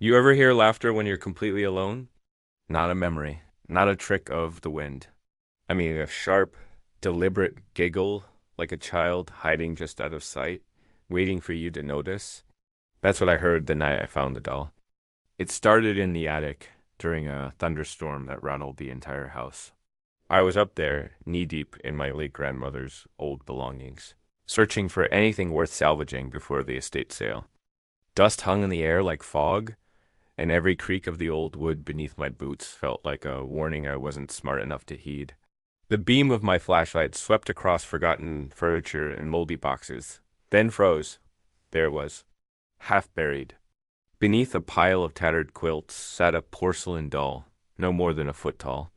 You ever hear laughter when you're completely alone? Not a memory, not a trick of the wind. I mean, a sharp, deliberate giggle like a child hiding just out of sight, waiting for you to notice. That's what I heard the night I found the doll. It started in the attic during a thunderstorm that rattled the entire house. I was up there, knee deep in my late grandmother's old belongings, searching for anything worth salvaging before the estate sale. Dust hung in the air like fog, and every creak of the old wood beneath my boots felt like a warning I wasn't smart enough to heed. The beam of my flashlight swept across forgotten furniture and moldy boxes, then froze. There it was, half buried. Beneath a pile of tattered quilts sat a porcelain doll, no more than a foot tall.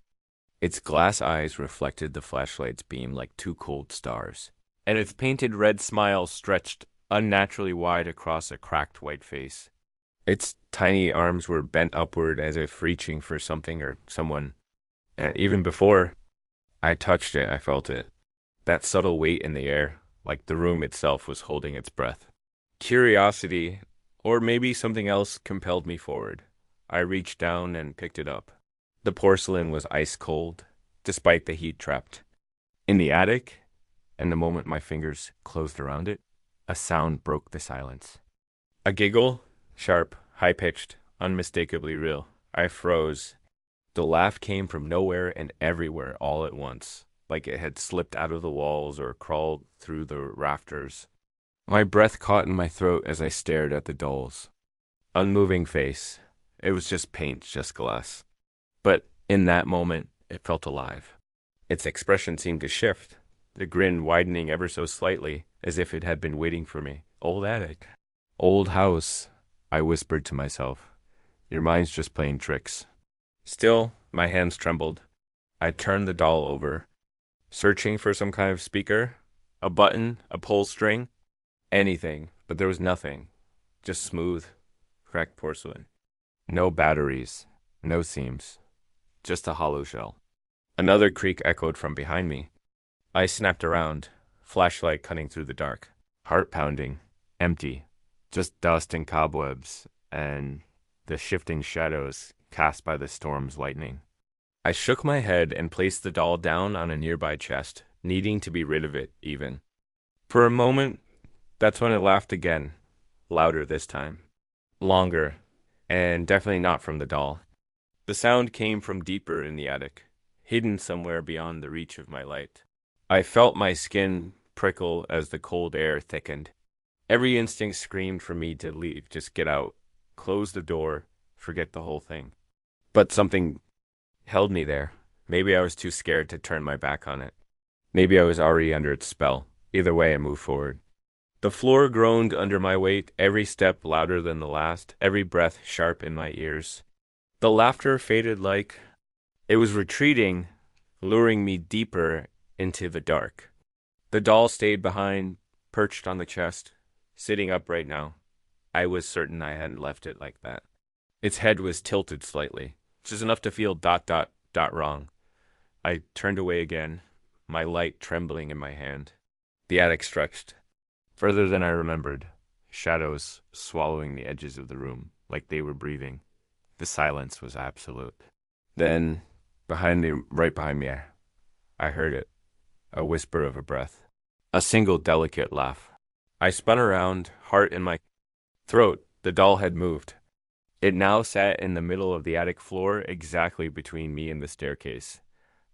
Its glass eyes reflected the flashlight's beam like two cold stars, and its painted red smile stretched unnaturally wide across a cracked white face. Its tiny arms were bent upward as if reaching for something or someone. And even before I touched it, I felt it. That subtle weight in the air, like the room itself was holding its breath. Curiosity, or maybe something else, compelled me forward. I reached down and picked it up. The porcelain was ice cold, despite the heat trapped. In the attic, and the moment my fingers closed around it, a sound broke the silence. A giggle, sharp, high-pitched, unmistakably real. I froze. The laugh came from nowhere and everywhere all at once, like it had slipped out of the walls or crawled through the rafters. My breath caught in my throat as I stared at the doll's unmoving face. It was just paint, just glass. But in that moment, it felt alive. Its expression seemed to shift, the grin widening ever so slightly, as if it had been waiting for me. Old attic. Old house, I whispered to myself. Your mind's just playing tricks. Still, my hands trembled. I turned the doll over, searching for some kind of speaker, a button, a pull string, anything, but there was nothing. Just smooth, cracked porcelain. No batteries, no seams, just a hollow shell. Another creak echoed from behind me. I snapped around, flashlight cutting through the dark. Heart pounding, empty, just dust and cobwebs, and the shifting shadows cast by the storm's lightning. I shook my head and placed the doll down on a nearby chest, needing to be rid of it, even. For a moment, that's when it laughed again, louder this time. Longer, and definitely not from the doll. The sound came from deeper in the attic, hidden somewhere beyond the reach of my light. I felt my skin prickle as the cold air thickened. Every instinct screamed for me to leave, just get out, close the door, forget the whole thing. But something held me there. Maybe I was too scared to turn my back on it. Maybe I was already under its spell. Either way, I moved forward. The floor groaned under my weight, every step louder than the last, every breath sharp in my ears. The laughter faded like it was retreating, luring me deeper into the dark. The doll stayed behind, perched on the chest, sitting upright now. I was certain I hadn't left it like that. Its head was tilted slightly, just enough to feel ... wrong. I turned away again, my light trembling in my hand. The attic stretched, further than I remembered, shadows swallowing the edges of the room, like they were breathing. The silence was absolute. Then, right behind me, I heard it, a whisper of a breath, a single delicate laugh. I spun around, heart in my throat. The doll had moved. It now sat in the middle of the attic floor, exactly between me and the staircase.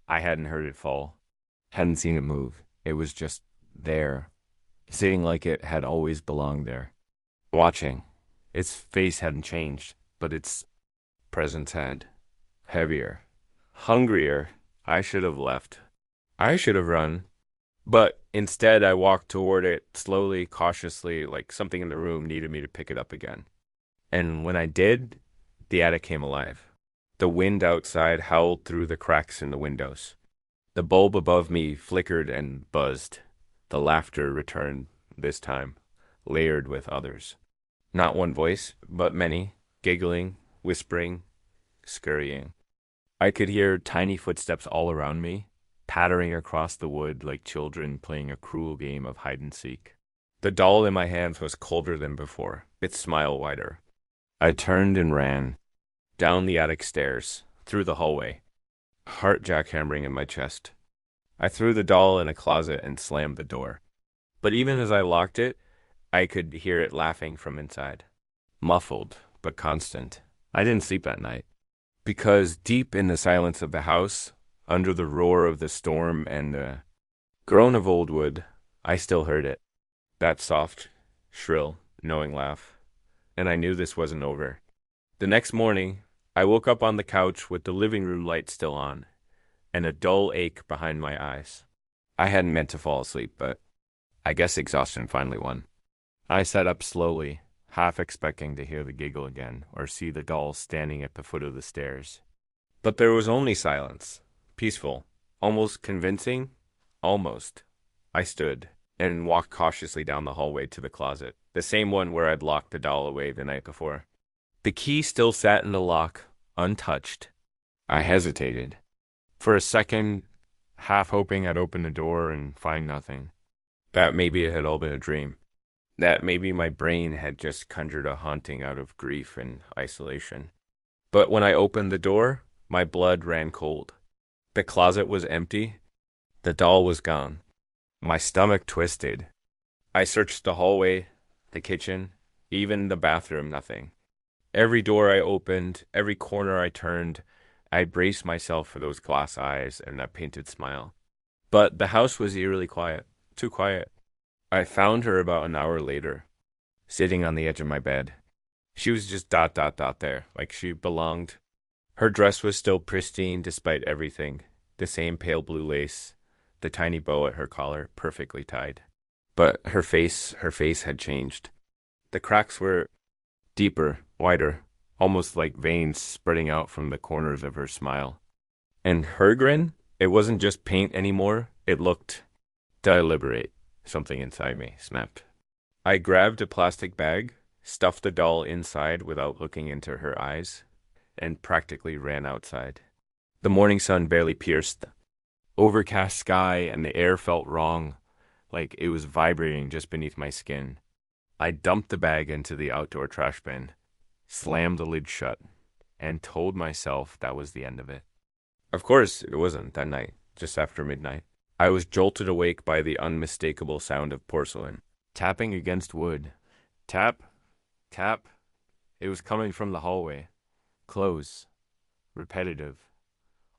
I hadn't heard it fall, hadn't seen it move. It was just there, sitting like it had always belonged there, watching. Its face hadn't changed, but its presence had. Heavier, hungrier. I should have left. I should have run. But instead, I walked toward it, slowly, cautiously, like something in the room needed me to pick it up again. And when I did, the attic came alive. The wind outside howled through the cracks in the windows. The bulb above me flickered and buzzed. The laughter returned, this time, layered with others. Not one voice, but many, giggling, whispering, scurrying. I could hear tiny footsteps all around me, pattering across the wood like children playing a cruel game of hide and seek. The doll in my hands was colder than before, its smile wider. I turned and ran down the attic stairs, through the hallway, heart jackhammering in my chest. I threw the doll in a closet and slammed the door. But even as I locked it, I could hear it laughing from inside. Muffled, but constant. I didn't sleep that night. Because deep in the silence of the house, under the roar of the storm and the groan of old wood, I still heard it. That soft, shrill, knowing laugh. And I knew this wasn't over. The next morning, I woke up on the couch with the living room light still on, and a dull ache behind my eyes. I hadn't meant to fall asleep, but I guess exhaustion finally won. I sat up slowly, half expecting to hear the giggle again or see the doll standing at the foot of the stairs. But there was only silence, peaceful, almost convincing, almost. I stood and walked cautiously down the hallway to the closet, the same one where I'd locked the doll away the night before. The key still sat in the lock, untouched. I hesitated. For a second, half hoping I'd open the door and find nothing. That maybe it had all been a dream. That maybe my brain had just conjured a haunting out of grief and isolation. But when I opened the door, my blood ran cold. The closet was empty. The doll was gone. My stomach twisted. I searched the hallway, the kitchen, even the bathroom, nothing. Every door I opened, every corner I turned, I braced myself for those glass eyes and that painted smile. But the house was eerily quiet, too quiet. I found her about an hour later, sitting on the edge of my bed. She was just there, like she belonged. Her dress was still pristine despite everything, the same pale blue lace, the tiny bow at her collar, perfectly tied. But her face had changed. The cracks were deeper, wider, almost like veins spreading out from the corners of her smile. And her grin, it wasn't just paint anymore, it looked deliberate. Something inside me snapped. I grabbed a plastic bag, stuffed the doll inside without looking into her eyes, and practically ran outside. The morning sun barely pierced. Overcast sky and the air felt wrong, like it was vibrating just beneath my skin. I dumped the bag into the outdoor trash bin, slammed the lid shut, and told myself that was the end of it. Of course, it wasn't that night, just after midnight. I was jolted awake by the unmistakable sound of porcelain, tapping against wood. Tap, tap. It was coming from the hallway. Close, repetitive,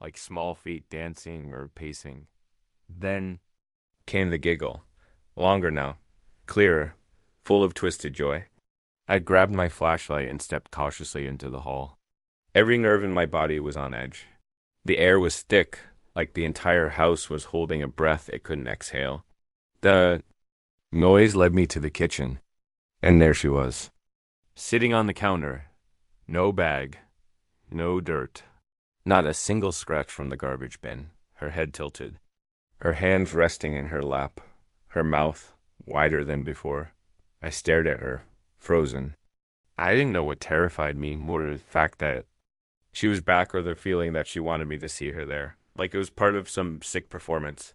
like small feet dancing or pacing. Then came the giggle, longer now, clearer, full of twisted joy. I grabbed my flashlight and stepped cautiously into the hall. Every nerve in my body was on edge. The air was thick, like the entire house was holding a breath it couldn't exhale. The noise led me to the kitchen, and there she was, sitting on the counter. No bag, no dirt, not a single scratch from the garbage bin, her head tilted, her hands resting in her lap, her mouth wider than before. I stared at her, frozen. I didn't know what terrified me more than the fact that she was back or the feeling that she wanted me to see her there, like it was part of some sick performance.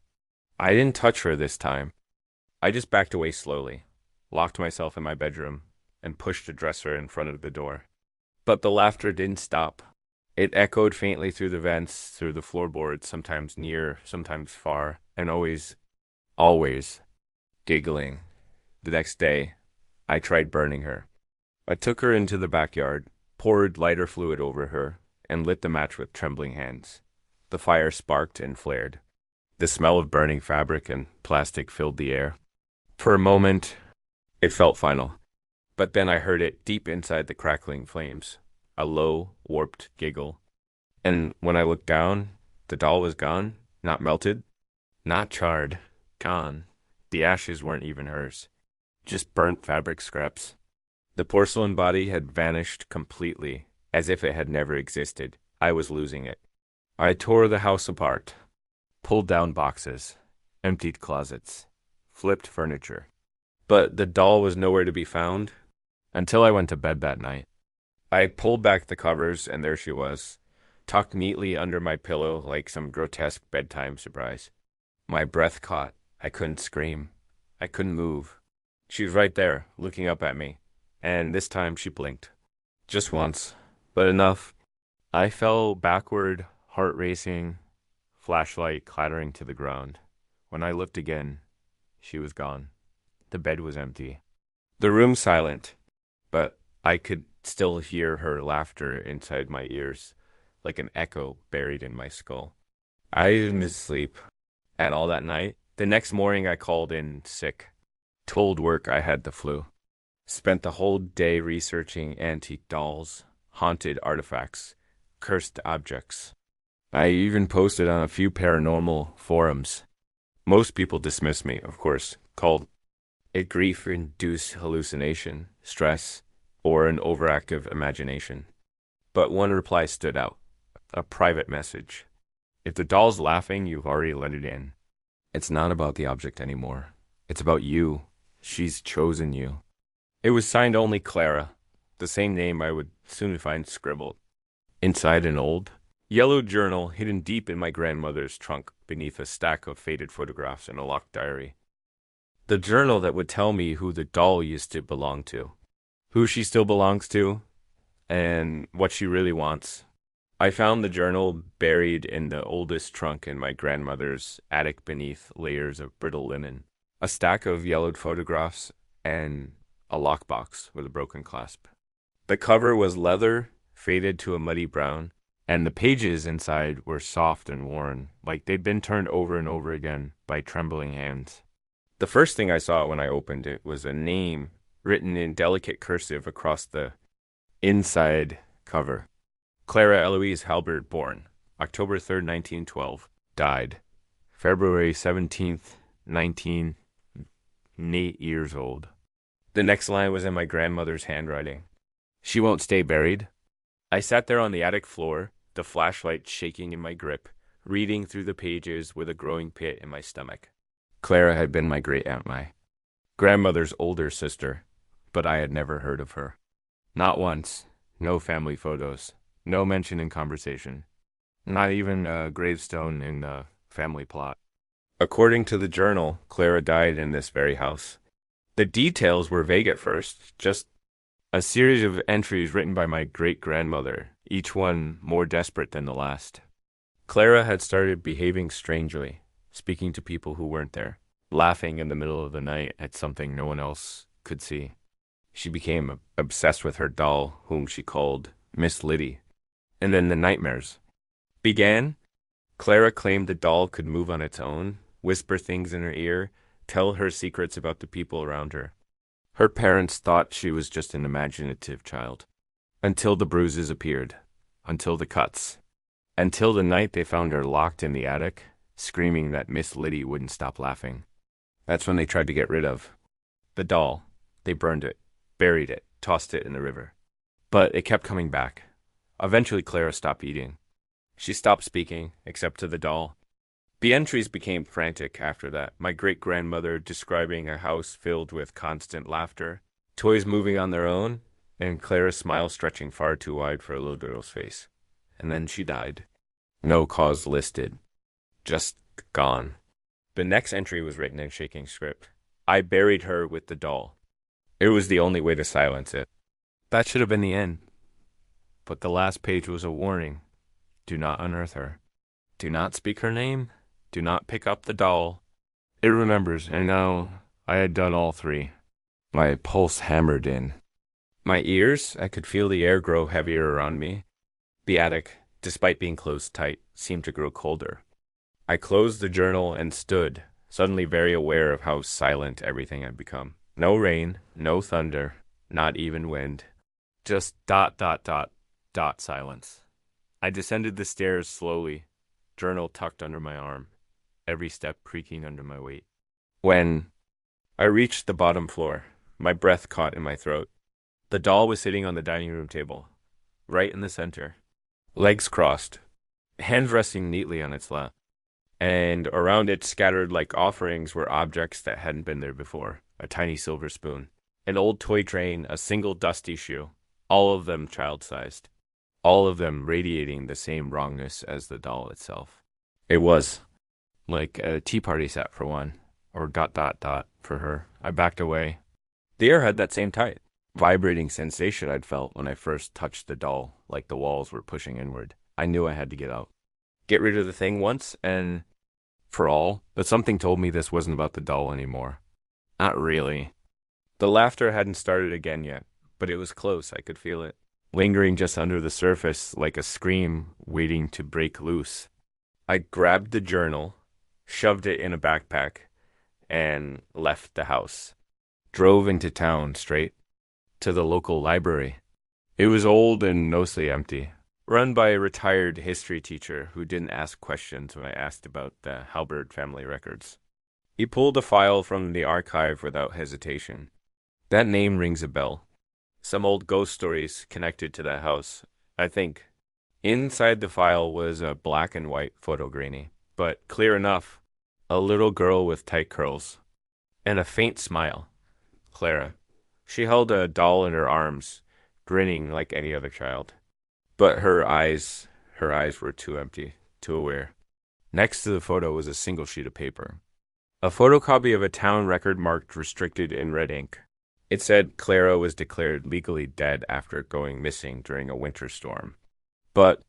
I didn't touch her this time. I just backed away slowly, locked myself in my bedroom, and pushed the dresser in front of the door. But the laughter didn't stop. It echoed faintly through the vents, through the floorboards, sometimes near, sometimes far, and always, giggling. The next day, I tried burning her. I took her into the backyard, poured lighter fluid over her, and lit the match with trembling hands. The fire sparked and flared. The smell of burning fabric and plastic filled the air. For a moment, it felt final. But then I heard it deep inside the crackling flames, a low, warped giggle. And when I looked down, the doll was gone, not melted, not charred, gone. The ashes weren't even hers, just burnt fabric scraps. The porcelain body had vanished completely, as if it had never existed. I was losing it. I tore the house apart, pulled down boxes, emptied closets, flipped furniture. But the doll was nowhere to be found until I went to bed that night. I pulled back the covers, and there she was, tucked neatly under my pillow like some grotesque bedtime surprise. My breath caught. I couldn't scream. I couldn't move. She was right there, looking up at me, and this time she blinked. Just once, but enough. I fell backward, heart racing, flashlight clattering to the ground. When I looked again, she was gone. The bed was empty. The room silent, but I could still hear her laughter inside my ears, like an echo buried in my skull. I didn't miss sleep at all that night. The next morning, I called in sick, told work I had the flu. Spent the whole day researching antique dolls, haunted artifacts, cursed objects. I even posted on a few paranormal forums. Most people dismissed me, of course, called it grief-induced hallucination, stress, or an overactive imagination. But one reply stood out, a private message. If the doll's laughing, you've already let it in. It's not about the object anymore. It's about you. She's chosen you. It was signed only Clara, the same name I would soon find scribbled. Inside an old, yellow journal hidden deep in my grandmother's trunk beneath a stack of faded photographs and a locked diary. The journal that would tell me who the doll used to belong to, who she still belongs to, and what she really wants. I found the journal buried in the oldest trunk in my grandmother's attic beneath layers of brittle linen, a stack of yellowed photographs, and a lockbox with a broken clasp. The cover was leather, faded to a muddy brown, and the pages inside were soft and worn, like they'd been turned over and over again by trembling hands. The first thing I saw when I opened it was a name written in delicate cursive across the inside cover. Clara Eloise Halbert, born October 3rd, 1912, died February 17th, 8 years old. The next line was in my grandmother's handwriting. She won't stay buried. I sat there on the attic floor, the flashlight shaking in my grip, reading through the pages with a growing pit in my stomach. Clara had been my great-aunt, my grandmother's older sister, but I had never heard of her. Not once. No family photos. No mention in conversation. Not even a gravestone in the family plot. According to the journal, Clara died in this very house. The details were vague at first, just a series of entries written by my great-grandmother, each one more desperate than the last. Clara had started behaving strangely, speaking to people who weren't there, laughing in the middle of the night at something no one else could see. She became obsessed with her doll, whom she called Miss Liddy. And then the nightmares began. Clara claimed the doll could move on its own, whisper things in her ear, tell her secrets about the people around her. Her parents thought she was just an imaginative child. Until the bruises appeared. Until the cuts. Until the night they found her locked in the attic, screaming that Miss Liddy wouldn't stop laughing. That's when they tried to get rid of the doll. They burned it, buried it, tossed it in the river. But it kept coming back. Eventually Clara stopped eating. She stopped speaking, except to the doll. The entries became frantic after that, my great-grandmother describing a house filled with constant laughter, toys moving on their own, and Clara's smile stretching far too wide for a little girl's face. And then she died. No cause listed. Just gone. The next entry was written in shaking script. I buried her with the doll. It was the only way to silence it. That should have been the end. But the last page was a warning. Do not unearth her. Do not speak her name. Do not pick up the doll. It remembers, and now I had done all three. My pulse hammered in. My ears, I could feel the air grow heavier around me. The attic, despite being closed tight, seemed to grow colder. I closed the journal and stood, suddenly very aware of how silent everything had become. No rain, no thunder, not even wind. Just ... silence. I descended the stairs slowly, journal tucked under my arm, every step creaking under my weight. When I reached the bottom floor, my breath caught in my throat. The doll was sitting on the dining room table, right in the center, legs crossed, hands resting neatly on its lap, and around it scattered like offerings were objects that hadn't been there before. A tiny silver spoon, an old toy train, a single dusty shoe, all of them child-sized, all of them radiating the same wrongness as the doll itself. It was like a tea party set for one, or ... for her. I backed away. The air had that same tide. vibrating sensation I'd felt when I first touched the doll, like the walls were pushing inward. I knew I had to get out. Get rid of the thing once and for all, but something told me this wasn't about the doll anymore. Not really. The laughter hadn't started again yet, but it was close. I could feel it, lingering just under the surface like a scream waiting to break loose. I grabbed the journal, shoved it in a backpack, and left the house. Drove into town straight to the local library. It was old and mostly empty, run by a retired history teacher who didn't ask questions when I asked about the Halbert family records. He pulled a file from the archive without hesitation. That name rings a bell. Some old ghost stories connected to that house, I think. Inside the file was a black and white photo granny, but clear enough. A little girl with tight curls and a faint smile. Clara. She held a doll in her arms, grinning like any other child. But her eyes were too empty, too aware. Next to the photo was a single sheet of paper. A photocopy of a town record marked restricted in red ink. It said Clara was declared legally dead after going missing during a winter storm. But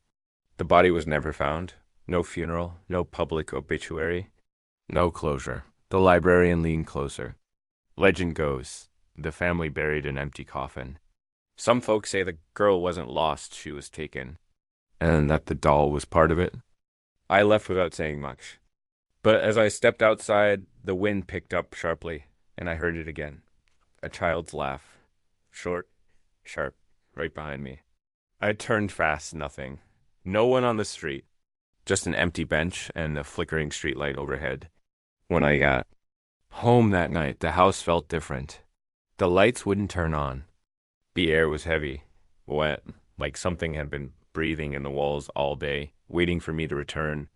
the body was never found. No funeral, no public obituary, no closure. The librarian leaned closer. Legend goes, the family buried an empty coffin. Some folks say the girl wasn't lost, she was taken, and that the doll was part of it. I left without saying much. But as I stepped outside, the wind picked up sharply, and I heard it again. A child's laugh. Short, sharp, right behind me. I turned fast, nothing. No one on the street. Just an empty bench and a flickering streetlight overhead. When I got home that night, the house felt different. The lights wouldn't turn on. The air was heavy, wet, like something had been breathing in the walls all day, waiting for me to return.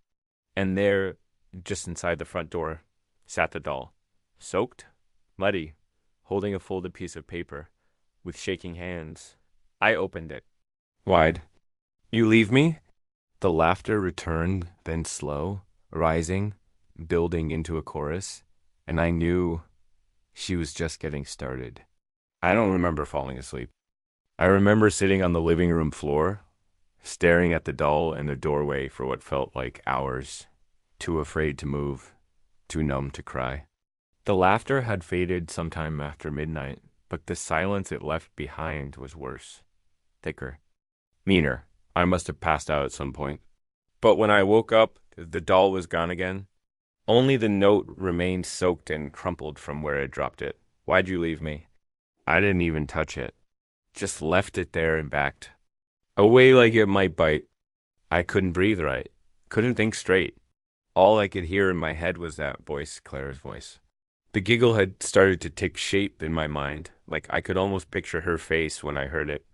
And there, just inside the front door, sat the doll. Soaked, muddy, holding a folded piece of paper, with shaking hands. I opened it. Wide. You leave me? The laughter returned, then slow, rising, building into a chorus, and I knew she was just getting started. I don't remember falling asleep. I remember sitting on the living room floor, staring at the doll in the doorway for what felt like hours, too afraid to move, too numb to cry. The laughter had faded sometime after midnight, but the silence it left behind was worse, thicker, meaner. I must have passed out at some point. But when I woke up, the doll was gone again. Only the note remained soaked and crumpled from where I dropped it. Why'd you leave me? I didn't even touch it. Just left it there and backed. Away like it might bite. I couldn't breathe right. Couldn't think straight. All I could hear in my head was that voice, Clara's voice. The giggle had started to take shape in my mind, like I could almost picture her face when I heard it.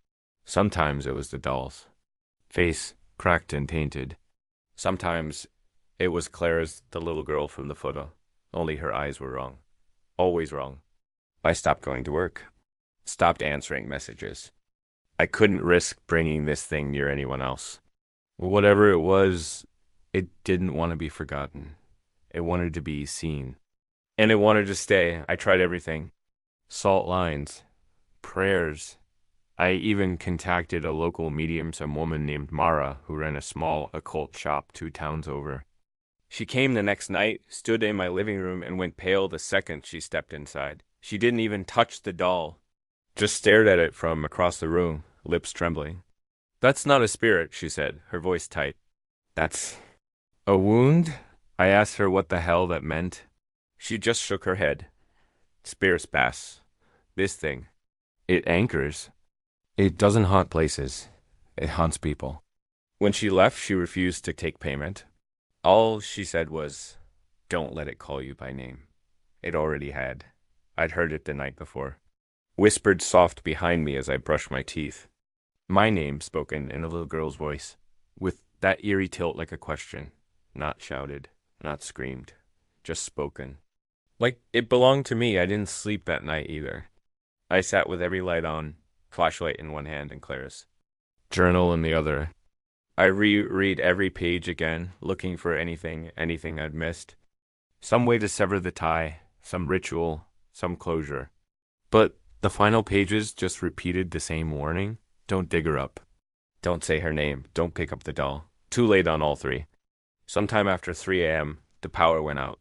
Sometimes it was the doll's. Face cracked and tainted. Sometimes it was Clara's, the little girl from the photo. Only her eyes were wrong. Always wrong. I stopped going to work. Stopped answering messages. I couldn't risk bringing this thing near anyone else. Whatever it was, it didn't want to be forgotten. It wanted to be seen. And it wanted to stay. I tried everything. Salt lines. Prayers. I even contacted a local medium, some woman named Mara, who ran a small occult shop 2 towns over. She came the next night, stood in my living room, and went pale the second she stepped inside. She didn't even touch the doll. Just stared at it from across the room, lips trembling. That's not a spirit, she said, her voice tight. That's a wound? I asked her what the hell that meant. She just shook her head. Spirits pass. This thing. It anchors. It doesn't haunt places. It haunts people. When she left, she refused to take payment. All she said was, don't let it call you by name. It already had. I'd heard it the night before. Whispered soft behind me as I brushed my teeth. My name spoken in a little girl's voice, with that eerie tilt like a question. Not shouted, not screamed, just spoken. Like it belonged to me. I didn't sleep that night either. I sat with every light on, flashlight in one hand and Clara's. Journal in the other. I reread every page again, looking for anything I'd missed. Some way to sever the tie, some ritual, some closure. But The final pages just repeated the same warning. Don't dig her up. Don't say her name. Don't pick up the doll. Too late on all three. Sometime after 3 a.m., the power went out.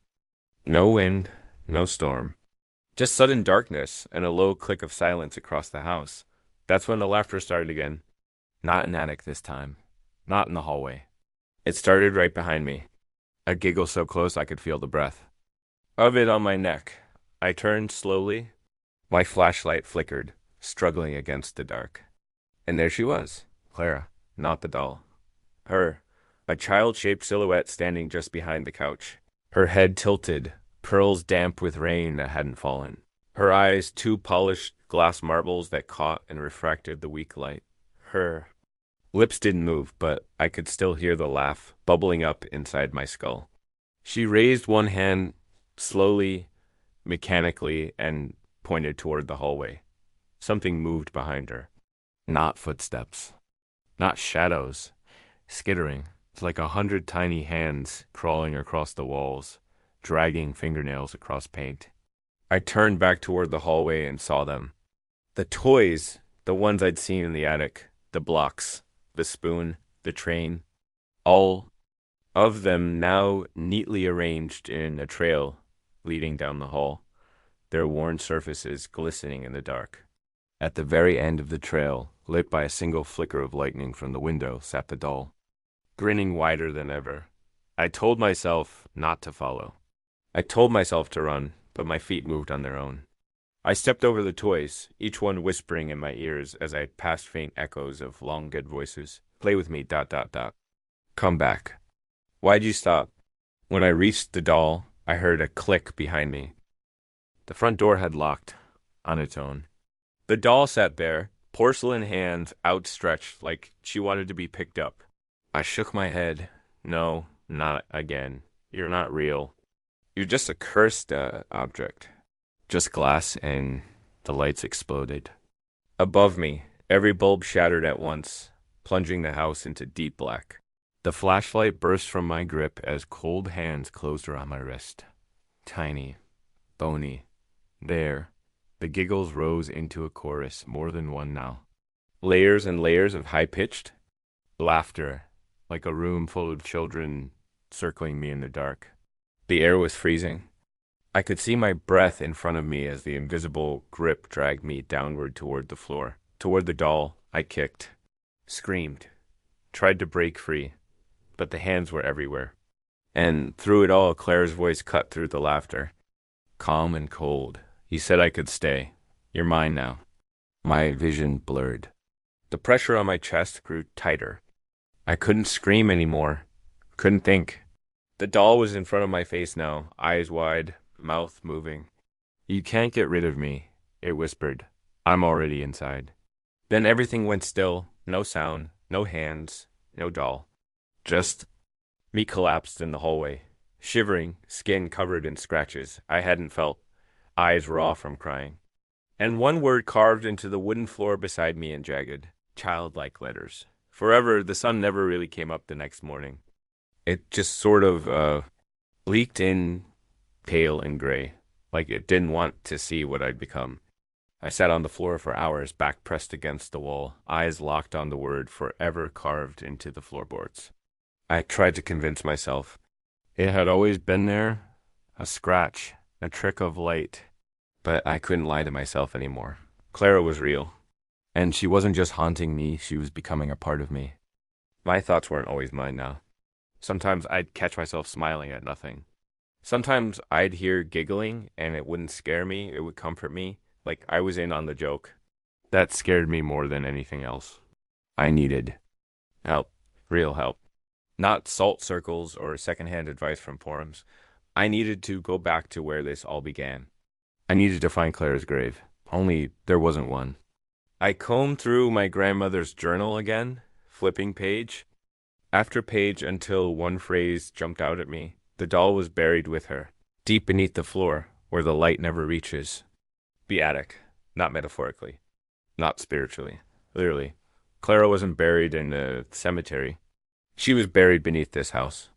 No wind, no storm. Just sudden darkness and a low click of silence across the house. That's when the laughter started again. Not in attic this time. Not in the hallway. It started right behind me. A giggle so close I could feel the breath of it on my neck. I turned slowly. My flashlight flickered, struggling against the dark. And there she was, Clara, not the doll. Her, a child-shaped silhouette standing just behind the couch. Her head tilted, pearls damp with rain that hadn't fallen. Her eyes two polished glass marbles that caught and refracted the weak light. Her lips didn't move, but I could still hear the laugh bubbling up inside my skull. She raised one hand slowly, mechanically, and pointed toward the hallway. Something moved behind her. Not footsteps. Not shadows. Skittering. It's like 100 tiny hands crawling across the walls, dragging fingernails across paint. I turned back toward the hallway and saw them. The toys, the ones I'd seen in the attic, the blocks, the spoon, the train, all of them now neatly arranged in a trail leading down the hall, their worn surfaces glistening in the dark. At the very end of the trail, lit by a single flicker of lightning from the window, sat the doll, grinning wider than ever. I told myself not to follow. I told myself to run, but my feet moved on their own. I stepped over the toys, each one whispering in my ears as I passed faint echoes of long dead voices. Play with me, ... Come back. Why'd you stop? When I reached the doll, I heard a click behind me. The front door had locked, on its own. The doll sat there, porcelain hands outstretched like she wanted to be picked up. I shook my head. No, not again. You're not real. You're just a cursed object. Just glass, and the lights exploded. Above me, every bulb shattered at once, plunging the house into deep black. The flashlight burst from my grip as cold hands closed around my wrist. Tiny, bony. There, the giggles rose into a chorus, more than one now. Layers and layers of high-pitched laughter, like a room full of children circling me in the dark. The air was freezing. I could see my breath in front of me as the invisible grip dragged me downward toward the floor. Toward the doll, I kicked, screamed, tried to break free, but the hands were everywhere. And through it all, Clara's voice cut through the laughter. Calm and cold. You said I could stay. You're mine now. My vision blurred. The pressure on my chest grew tighter. I couldn't scream anymore. Couldn't think. The doll was in front of my face now, eyes wide, mouth moving. You can't get rid of me, it whispered. I'm already inside. Then everything went still. No sound, no hands, no doll. Just me collapsed in the hallway, shivering, skin covered in scratches I hadn't felt, eyes raw from crying. And one word carved into the wooden floor beside me in jagged, childlike letters. Forever, the sun never really came up the next morning. It just sort of leaked in, pale and gray, like it didn't want to see what I'd become. I sat on the floor for hours, back pressed against the wall, eyes locked on the word forever carved into the floorboards. I tried to convince myself. It had always been there, a scratch, a trick of light. But I couldn't lie to myself anymore. Clara was real. And she wasn't just haunting me, she was becoming a part of me. My thoughts weren't always mine now. Sometimes I'd catch myself smiling at nothing. Sometimes I'd hear giggling, and it wouldn't scare me, it would comfort me, like I was in on the joke. That scared me more than anything else. I needed help, real help. Not salt circles or secondhand advice from forums. I needed to go back to where this all began. I needed to find Clara's grave, only there wasn't one. I combed through my grandmother's journal again, flipping page after page until one phrase jumped out at me. The doll was buried with her, deep beneath the floor, where the light never reaches. The attic, not metaphorically, not spiritually, literally. Clara wasn't buried in a cemetery. She was buried beneath this house.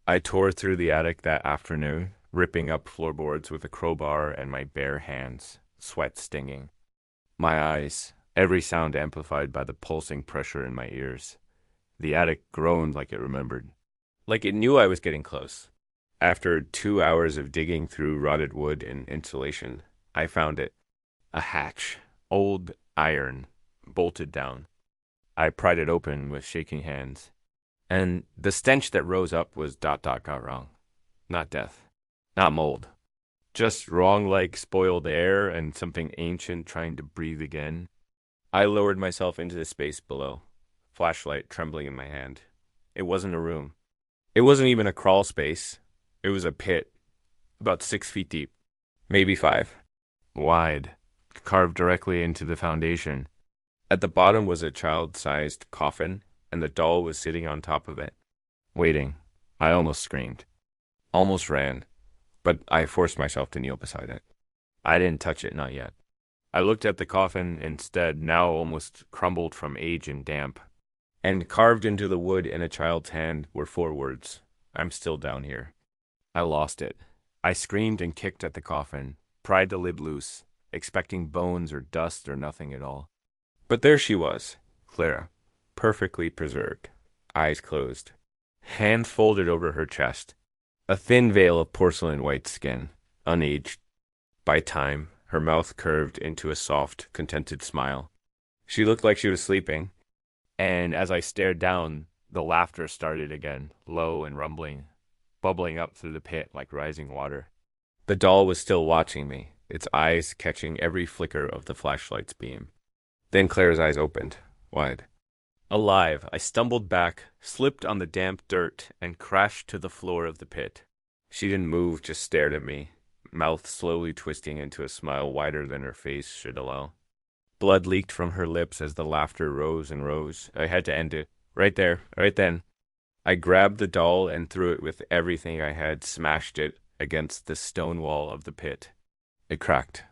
I tore through the attic that afternoon, ripping up floorboards with a crowbar and my bare hands, sweat stinging. My eyes, every sound amplified by the pulsing pressure in my ears. The attic groaned like it remembered, like it knew I was getting close. After 2 hours of digging through rotted wood and insulation, I found it. A hatch, old iron, bolted down. I pried it open with shaking hands, and the stench that rose up was got wrong. Not death, not mold. Just wrong like spoiled air and something ancient trying to breathe again. I lowered myself into the space below, flashlight trembling in my hand. It wasn't a room. It wasn't even a crawl space. It was a pit, about 6 feet deep, maybe 5, wide, carved directly into the foundation. At the bottom was a child-sized coffin, and the doll was sitting on top of it, waiting. I almost screamed, almost ran, but I forced myself to kneel beside it. I didn't touch it, not yet. I looked at the coffin instead, now almost crumbled from age and damp, and carved into the wood in a child's hand were 4 words, "I'm still down here." I lost it. I screamed and kicked at the coffin, pried the lid loose, expecting bones or dust or nothing at all. But there she was, Clara, perfectly preserved, eyes closed, hand folded over her chest, a thin veil of porcelain white skin, unaged by time, her mouth curved into a soft, contented smile. She looked like she was sleeping, and as I stared down, the laughter started again, low and rumbling, bubbling up through the pit like rising water. The doll was still watching me, its eyes catching every flicker of the flashlight's beam. Then Claire's eyes opened, wide. Alive, I stumbled back, slipped on the damp dirt, and crashed to the floor of the pit. She didn't move, just stared at me, mouth slowly twisting into a smile wider than her face should allow. Blood leaked from her lips as the laughter rose and rose. I had to end it. Right there, right then. I grabbed the doll and threw it with everything I had, smashed it against the stone wall of the pit. It cracked.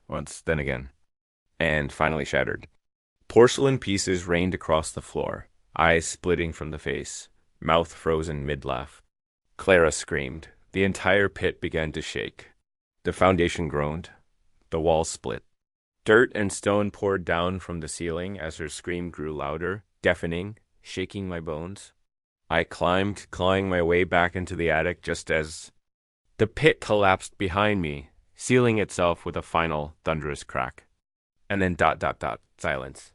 Once, then again. And finally shattered. Porcelain pieces rained across the floor, eyes splitting from the face, mouth frozen mid-laugh. Clara screamed. The entire pit began to shake. The foundation groaned. The walls split. Dirt and stone poured down from the ceiling as her scream grew louder, deafening, shaking my bones. I climbed, clawing my way back into the attic just as the pit collapsed behind me, sealing itself with a final thunderous crack. And then ... silence.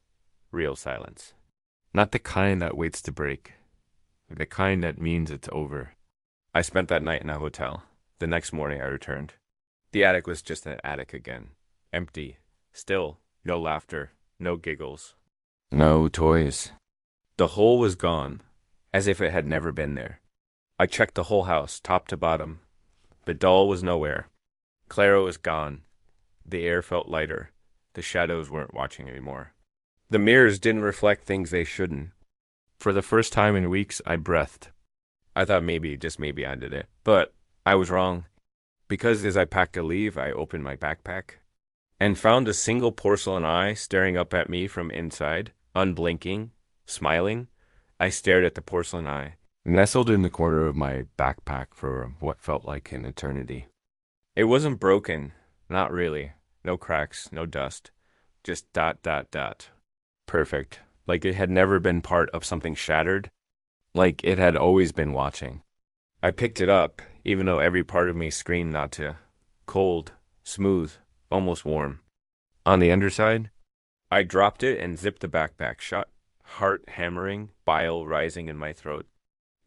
Real silence. Not the kind that waits to break. The kind that means it's over. I spent that night in a hotel. The next morning I returned. The attic was just an attic again. Empty. Still. No laughter. No giggles. No toys. The hole was gone, as if it had never been there. I checked the whole house, top to bottom. The doll was nowhere. Clara was gone. The air felt lighter. The shadows weren't watching anymore. The mirrors didn't reflect things they shouldn't. For the first time in weeks, I breathed. I thought maybe, just maybe I did it. But I was wrong. Because as I packed to leave, I opened my backpack and found a single porcelain eye staring up at me from inside, unblinking, smiling. I stared at the porcelain eye, nestled in the corner of my backpack for what felt like an eternity. It wasn't broken. Not really. No cracks, no dust. Just ... Perfect. Like it had never been part of something shattered. Like it had always been watching. I picked it up, even though every part of me screamed not to. Cold, smooth, almost warm. On the underside, I dropped it and zipped the backpack shut, heart hammering, bile rising in my throat.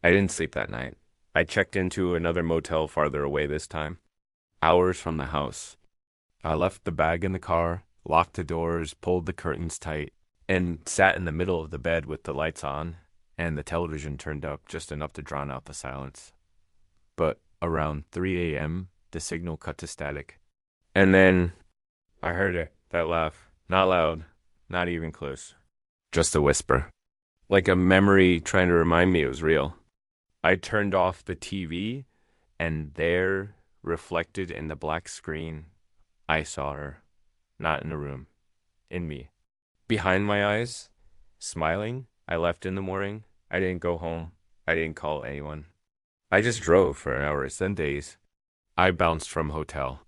I didn't sleep that night. I checked into another motel farther away this time, hours from the house. I left the bag in the car, locked the doors, pulled the curtains tight, and sat in the middle of the bed with the lights on and the television turned up just enough to drown out the silence. But around 3 a.m., the signal cut to static. And then I heard it, that laugh. Not loud, not even close. Just a whisper. Like a memory trying to remind me it was real. I turned off the TV, and there, reflected in the black screen, I saw her. Not in the room. In me. Behind my eyes, smiling. I left in the morning. I didn't go home. I didn't call anyone. I just drove for hours, then days. I bounced from hotel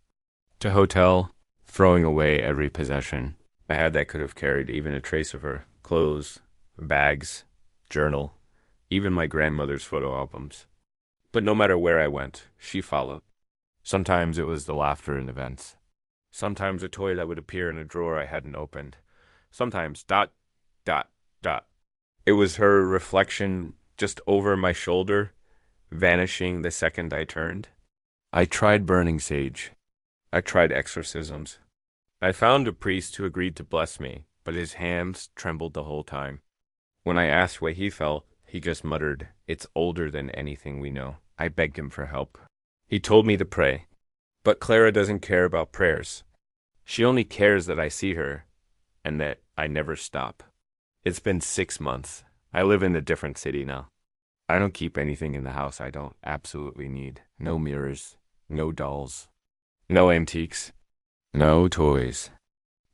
to hotel, throwing away every possession. A hat that could have carried even a trace of her clothes, bags, journal, even my grandmother's photo albums. But no matter where I went, she followed. Sometimes it was the laughter in events. Sometimes a toy that would appear in a drawer I hadn't opened. Sometimes dot, dot, dot. It was her reflection just over my shoulder, vanishing the second I turned. I tried burning sage. I tried exorcisms. I found a priest who agreed to bless me, but his hands trembled the whole time. When I asked what he felt, he just muttered, "It's older than anything we know." I begged him for help. He told me to pray. But Clara doesn't care about prayers. She only cares that I see her and that I never stop. It's been 6 months. I live in a different city now. I don't keep anything in the house I don't absolutely need. No mirrors, no dolls, no antiques, no toys.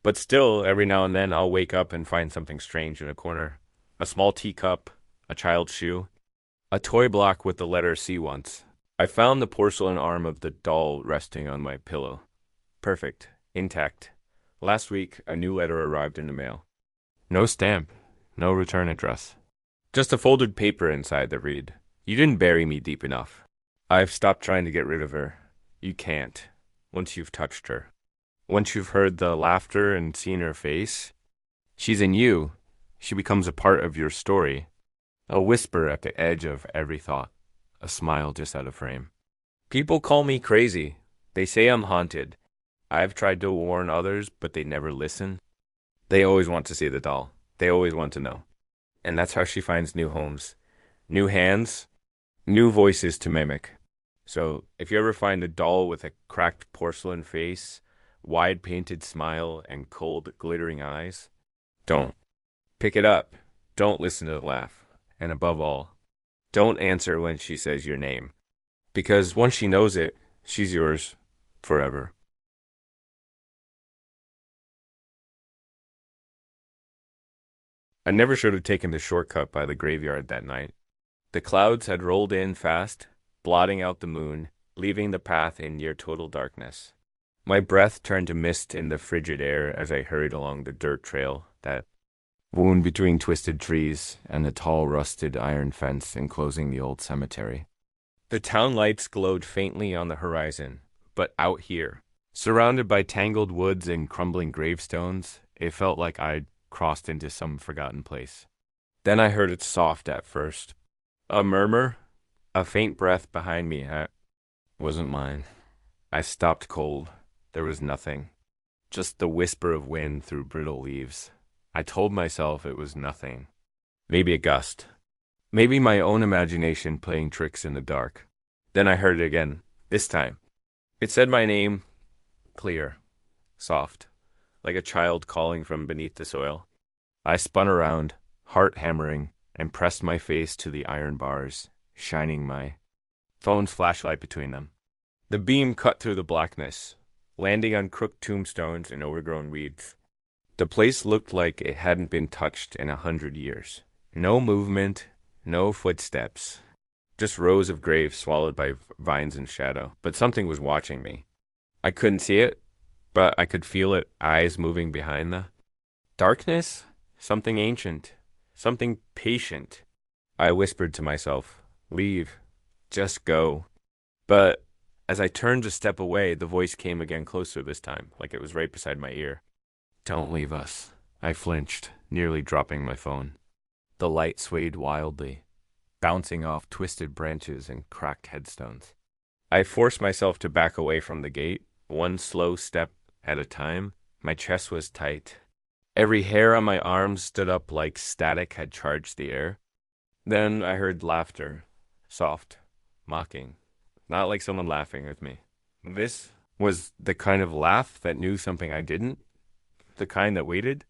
But still, every now and then I'll wake up and find something strange in a corner. A small teacup, a child's shoe, a toy block with the letter C once. I found the porcelain arm of the doll resting on my pillow. Perfect, intact. Last week, a new letter arrived in the mail. No stamp, no return address. Just a folded paper inside that read, "You didn't bury me deep enough." I've stopped trying to get rid of her. You can't, once you've touched her. Once you've heard the laughter and seen her face, she's in you. She becomes a part of your story. A whisper at the edge of every thought. A smile just out of frame. People call me crazy. They say I'm haunted. I've tried to warn others, but they never listen. They always want to see the doll. They always want to know. And that's how she finds new homes. New hands, new voices to mimic. So if you ever find a doll with a cracked porcelain face, wide painted smile, and cold glittering eyes, don't. Pick it up. Don't listen to the laugh. And above all, don't answer when she says your name. Because once she knows it, she's yours forever. I never should have taken the shortcut by the graveyard that night. The clouds had rolled in fast, blotting out the moon, leaving the path in near total darkness. My breath turned to mist in the frigid air as I hurried along the dirt trail that wound between twisted trees and the tall rusted iron fence enclosing the old cemetery. The town lights glowed faintly on the horizon, but out here, surrounded by tangled woods and crumbling gravestones, it felt like I'd crossed into some forgotten place. Then I heard it soft at first. A murmur, a faint breath behind me. It wasn't mine. I stopped cold. There was nothing. Just the whisper of wind through brittle leaves. I told myself it was nothing. Maybe a gust. Maybe my own imagination playing tricks in the dark. Then I heard it again. This time. It said my name, clear, soft, like a child calling from beneath the soil. I spun around, heart hammering, and pressed my face to the iron bars, shining my phone's flashlight between them. The beam cut through the blackness, landing on crooked tombstones and overgrown weeds. The place looked like it hadn't been touched in 100 years. No movement, no footsteps. Just rows of graves swallowed by vines and shadow. But something was watching me. I couldn't see it, but I could feel it, eyes moving behind the darkness. Something ancient. Something patient. I whispered to myself, "Leave. Just go." But as I turned to step away, the voice came again closer this time, like it was right beside my ear. "Don't leave us." I flinched, nearly dropping my phone. The light swayed wildly, bouncing off twisted branches and cracked headstones. I forced myself to back away from the gate, one slow step at a time. My chest was tight. Every hair on my arms stood up like static had charged the air. Then I heard laughter, soft, mocking, not like someone laughing with me. This was the kind of laugh that knew something I didn't, the kind that waited.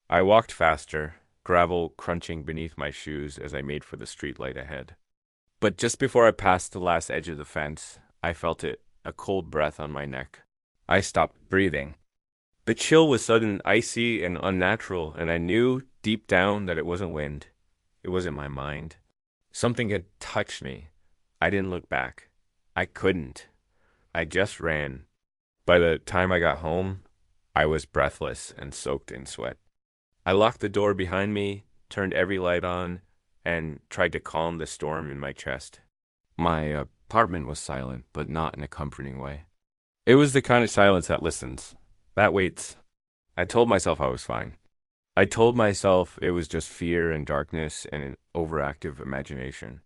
I walked faster, gravel crunching beneath my shoes as I made for the streetlight ahead. But just before I passed the last edge of the fence, I felt it, a cold breath on my neck. I stopped breathing. The chill was sudden, icy, and unnatural, and I knew deep down that it wasn't wind. It wasn't my mind. Something had touched me. I didn't look back. I couldn't. I just ran. By the time I got home, I was breathless and soaked in sweat. I locked the door behind me, turned every light on, and tried to calm the storm in my chest. My apartment was silent, but not in a comforting way. It was the kind of silence that listens, that waits. I told myself I was fine. I told myself it was just fear and darkness and an overactive imagination.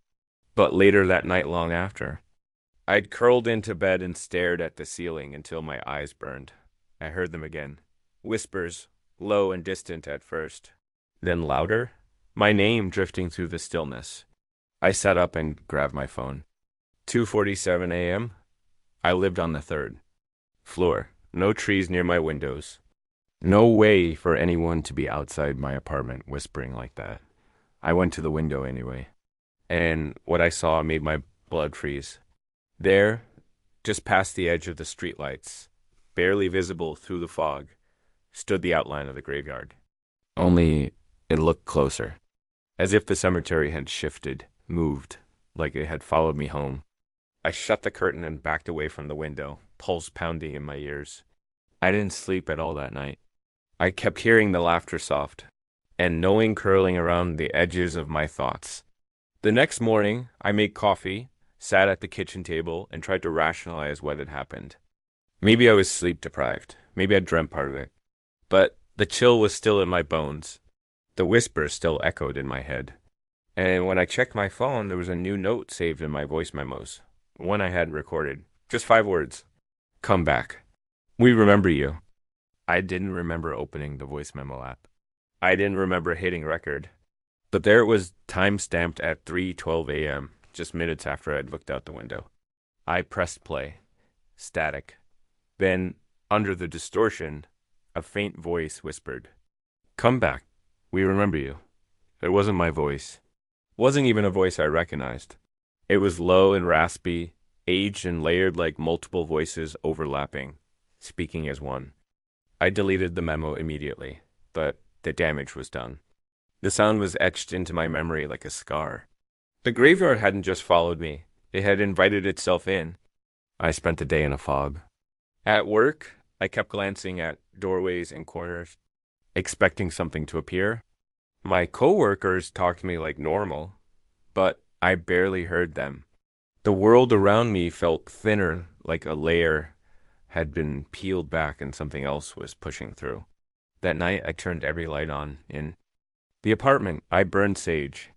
But later that night, long after, I'd curled into bed and stared at the ceiling until my eyes burned. I heard them again. Whispers, low and distant at first, then louder. My name drifting through the stillness. I sat up and grabbed my phone. 2:47 a.m. I lived on the third floor. No trees near my windows. No way for anyone to be outside my apartment whispering like that. I went to the window anyway, and what I saw made my blood freeze. There, just past the edge of the streetlights, barely visible through the fog, stood the outline of the graveyard. Only it looked closer, as if the cemetery had shifted, moved, like it had followed me home. I shut the curtain and backed away from the window, pulse pounding in my ears. I didn't sleep at all that night. I kept hearing the laughter soft, and knowing curling around the edges of my thoughts. The next morning, I made coffee, sat at the kitchen table, and tried to rationalize what had happened. Maybe I was sleep deprived. Maybe I dreamt part of it. But the chill was still in my bones. The whisper still echoed in my head. And when I checked my phone, there was a new note saved in my voice memos. One I had recorded. Just 5 words. Come back. We remember you. I didn't remember opening the voice memo app. I didn't remember hitting record. But there it was, time-stamped at 3:12 a.m., just minutes after I'd looked out the window. I pressed play. Static. Then, under the distortion, a faint voice whispered, "Come back. We remember you." It wasn't my voice. Wasn't even a voice I recognized. It was low and raspy, aged and layered like multiple voices overlapping, speaking as one. I deleted the memo immediately, but the damage was done. The sound was etched into my memory like a scar. The graveyard hadn't just followed me. It had invited itself in. I spent the day in a fog. At work, I kept glancing at doorways and corners, expecting something to appear. My coworkers talked to me like normal, but I barely heard them. The world around me felt thinner, like a layer had been peeled back and something else was pushing through. That night, I turned every light on in the apartment. I burned sage.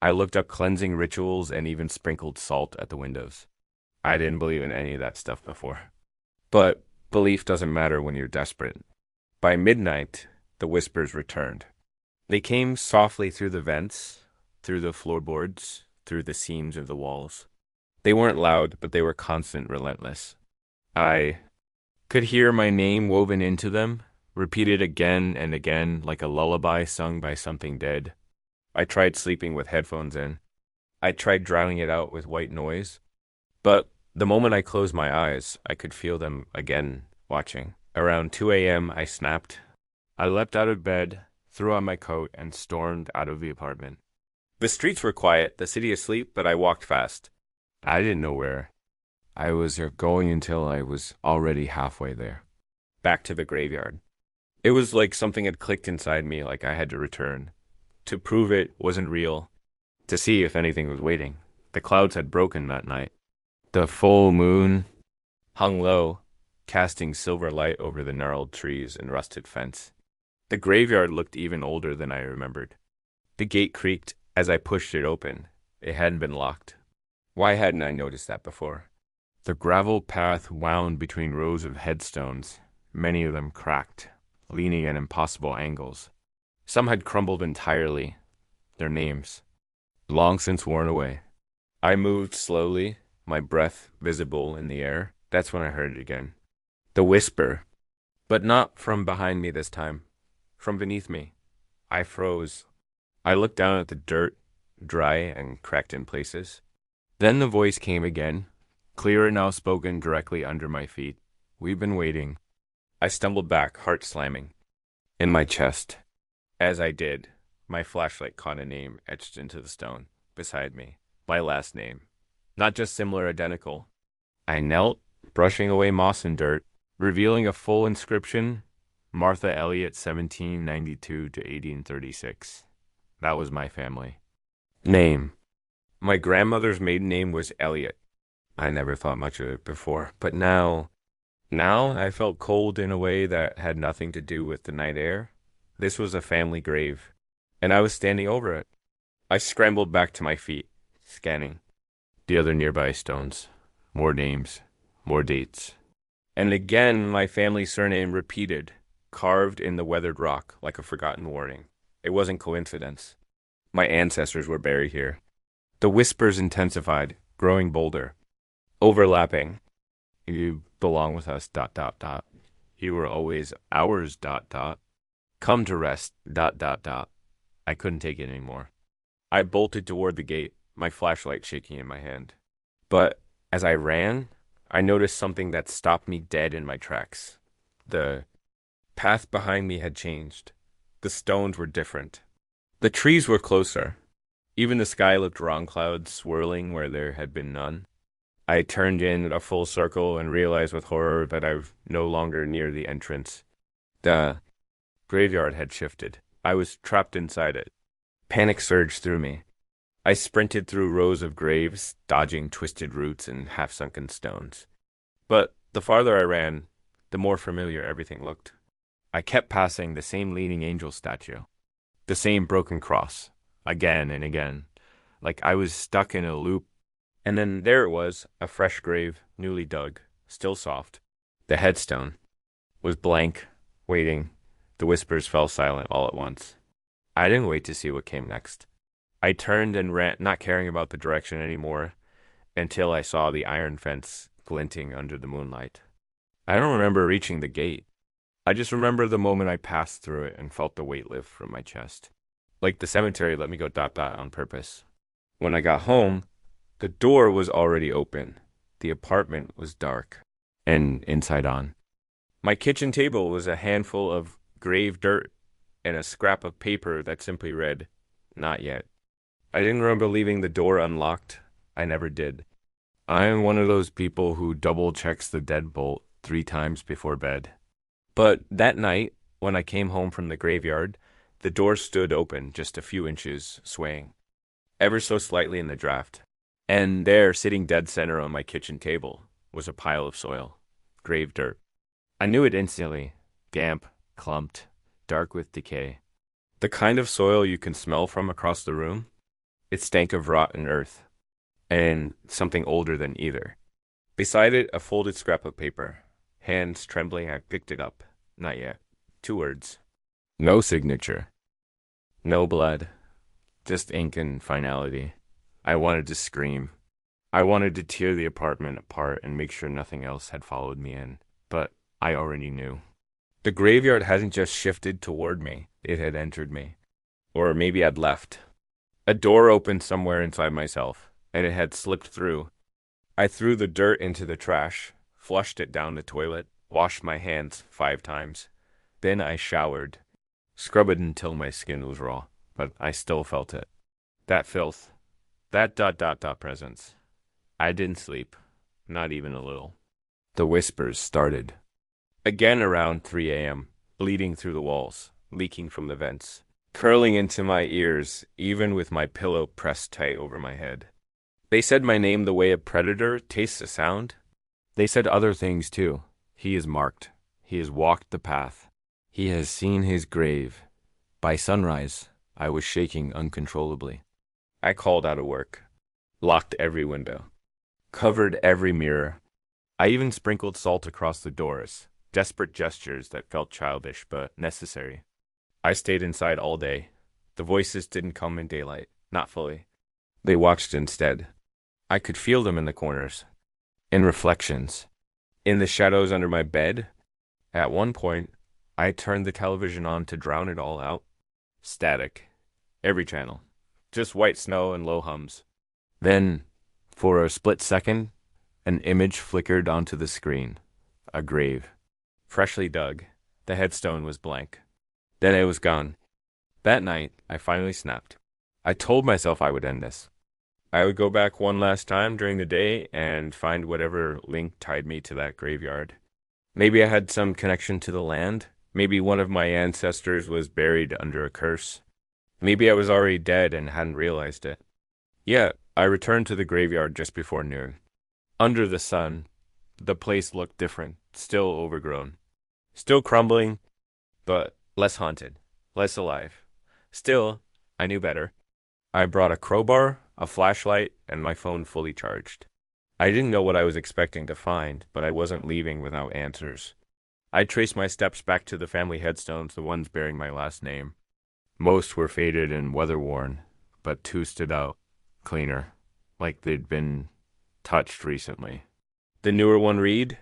I looked up cleansing rituals and even sprinkled salt at the windows. I didn't believe in any of that stuff before. But belief doesn't matter when you're desperate. By midnight, the whispers returned. They came softly through the vents, through the floorboards, through the seams of the walls. They weren't loud, but they were constant, relentless. I could hear my name woven into them, repeated again and again like a lullaby sung by something dead. I tried sleeping with headphones in. I tried drowning it out with white noise. But the moment I closed my eyes, I could feel them again, watching. Around 2 a.m., I snapped. I leapt out of bed, threw on my coat, and stormed out of the apartment. The streets were quiet, the city asleep, but I walked fast. I didn't know where. I was going until I was already halfway there. Back to the graveyard. It was like something had clicked inside me, like I had to return. To prove it wasn't real. To see if anything was waiting. The clouds had broken that night. The full moon hung low, casting silver light over the gnarled trees and rusted fence. The graveyard looked even older than I remembered. The gate creaked as I pushed it open. It hadn't been locked. Why hadn't I noticed that before? The gravel path wound between rows of headstones, many of them cracked, leaning at impossible angles. Some had crumbled entirely, their names long since worn away. I moved slowly, my breath visible in the air. That's when I heard it again. The whisper, but not from behind me this time, from beneath me. I froze. I looked down at the dirt, dry and cracked in places. Then the voice came again, clearer now, spoken directly under my feet. "We've been waiting." I stumbled back, heart slamming. In my chest. As I did, my flashlight caught a name etched into the stone beside me. My last name. Not just similar, identical. I knelt, brushing away moss and dirt, revealing a full inscription, Martha Elliott, 1792 to 1836. That was my family. Name. My grandmother's maiden name was Elliott. I never thought much of it before, but now I felt cold in a way that had nothing to do with the night air. This was a family grave, and I was standing over it. I scrambled back to my feet, scanning the other nearby stones. More names, more dates. And again, my family surname repeated, carved in the weathered rock like a forgotten warning. It wasn't coincidence. My ancestors were buried here. The whispers intensified, growing bolder, overlapping. You belong with us, dot, dot, dot. You were always ours, dot, dot. Come to rest, dot, dot, dot. I couldn't take it anymore. I bolted toward the gate, my flashlight shaking in my hand. But as I ran, I noticed something that stopped me dead in my tracks. The path behind me had changed. The stones were different. The trees were closer. Even the sky looked wrong, clouds swirling where there had been none. I turned in a full circle and realized with horror that I was no longer near the entrance. The graveyard had shifted. I was trapped inside it. Panic surged through me. I sprinted through rows of graves, dodging twisted roots and half-sunken stones. But the farther I ran, the more familiar everything looked. I kept passing the same leaning angel statue, the same broken cross, again and again, like I was stuck in a loop. And then there it was, a fresh grave, newly dug, still soft. The headstone was blank, waiting. The whispers fell silent all at once. I didn't wait to see what came next. I turned and ran, not caring about the direction anymore, until I saw the iron fence glinting under the moonlight. I don't remember reaching the gate. I just remember the moment I passed through it and felt the weight lift from my chest. Like the cemetery let me go dot dot on purpose. When I got home, the door was already open. The apartment was dark and inside on. My kitchen table was a handful of grave dirt and a scrap of paper that simply read, "Not yet." I didn't remember leaving the door unlocked. I never did. I am one of those people who double checks the deadbolt 3 times before bed. But that night, when I came home from the graveyard, the door stood open just a few inches, swaying, ever so slightly in the draft. And there, sitting dead center on my kitchen table, was a pile of soil, grave dirt. I knew it instantly, damp, clumped, dark with decay. The kind of soil you can smell from across the room. It stank of rotten earth, and something older than either. Beside it, a folded scrap of paper. Hands trembling, I picked it up. Not yet. 2 words. No signature. No blood. Just ink and finality. I wanted to scream. I wanted to tear the apartment apart and make sure nothing else had followed me in. But I already knew. The graveyard hadn't just shifted toward me. It had entered me. Or maybe I'd left. A door opened somewhere inside myself, and it had slipped through. I threw the dirt into the trash, flushed it down the toilet, washed my hands 5 times. Then I showered, scrubbed it until my skin was raw, but I still felt it. That filth, that dot dot dot presence. I didn't sleep, not even a little. The whispers started. Again around 3 a.m., bleeding through the walls, leaking from the vents, curling into my ears, even with my pillow pressed tight over my head. They said my name the way a predator tastes a sound. They said other things too. He is marked. He has walked the path. He has seen his grave. By sunrise, I was shaking uncontrollably. I called out of work, locked every window, covered every mirror. I even sprinkled salt across the doors, desperate gestures that felt childish but necessary. I stayed inside all day. The voices didn't come in daylight, not fully. They watched instead. I could feel them in the corners, in reflections, in the shadows under my bed. At one point, I turned the television on to drown it all out. Static. Every channel. Just white snow and low hums. Then, for a split second, an image flickered onto the screen. A grave. Freshly dug. The headstone was blank. Then it was gone. That night, I finally snapped. I told myself I would end this. I would go back one last time during the day and find whatever link tied me to that graveyard. Maybe I had some connection to the land. Maybe one of my ancestors was buried under a curse. Maybe I was already dead and hadn't realized it. Yeah, I returned to the graveyard just before noon. Under the sun, the place looked different, still overgrown. Still crumbling, but less haunted, less alive. Still, I knew better. I brought a crowbar, a flashlight, and my phone fully charged. I didn't know what I was expecting to find, but I wasn't leaving without answers. I traced my steps back to the family headstones, the ones bearing my last name. Most were faded and weather-worn, but two stood out, cleaner, like they'd been touched recently. The newer one read,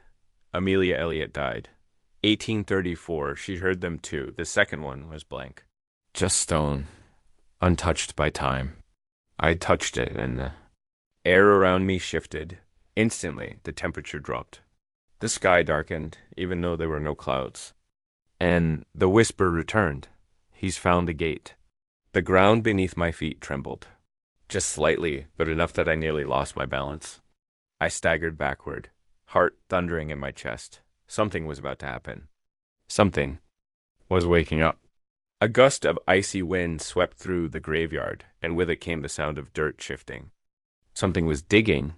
Amelia Elliott died. 1834, she heard them too. The second one was blank. Just stone, untouched by time. I touched it, and the air around me shifted. Instantly, the temperature dropped. The sky darkened, even though there were no clouds. And the whisper returned. He's found the gate. The ground beneath my feet trembled. Just slightly, but enough that I nearly lost my balance. I staggered backward, heart thundering in my chest. Something was about to happen. Something was waking up. A gust of icy wind swept through the graveyard, and with it came the sound of dirt shifting. Something was digging.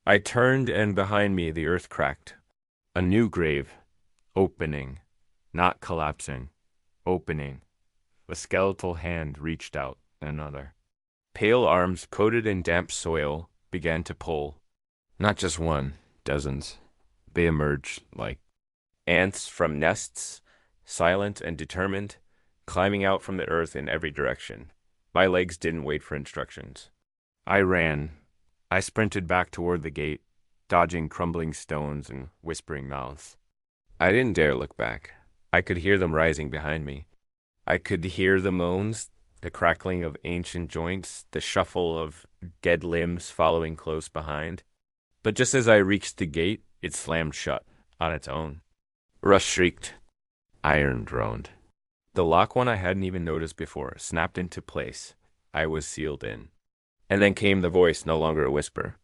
I turned, and behind me the earth cracked. A new grave. Opening. Not collapsing. Opening. A skeletal hand reached out. Another. Pale arms coated in damp soil began to pull. Not just one. Dozens. They emerged like ants from nests, silent and determined, climbing out from the earth in every direction. My legs didn't wait for instructions. I ran. I sprinted back toward the gate, dodging crumbling stones and whispering mouths. I didn't dare look back. I could hear them rising behind me. I could hear the moans, the crackling of ancient joints, the shuffle of dead limbs following close behind. But just as I reached the gate, it slammed shut on its own. Rush shrieked. Iron droned. The lock one I hadn't even noticed before snapped into place. I was sealed in. And then came the voice, no longer a whisper.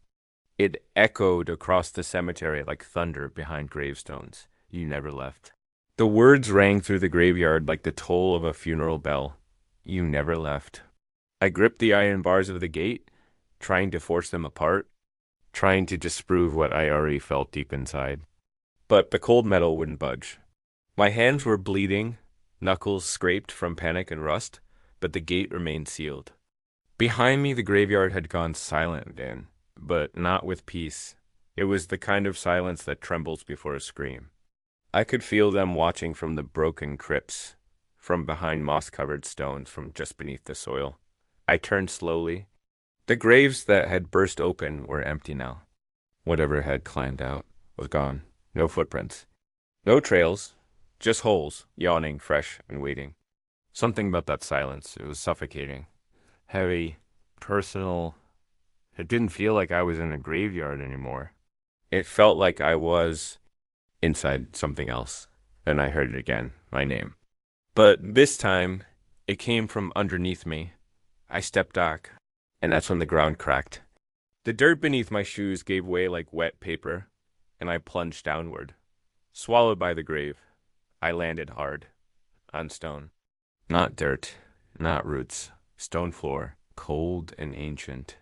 It echoed across the cemetery like thunder behind gravestones. You never left. The words rang through the graveyard like the toll of a funeral bell. You never left. I gripped the iron bars of the gate, trying to force them apart, trying to disprove what I already felt deep inside. But the cold metal wouldn't budge. My hands were bleeding, knuckles scraped from panic and rust, but the gate remained sealed. Behind me, the graveyard had gone silent again, but not with peace. It was the kind of silence that trembles before a scream. I could feel them watching from the broken crypts, from behind moss-covered stones, from just beneath the soil. I turned slowly. The graves that had burst open were empty now. Whatever had climbed out was gone. No footprints. No trails. Just holes, yawning, fresh, and waiting. Something about that silence. It was suffocating. Heavy. Personal. It didn't feel like I was in a graveyard anymore. It felt like I was inside something else. And I heard it again, my name. But this time, it came from underneath me. I stepped back, and that's when the ground cracked. The dirt beneath my shoes gave way like wet paper, and I plunged downward. Swallowed by the grave, I landed hard, on stone. Not dirt, not roots, stone floor, cold and ancient.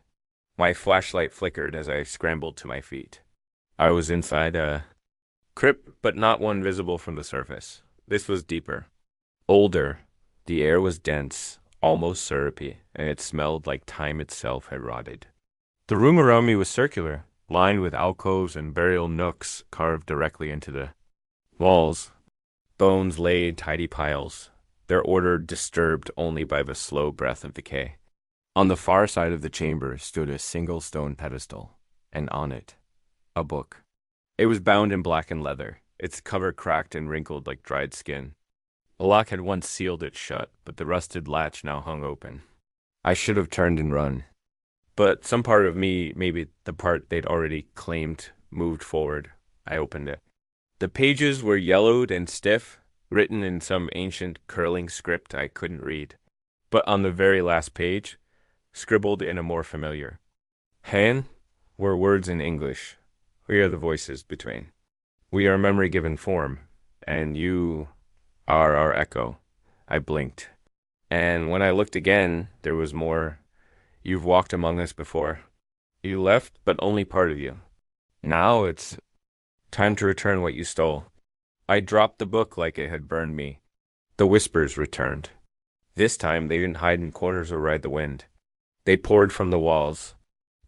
My flashlight flickered as I scrambled to my feet. I was inside a crypt, but not one visible from the surface. This was deeper. Older. The air was dense, almost syrupy, and it smelled like time itself had rotted. The room around me was circular, lined with alcoves and burial nooks carved directly into the walls. Bones lay in tidy piles, their order disturbed only by the slow breath of decay. On the far side of the chamber stood a single stone pedestal, and on it, a book. It was bound in blackened leather, its cover cracked and wrinkled like dried skin. A lock had once sealed it shut, but the rusted latch now hung open. I should have turned and run. But some part of me, maybe the part they'd already claimed, moved forward. I opened it. The pages were yellowed and stiff, written in some ancient curling script I couldn't read. But on the very last page, scribbled in a more familiar hand, were words in English. We are the voices between. We are memory given form, and you Our echo. I blinked. And when I looked again, there was more. You've walked among us before. You left, but only part of you. Now it's time to return what you stole. I dropped the book like it had burned me. The whispers returned. This time they didn't hide in corners or ride the wind. They poured from the walls.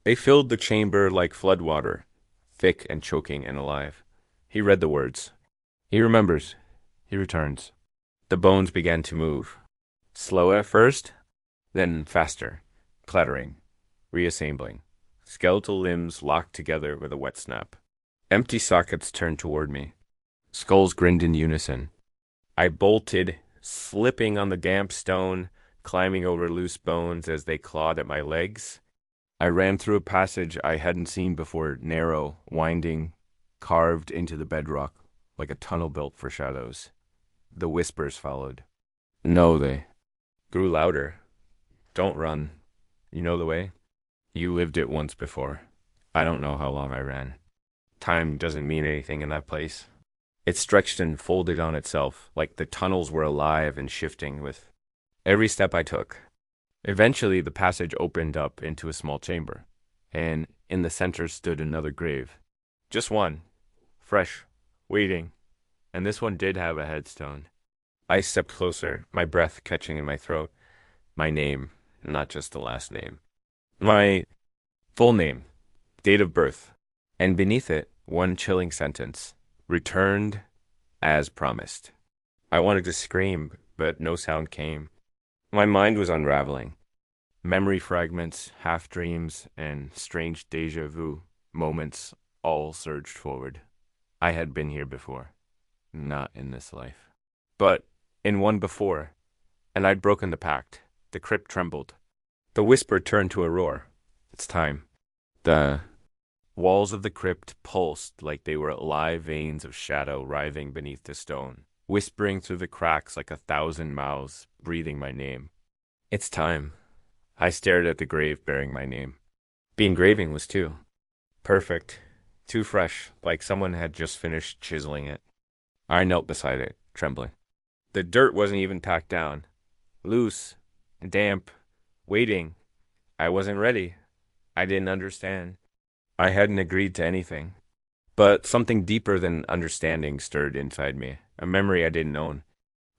They filled the chamber like floodwater, thick and choking and alive. He read the words. He remembers. He returns. The bones began to move. Slow at first, then faster, clattering, reassembling. Skeletal limbs locked together with a wet snap. Empty sockets turned toward me. Skulls grinned in unison. I bolted, slipping on the damp stone, climbing over loose bones as they clawed at my legs. I ran through a passage I hadn't seen before, narrow, winding, carved into the bedrock, like a tunnel built for shadows. The whispers followed. No, they grew louder. Don't run. You know the way? You lived it once before. I don't know how long I ran. Time doesn't mean anything in that place. It stretched and folded on itself, like the tunnels were alive and shifting with every step I took. Eventually, the passage opened up into a small chamber, and in the center stood another grave. Just one, fresh, waiting, and this one did have a headstone. I stepped closer, my breath catching in my throat. My name, not just the last name. My full name, date of birth, and beneath it, one chilling sentence. Returned as promised. I wanted to scream, but no sound came. My mind was unraveling. Memory fragments, half dreams, and strange deja vu moments all surged forward. I had been here before. Not in this life. But in one before, and I'd broken the pact. The crypt trembled. The whisper turned to a roar. It's time. The walls of the crypt pulsed like they were live veins of shadow writhing beneath the stone, whispering through the cracks like 1,000 mouths, breathing my name. It's time. I stared at the grave bearing my name. The engraving was too. Perfect. Too fresh, like someone had just finished chiseling it. I knelt beside it, trembling. The dirt wasn't even packed down. Loose, damp, waiting. I wasn't ready. I didn't understand. I hadn't agreed to anything. But something deeper than understanding stirred inside me, a memory I didn't own.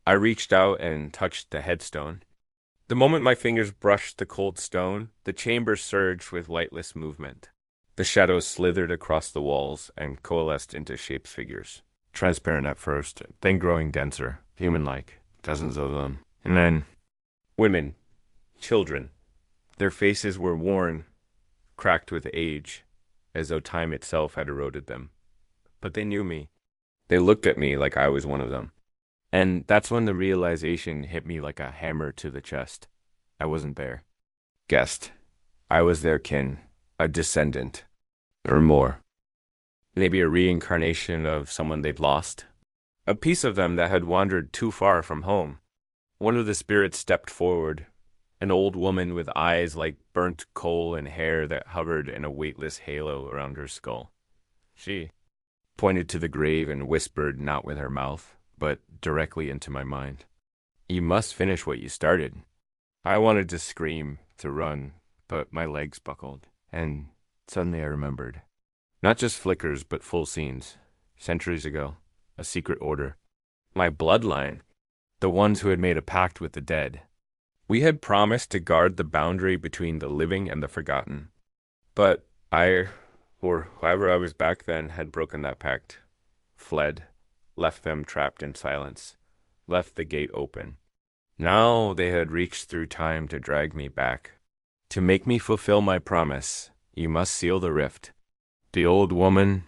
I reached out and touched the headstone. The moment my fingers brushed the cold stone, the chamber surged with lightless movement. The shadows slithered across the walls and coalesced into shaped figures. Transparent at first, then growing denser, human-like, dozens of them. And then, women, children. Their faces were worn, cracked with age, as though time itself had eroded them. But they knew me. They looked at me like I was one of them. And that's when the realization hit me like a hammer to the chest. I wasn't there. Guest. I was their kin, a descendant, or more. Maybe a reincarnation of someone they'd lost. A piece of them that had wandered too far from home. One of the spirits stepped forward, an old woman with eyes like burnt coal and hair that hovered in a weightless halo around her skull. She pointed to the grave and whispered not with her mouth, but directly into my mind. You must finish what you started. I wanted to scream, to run, but my legs buckled, and suddenly I remembered. Not just flickers, but full scenes. Centuries ago, a secret order. My bloodline, the ones who had made a pact with the dead. We had promised to guard the boundary between the living and the forgotten. But I, or whoever I was back then, had broken that pact. Fled, left them trapped in silence, left the gate open. Now they had reached through time to drag me back. To make me fulfill my promise, you must seal the rift. The old woman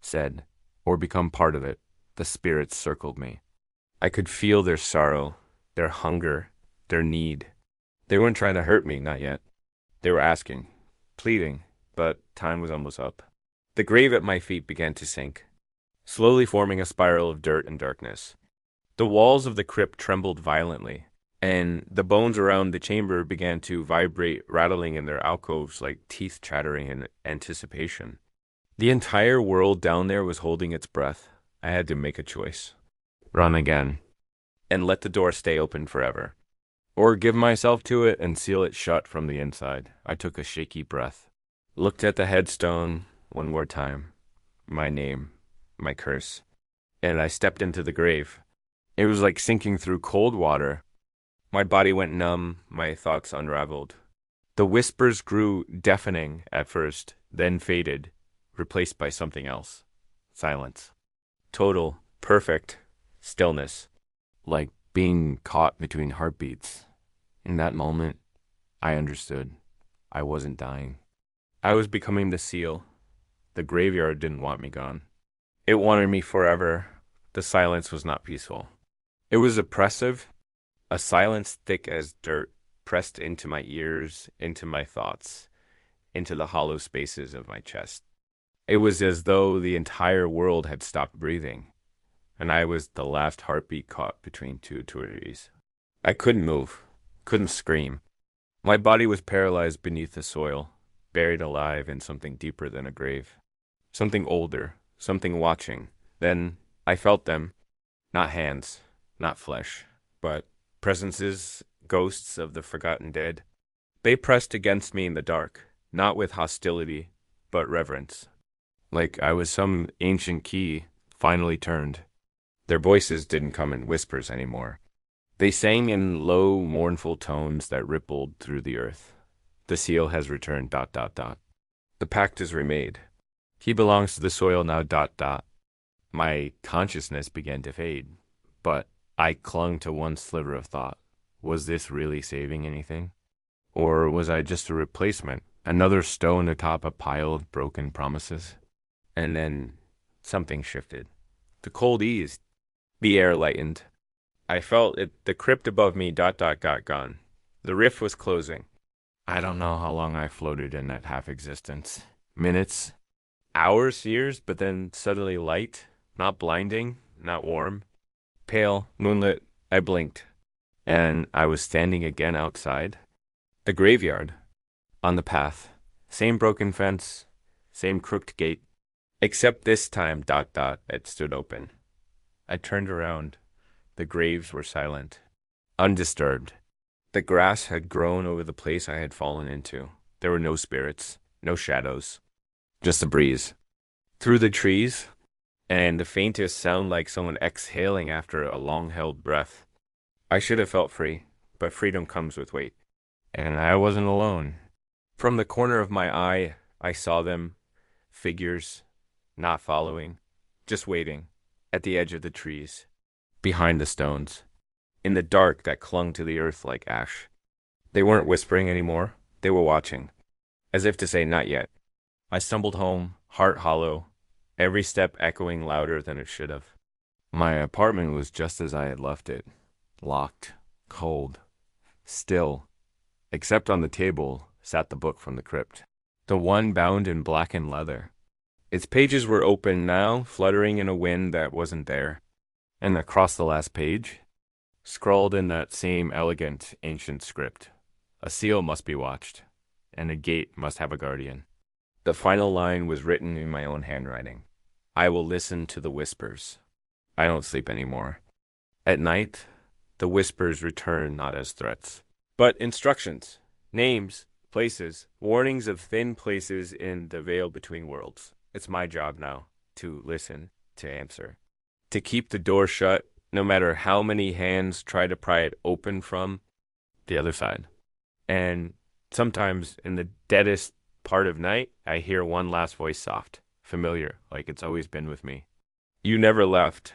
said, or become part of it. The spirits circled me. I could feel their sorrow, their hunger, their need. They weren't trying to hurt me, not yet. They were asking, pleading, but time was almost up. The grave at my feet began to sink, slowly forming a spiral of dirt and darkness. The walls of the crypt trembled violently, and the bones around the chamber began to vibrate, rattling in their alcoves like teeth chattering in anticipation. The entire world down there was holding its breath. I had to make a choice. Run again. and let the door stay open forever. Or give myself to it and seal it shut from the inside. I took a shaky breath, looked at the headstone one more time, my name, my curse, and I stepped into the grave. It was like sinking through cold water. My body went numb, my thoughts unraveled. The whispers grew deafening at first, then faded, replaced by something else. Silence. Total, perfect stillness, like being caught between heartbeats. In that moment, I understood. I wasn't dying. I was becoming the seal. The graveyard didn't want me gone. It wanted me forever. The silence was not peaceful. It was oppressive, a silence thick as dirt pressed into my ears, into my thoughts, into the hollow spaces of my chest. It was as though the entire world had stopped breathing, and I was the last heartbeat caught between two eternities. I couldn't move, couldn't scream. My body was paralyzed beneath the soil, buried alive in something deeper than a grave. Something older, something watching. Then I felt them, not hands, not flesh, but presences, ghosts of the forgotten dead. They pressed against me in the dark, not with hostility, but reverence. Like I was some ancient key finally turned. Their voices didn't come in whispers anymore. They sang in low, mournful tones that rippled through the earth. The seal has returned, ... The pact is remade. He belongs to the soil now, ... My consciousness began to fade, but I clung to one sliver of thought. Was this really saving anything? Or was I just a replacement, another stone atop a pile of broken promises? And then something shifted. The cold eased. The air lightened. I felt it. The crypt above me ... got gone. The rift was closing. I don't know how long I floated in that half-existence. Minutes, hours, years, but then suddenly light, not blinding, not warm. Pale, moonlit, I blinked, and I was standing again outside. The graveyard, on the path, same broken fence, same crooked gate, except this time ... it stood open. I turned around. The graves were silent, undisturbed. The grass had grown over the place I had fallen into. There were no spirits, no shadows, just a breeze. Through the trees, and the faintest sound like someone exhaling after a long-held breath. I should have felt free, but freedom comes with weight. And I wasn't alone. From the corner of my eye, I saw them, figures, not following, just waiting, at the edge of the trees, behind the stones, in the dark that clung to the earth like ash. They weren't whispering anymore. They were watching, as if to say, not yet. I stumbled home, heart hollow, every step echoing louder than it should have. My apartment was just as I had left it, locked, cold, still, except on the table sat the book from the crypt, the one bound in blackened leather. Its pages were open now, fluttering in a wind that wasn't there. And across the last page, scrawled in that same elegant, ancient script, a seal must be watched, and a gate must have a guardian. The final line was written in my own handwriting. I will listen to the whispers. I don't sleep anymore. At night, the whispers return not as threats, but instructions, names, places, warnings of thin places in the veil between worlds. It's my job now to listen, to answer, to keep the door shut, no matter how many hands try to pry it open from the other side. And sometimes in the deadest part of night, I hear one last voice soft, familiar, like it's always been with me. You never left.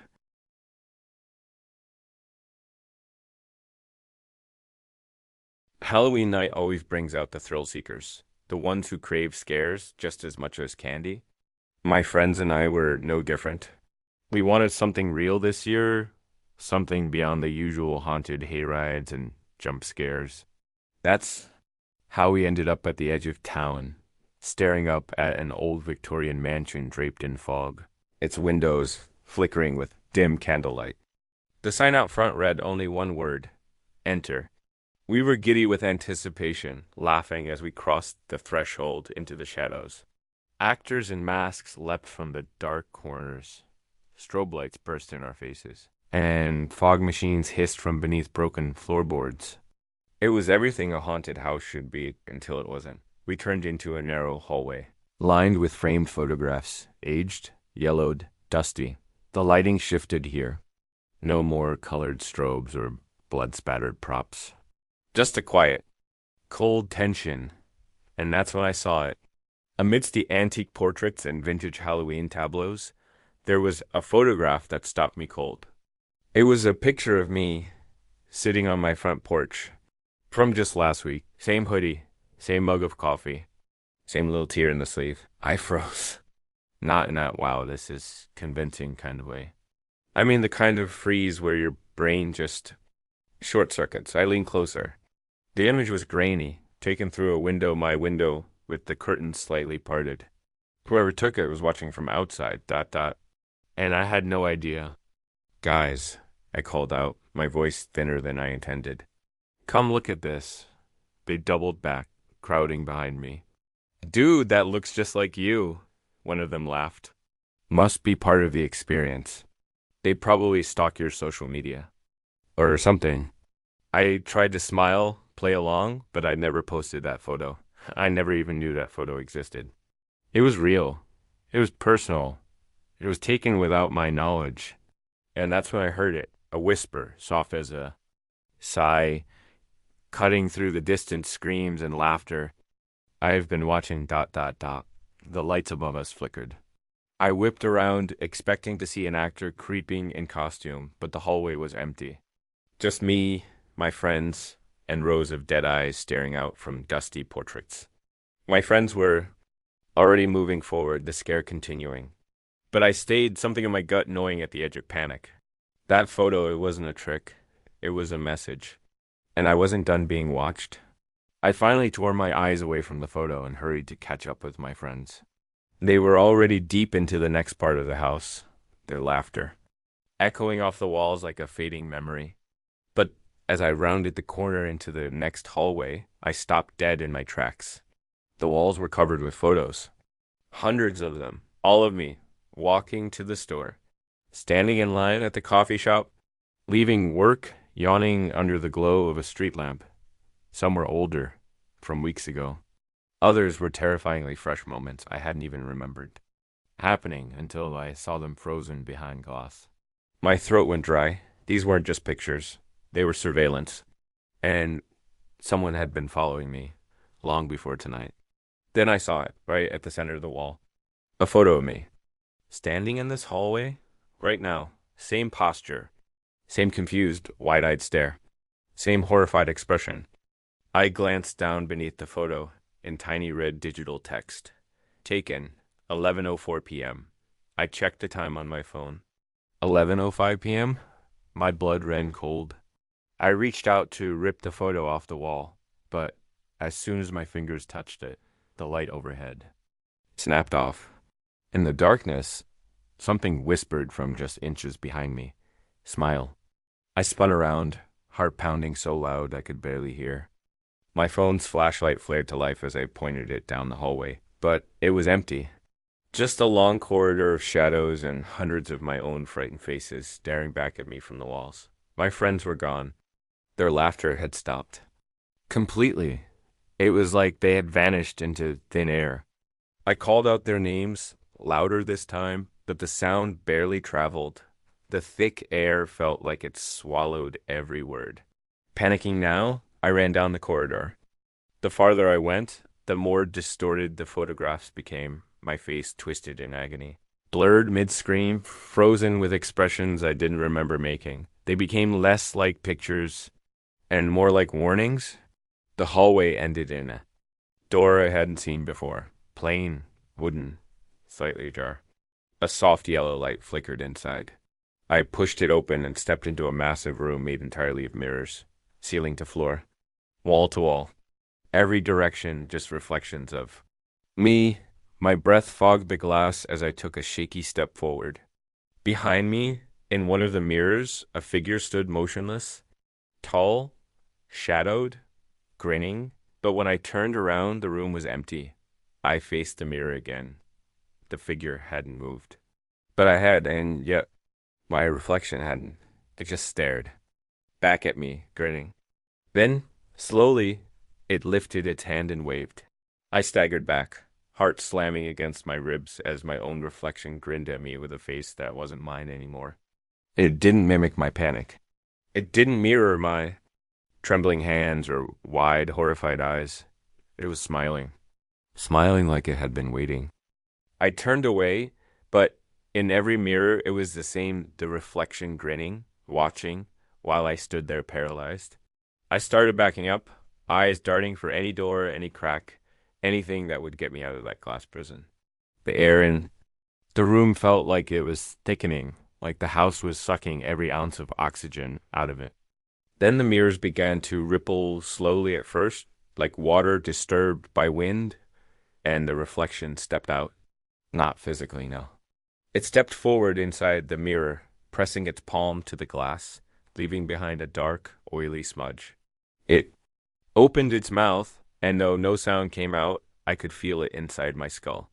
Halloween night always brings out the thrill seekers, the ones who crave scares just as much as candy. My friends and I were no different. We wanted something real this year, something beyond the usual haunted hayrides and jump scares. That's how we ended up at the edge of town, staring up at an old Victorian mansion draped in fog, its windows flickering with dim candlelight. The sign out front read only one word, enter. We were giddy with anticipation, laughing as we crossed the threshold into the shadows. Actors in masks leapt from the dark corners. Strobe lights burst in our faces. and fog machines hissed from beneath broken floorboards. It was everything a haunted house should be until it wasn't. We turned into a narrow hallway, lined with framed photographs, aged, yellowed, dusty. The lighting shifted here. No more colored strobes or blood-spattered props. Just a quiet, cold tension. And that's when I saw it. Amidst the antique portraits and vintage Halloween tableaus, there was a photograph that stopped me cold. It was a picture of me sitting on my front porch from just last week. Same hoodie, same mug of coffee, same little tear in the sleeve. I froze. Not in that wow, this is convincing kind of way. I mean the kind of freeze where your brain just short circuits. I leaned closer. The image was grainy, taken through my window, with the curtains slightly parted. Whoever took it was watching from outside, ... And I had no idea. Guys, I called out, my voice thinner than I intended. Come look at this. They doubled back, crowding behind me. Dude, that looks just like you, one of them laughed. Must be part of the experience. They probably stalk your social media. Or something. I tried to smile, play along, but I never posted that photo. I never even knew that photo existed. It was real. It was personal. It was taken without my knowledge. And that's when I heard it, a whisper, soft as a sigh, cutting through the distant screams and laughter. I've been watching ... The lights above us flickered. I whipped around, expecting to see an actor creeping in costume, but the hallway was empty. Just me, my friends, and rows of dead eyes staring out from dusty portraits. My friends were already moving forward, the scare continuing. But I stayed, something in my gut gnawing at the edge of panic. That photo, it wasn't a trick. It was a message. And I wasn't done being watched. I finally tore my eyes away from the photo and hurried to catch up with my friends. They were already deep into the next part of the house, their laughter, echoing off the walls like a fading memory. But as I rounded the corner into the next hallway, I stopped dead in my tracks. The walls were covered with photos. Hundreds of them, all of me, walking to the store, standing in line at the coffee shop, leaving work, yawning under the glow of a street lamp. Some were older, from weeks ago. Others were terrifyingly fresh moments I hadn't even remembered, happening until I saw them frozen behind glass. My throat went dry. These weren't just pictures. They were surveillance. And someone had been following me long before tonight. Then I saw it, right at the center of the wall. A photo of me, standing in this hallway, right now. Same posture, same confused, wide-eyed stare, same horrified expression. I glanced down beneath the photo in tiny red digital text. Taken, 11:04 p.m. I checked the time on my phone. 11:05 p.m.? My blood ran cold. I reached out to rip the photo off the wall, but as soon as my fingers touched it, the light overhead snapped off. In the darkness, something whispered from just inches behind me. Smile. I spun around, heart pounding so loud I could barely hear. My phone's flashlight flared to life as I pointed it down the hallway, but it was empty. Just a long corridor of shadows and hundreds of my own frightened faces staring back at me from the walls. My friends were gone. Their laughter had stopped. Completely. It was like they had vanished into thin air. I called out their names, louder this time, but the sound barely traveled. The thick air felt like it swallowed every word. Panicking now, I ran down the corridor. The farther I went, the more distorted the photographs became, my face twisted in agony. Blurred mid-scream, frozen with expressions I didn't remember making. They became less like pictures and more like warnings. The hallway ended in a door I hadn't seen before. Plain, wooden, slightly ajar. A soft yellow light flickered inside. I pushed it open and stepped into a massive room made entirely of mirrors, ceiling to floor, wall to wall. Every direction just reflections of me. My breath fogged the glass as I took a shaky step forward. Behind me, in one of the mirrors, a figure stood motionless, tall, shadowed, grinning. But when I turned around, the room was empty. I faced the mirror again. The figure hadn't moved. But I had, and yet my reflection hadn't. It just stared back at me, grinning. Then, slowly, it lifted its hand and waved. I staggered back, heart slamming against my ribs as my own reflection grinned at me with a face that wasn't mine anymore. It didn't mimic my panic. It didn't mirror my trembling hands or wide, horrified eyes. It was smiling. Smiling like it had been waiting. I turned away, but in every mirror it was the reflection grinning, watching, while I stood there paralyzed. I started backing up, eyes darting for any door, any crack, anything that would get me out of that glass prison. The air in the room felt like it was thickening, like the house was sucking every ounce of oxygen out of it. Then the mirrors began to ripple slowly at first, like water disturbed by wind, and the reflection stepped out. Not physically, no. It stepped forward inside the mirror, pressing its palm to the glass, leaving behind a dark, oily smudge. It opened its mouth, and though no sound came out, I could feel it inside my skull.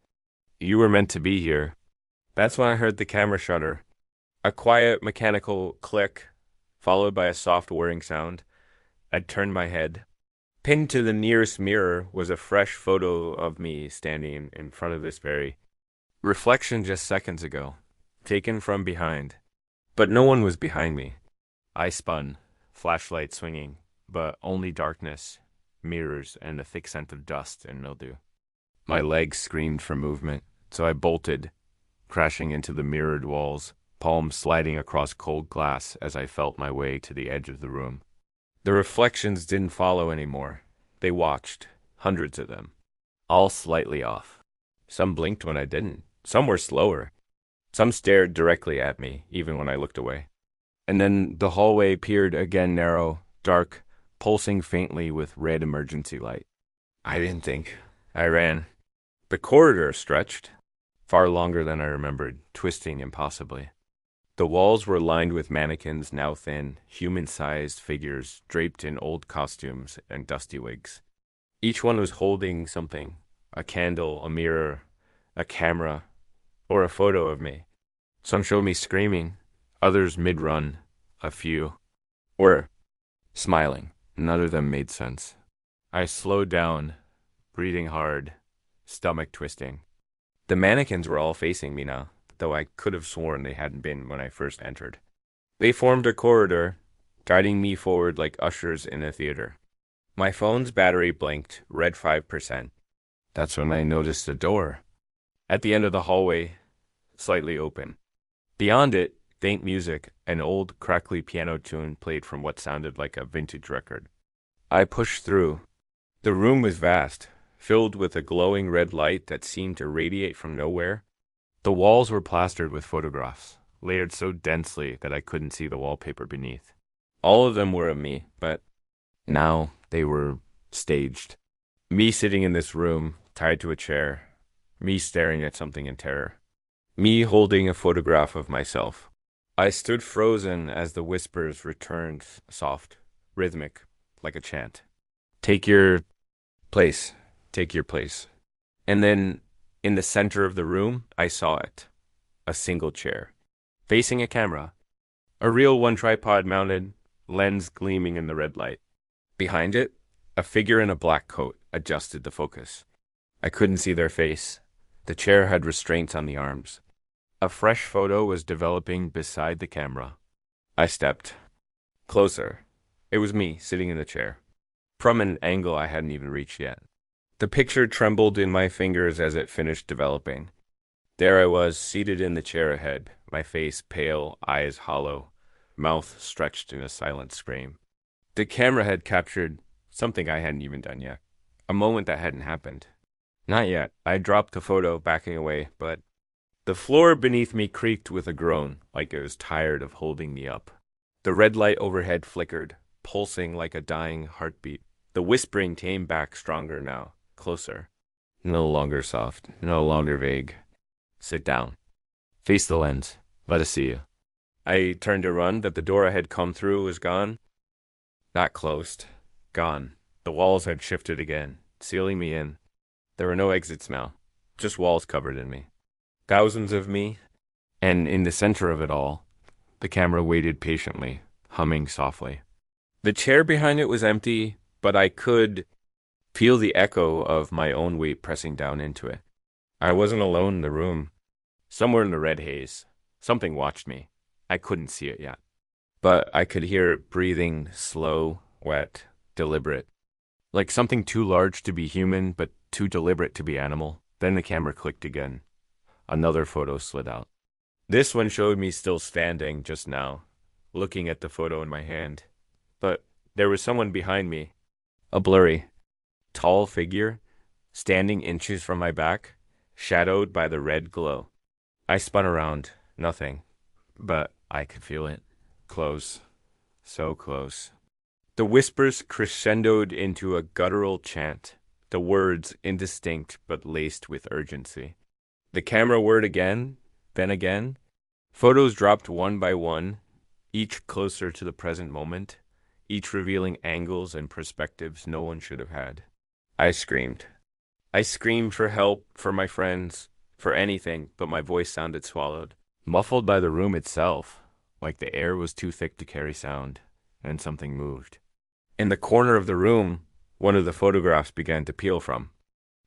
You were meant to be here. That's when I heard the camera shutter. A quiet, mechanical click, followed by a soft whirring sound. I turned my head. Pinned to the nearest mirror was a fresh photo of me standing in front of this very reflection just seconds ago, taken from behind. But no one was behind me. I spun, flashlight swinging, but only darkness, mirrors, and a thick scent of dust and mildew. My legs screamed for movement, so I bolted, crashing into the mirrored walls, palms sliding across cold glass as I felt my way to the edge of the room. The reflections didn't follow anymore. They watched, hundreds of them, all slightly off. Some blinked when I didn't. Some were slower. Some stared directly at me, even when I looked away. And then the hallway appeared again narrow, dark, pulsing faintly with red emergency light. I didn't think. I ran. The corridor stretched, far longer than I remembered, twisting impossibly. The walls were lined with mannequins, now thin, human-sized figures draped in old costumes and dusty wigs. Each one was holding something, a candle, a mirror, a camera, or a photo of me. Some showed me screaming, others mid-run, a few were smiling. None of them made sense. I slowed down, breathing hard, stomach twisting. The mannequins were all facing me now, though I could have sworn they hadn't been when I first entered. They formed a corridor, guiding me forward like ushers in a theater. My phone's battery blinked, red 5%. That's when I noticed a door at the end of the hallway, slightly open. Beyond it, faint music, an old, crackly piano tune played from what sounded like a vintage record. I pushed through. The room was vast, filled with a glowing red light that seemed to radiate from nowhere. The walls were plastered with photographs, layered so densely that I couldn't see the wallpaper beneath. All of them were of me, but now they were staged. Me sitting in this room, tied to a chair. Me staring at something in terror. Me holding a photograph of myself. I stood frozen as the whispers returned, soft, rhythmic, like a chant. Take your place. Take your place. And then, in the center of the room, I saw it. A single chair. Facing a camera. A real one tripod mounted, lens gleaming in the red light. Behind it, a figure in a black coat adjusted the focus. I couldn't see their face. The chair had restraints on the arms. A fresh photo was developing beside the camera. I stepped closer. It was me, sitting in the chair, from an angle I hadn't even reached yet. The picture trembled in my fingers as it finished developing. There I was, seated in the chair ahead, my face pale, eyes hollow, mouth stretched in a silent scream. The camera had captured something I hadn't even done yet, a moment that hadn't happened. Not yet. I dropped the photo, backing away, but the floor beneath me creaked with a groan, like it was tired of holding me up. The red light overhead flickered, pulsing like a dying heartbeat. The whispering came back stronger now, closer. No longer soft, no longer vague. Sit down. Face the lens. Let us see you. I turned to run, that the door I had come through was gone. Not closed. Gone. The walls had shifted again, sealing me in. There were no exits now, just walls covered in me. Thousands of me, and in the center of it all, The camera waited patiently, humming softly. The chair behind it was empty, but I could feel the echo of my own weight pressing down into it. I wasn't alone in the room. Somewhere in the red haze, something watched me. I couldn't see it yet, but I could hear it breathing, slow, wet, deliberate, like something too large to be human, but too deliberate to be animal. Then the camera clicked again. Another photo slid out. This one showed me still standing just now, looking at the photo in my hand. But there was someone behind me, a blurry, tall figure, standing inches from my back, shadowed by the red glow. I spun around. Nothing. But I could feel it. Close. So close. The whispers crescendoed into a guttural chant, the words indistinct but laced with urgency. The camera whirred again, then again. Photos dropped one by one, each closer to the present moment, each revealing angles and perspectives no one should have had. I screamed. I screamed for help, for my friends, for anything, but my voice sounded swallowed, muffled by the room itself, like the air was too thick to carry sound, and something moved. In the corner of the room, one of the photographs began to peel from.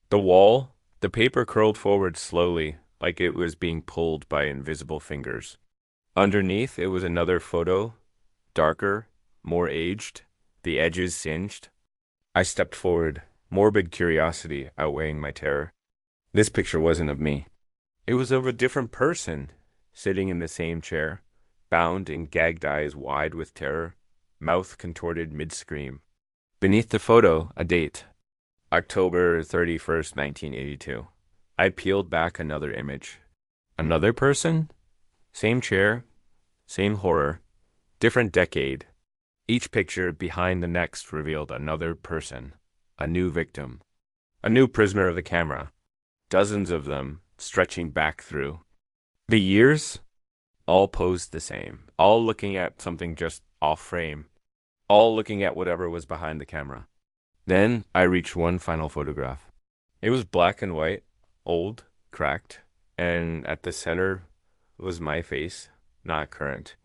The wall, the paper curled forward slowly, like it was being pulled by invisible fingers. Underneath, it was another photo, darker, more aged, the edges singed. I stepped forward, morbid curiosity outweighing my terror. This picture wasn't of me. It was of a different person, sitting in the same chair, bound and gagged eyes wide with terror, mouth contorted mid-scream. Beneath the photo, a date. October 31st, 1982. I peeled back another image. Another person? Same chair, same horror, different decade. Each picture behind the next revealed another person, a new victim, a new prisoner of the camera. Dozens of them stretching back through. The years? All posed the same, all looking at something just off frame, all looking at whatever was behind the camera. Then I reached one final photograph. It was black and white, old, cracked, and at the center was my face, not current,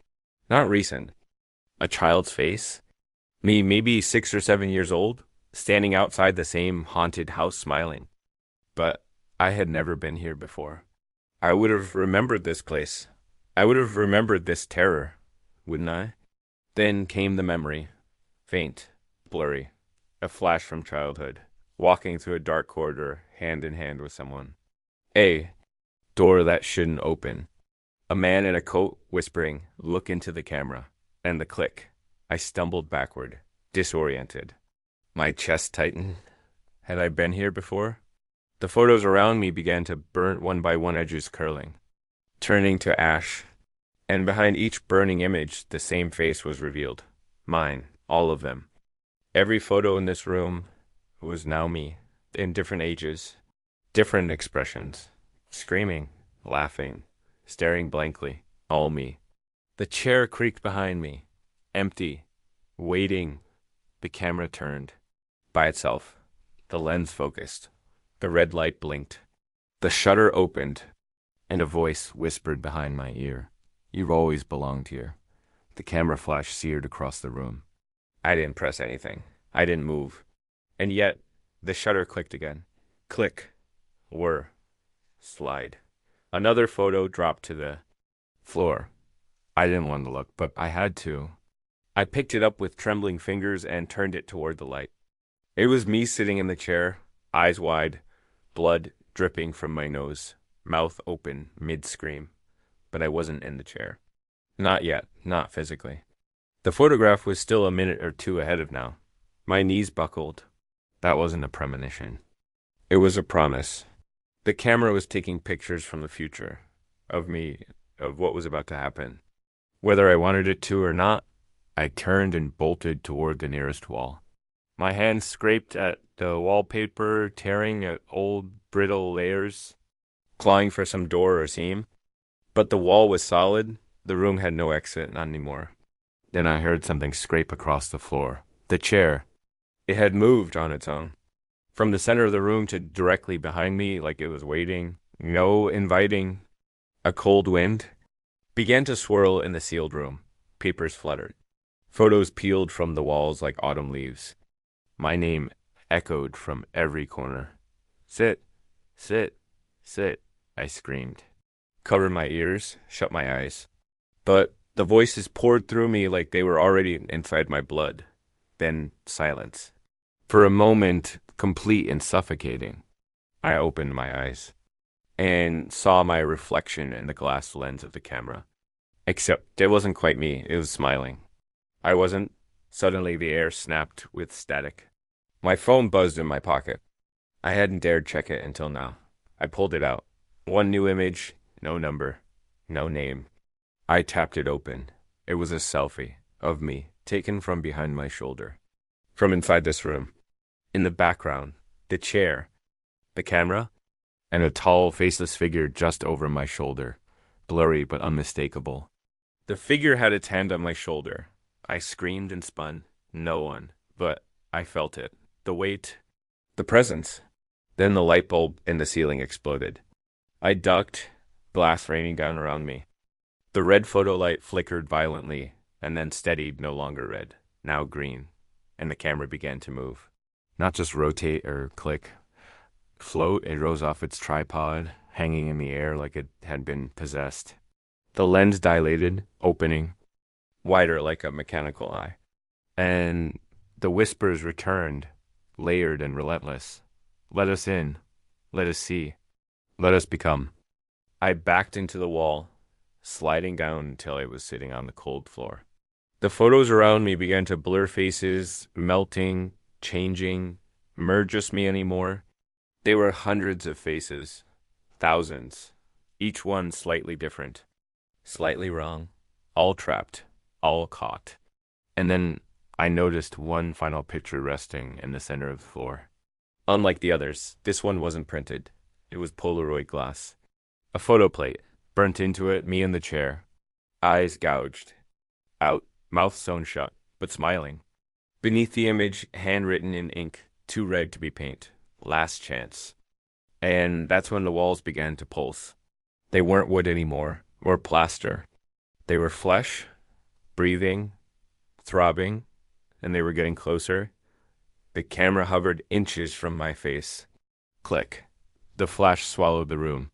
not recent. A child's face, me maybe 6 or 7 years old, standing outside the same haunted house smiling. But I had never been here before. I would have remembered this place. I would have remembered this terror, wouldn't I? Then came the memory, faint, blurry, a flash from childhood, walking through a dark corridor, hand in hand with someone. Door that shouldn't open. A man in a coat whispering, "Look into the camera." And the click. I stumbled backward, disoriented. My chest tightened. Had I been here before? The photos around me began to burn one by one, edges curling, turning to ash. And behind each burning image, the same face was revealed. Mine, all of them. Every photo in this room was now me, in different ages, different expressions. Screaming, laughing, staring blankly, all me. The chair creaked behind me, empty, waiting. The camera turned, by itself. The lens focused. The red light blinked. The shutter opened, and a voice whispered behind my ear. "You've always belonged here." The camera flash seared across the room. I didn't press anything. I didn't move. And yet, the shutter clicked again. Click. Whir. Slide. Another photo dropped to the floor. I didn't want to look, but I had to. I picked it up with trembling fingers and turned it toward the light. It was me sitting in the chair, eyes wide, blood dripping from my nose, mouth open, mid-scream. But I wasn't in the chair. Not yet, not physically. The photograph was still a minute or two ahead of now. My knees buckled. That wasn't a premonition. It was a promise. The camera was taking pictures from the future, of me, of what was about to happen. Whether I wanted it to or not, I turned and bolted toward the nearest wall. My hands scraped at the wallpaper, tearing at old, brittle layers, clawing for some door or seam. But the wall was solid. The room had no exit, not anymore. Then I heard something scrape across the floor. The chair. It had moved on its own. From the center of the room to directly behind me, like it was waiting. No inviting. A cold wind. began to swirl in the sealed room. Papers fluttered. Photos peeled from the walls like autumn leaves. My name echoed from every corner. Sit, sit, sit, I screamed. Covered my ears, shut my eyes. But the voices poured through me like they were already inside my blood. Then silence. For a moment, complete and suffocating, I opened my eyes and saw my reflection in the glass lens of the camera. Except it wasn't quite me, it was smiling. I wasn't. Suddenly the air snapped with static. My phone buzzed in my pocket. I hadn't dared check it until now. I pulled it out. One new image, no number, no name. I tapped it open. It was a selfie of me, taken from behind my shoulder. From inside this room. In the background, the chair, the camera, and a tall, faceless figure just over my shoulder, blurry but unmistakable. The figure had its hand on my shoulder. I screamed and spun. No one, but I felt it. The weight, the presence. Then the light bulb in the ceiling exploded. I ducked, glass raining down around me. The red photo light flickered violently, and then steadied, no longer red, now green, and the camera began to move. Not just rotate or click. Float, it rose off its tripod, hanging in the air like it had been possessed. The lens dilated, opening, wider like a mechanical eye. And the whispers returned, layered and relentless. Let us in. Let us see. Let us become. I backed into the wall, sliding down until I was sitting on the cold floor. The photos around me began to blur faces, melting, changing, merge just me anymore. They were hundreds of faces, thousands, each one slightly different, slightly wrong, all trapped, all caught. And then I noticed one final picture resting in the center of the floor. Unlike the others, this one wasn't printed. It was Polaroid glass. A photo plate, burnt into it, me in the chair. Eyes gouged. Out, mouth sewn shut, but smiling. Beneath the image, handwritten in ink, too red to be paint. Last chance. And that's when the walls began to pulse. They weren't wood anymore, or plaster. They were flesh, breathing, throbbing, and they were getting closer. The camera hovered inches from my face. Click. The flash swallowed the room.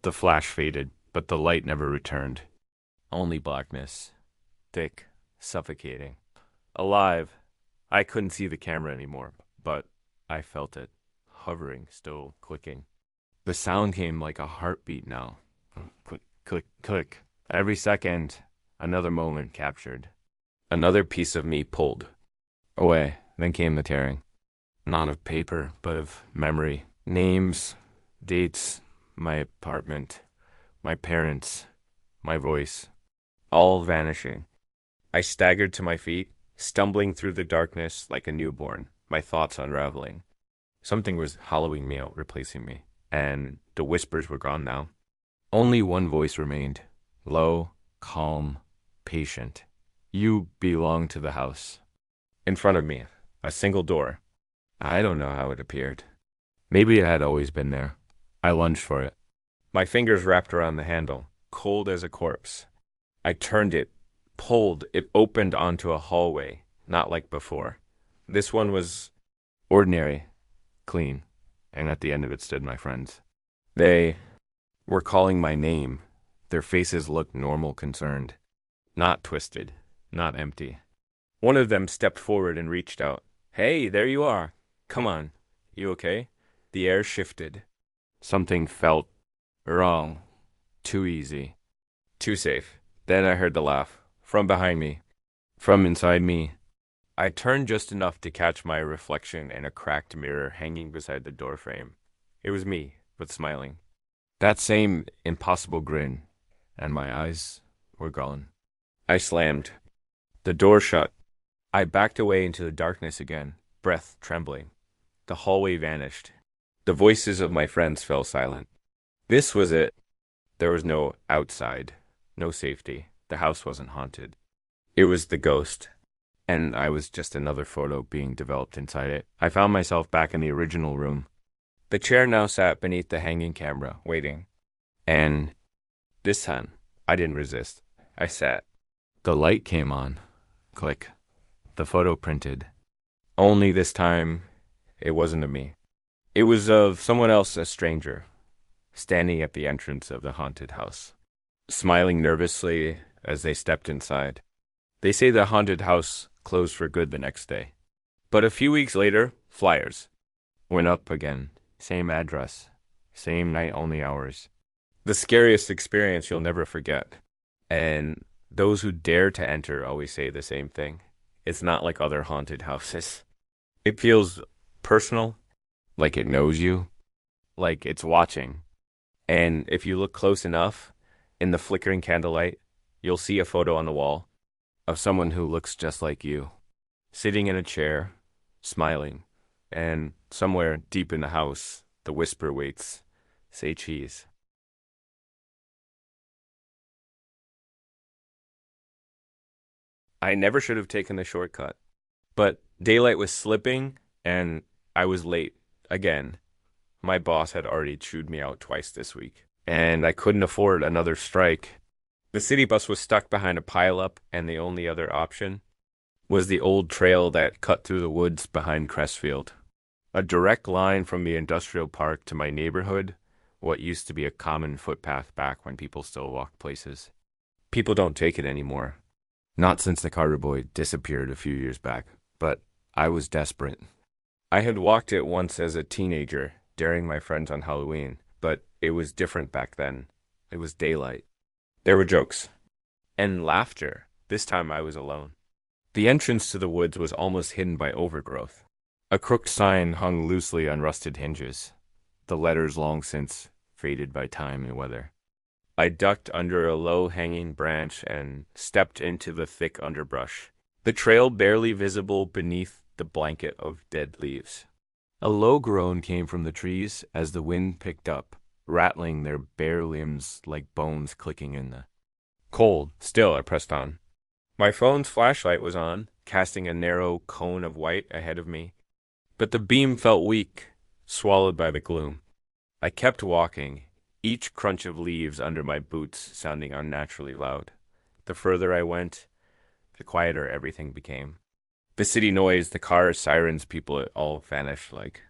The flash faded, but the light never returned. Only blackness. Thick, suffocating. Alive. I couldn't see the camera anymore, but I felt it. Hovering, still clicking. The sound came like a heartbeat now. Click, click, click. Every second, another moment captured. Another piece of me pulled away. Then came the tearing. Not of paper, but of memory. Names, dates, my apartment, my parents, my voice. All vanishing. I staggered to my feet, stumbling through the darkness like a newborn, my thoughts unraveling. Something was hollowing me out, replacing me, and the whispers were gone now. Only one voice remained, low, calm, patient. You belong to the house. In front of me, a single door. I don't know how it appeared. Maybe it had always been there. I lunged for it. My fingers wrapped around the handle, cold as a corpse. I turned it, pulled, it opened onto a hallway, not like before. This one was ordinary, clean, and at the end of it stood my friends. They were calling my name. Their faces looked normal, concerned. Not twisted, not empty. One of them stepped forward and reached out. Hey, there you are. Come on. You okay? The air shifted. Something felt wrong. Too easy. Too safe. Then I heard the laugh. From behind me. From inside me. I turned just enough to catch my reflection in a cracked mirror hanging beside the doorframe. It was me, but smiling. That same impossible grin, and my eyes were gone. I slammed. The door shut. I backed away into the darkness again, breath trembling. The hallway vanished. The voices of my friends fell silent. This was it. There was no outside, no safety. The house wasn't haunted. It was the ghost. And I was just another photo being developed inside it. I found myself back in the original room. The chair now sat beneath the hanging camera, waiting. And this time, I didn't resist. I sat. The light came on. Click. The photo printed. Only this time, it wasn't of me. It was of someone else, a stranger, standing at the entrance of the haunted house, smiling nervously as they stepped inside. They say the haunted house closed for good the next day. But a few weeks later, flyers went up again. Same address, same night-only hours. The scariest experience you'll never forget. And those who dare to enter always say the same thing. It's not like other haunted houses. It feels personal, like it knows you, like it's watching. And if you look close enough, in the flickering candlelight, you'll see a photo on the wall of someone who looks just like you, sitting in a chair, smiling. And somewhere deep in the house, the whisper waits, say cheese. I never should have taken the shortcut. But daylight was slipping, and I was late again. My boss had already chewed me out twice this week, and I couldn't afford another strike. The city bus was stuck behind a pileup, and the only other option was the old trail that cut through the woods behind Crestfield. A direct line from the industrial park to my neighborhood, what used to be a common footpath back when people still walked places. People don't take it anymore. Not since the Carter boy disappeared a few years back, but I was desperate. I had walked it once as a teenager, daring my friends on Halloween, but it was different back then. It was daylight. There were jokes. And laughter. This time I was alone. The entrance to the woods was almost hidden by overgrowth. A crooked sign hung loosely on rusted hinges, the letters long since faded by time and weather. I ducked under a low-hanging branch and stepped into the thick underbrush, the trail barely visible beneath the blanket of dead leaves. A low groan came from the trees as the wind picked up, rattling their bare limbs like bones clicking in the cold. Still, I pressed on. My phone's flashlight was on, casting a narrow cone of white ahead of me, but the beam felt weak, swallowed by the gloom. I kept walking, each crunch of leaves under my boots sounding unnaturally loud. The further I went, the quieter everything became. The city noise, the cars, sirens, people, it all vanished like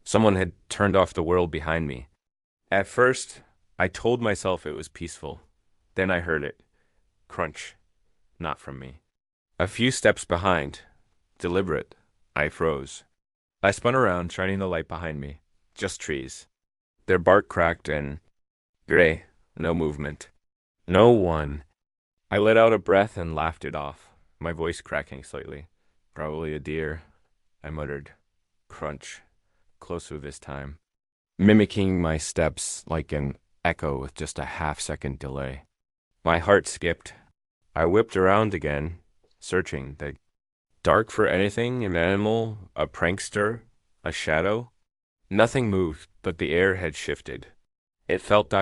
someone had turned off the world behind me. At first, I told myself it was peaceful. Then I heard it. Crunch. Not from me. A few steps behind. Deliberate. I froze. I spun around, shining the light behind me. Just trees. Their bark cracked and gray. No movement. No one. I let out a breath and laughed it off, my voice cracking slightly. Probably a deer. I muttered. Crunch. Closer this time. Mimicking my steps like an echo with just a half-second delay. My heart skipped. I whipped around again, searching. The dark for anything, an animal, a prankster, a shadow. Nothing moved, but the air had shifted. It felt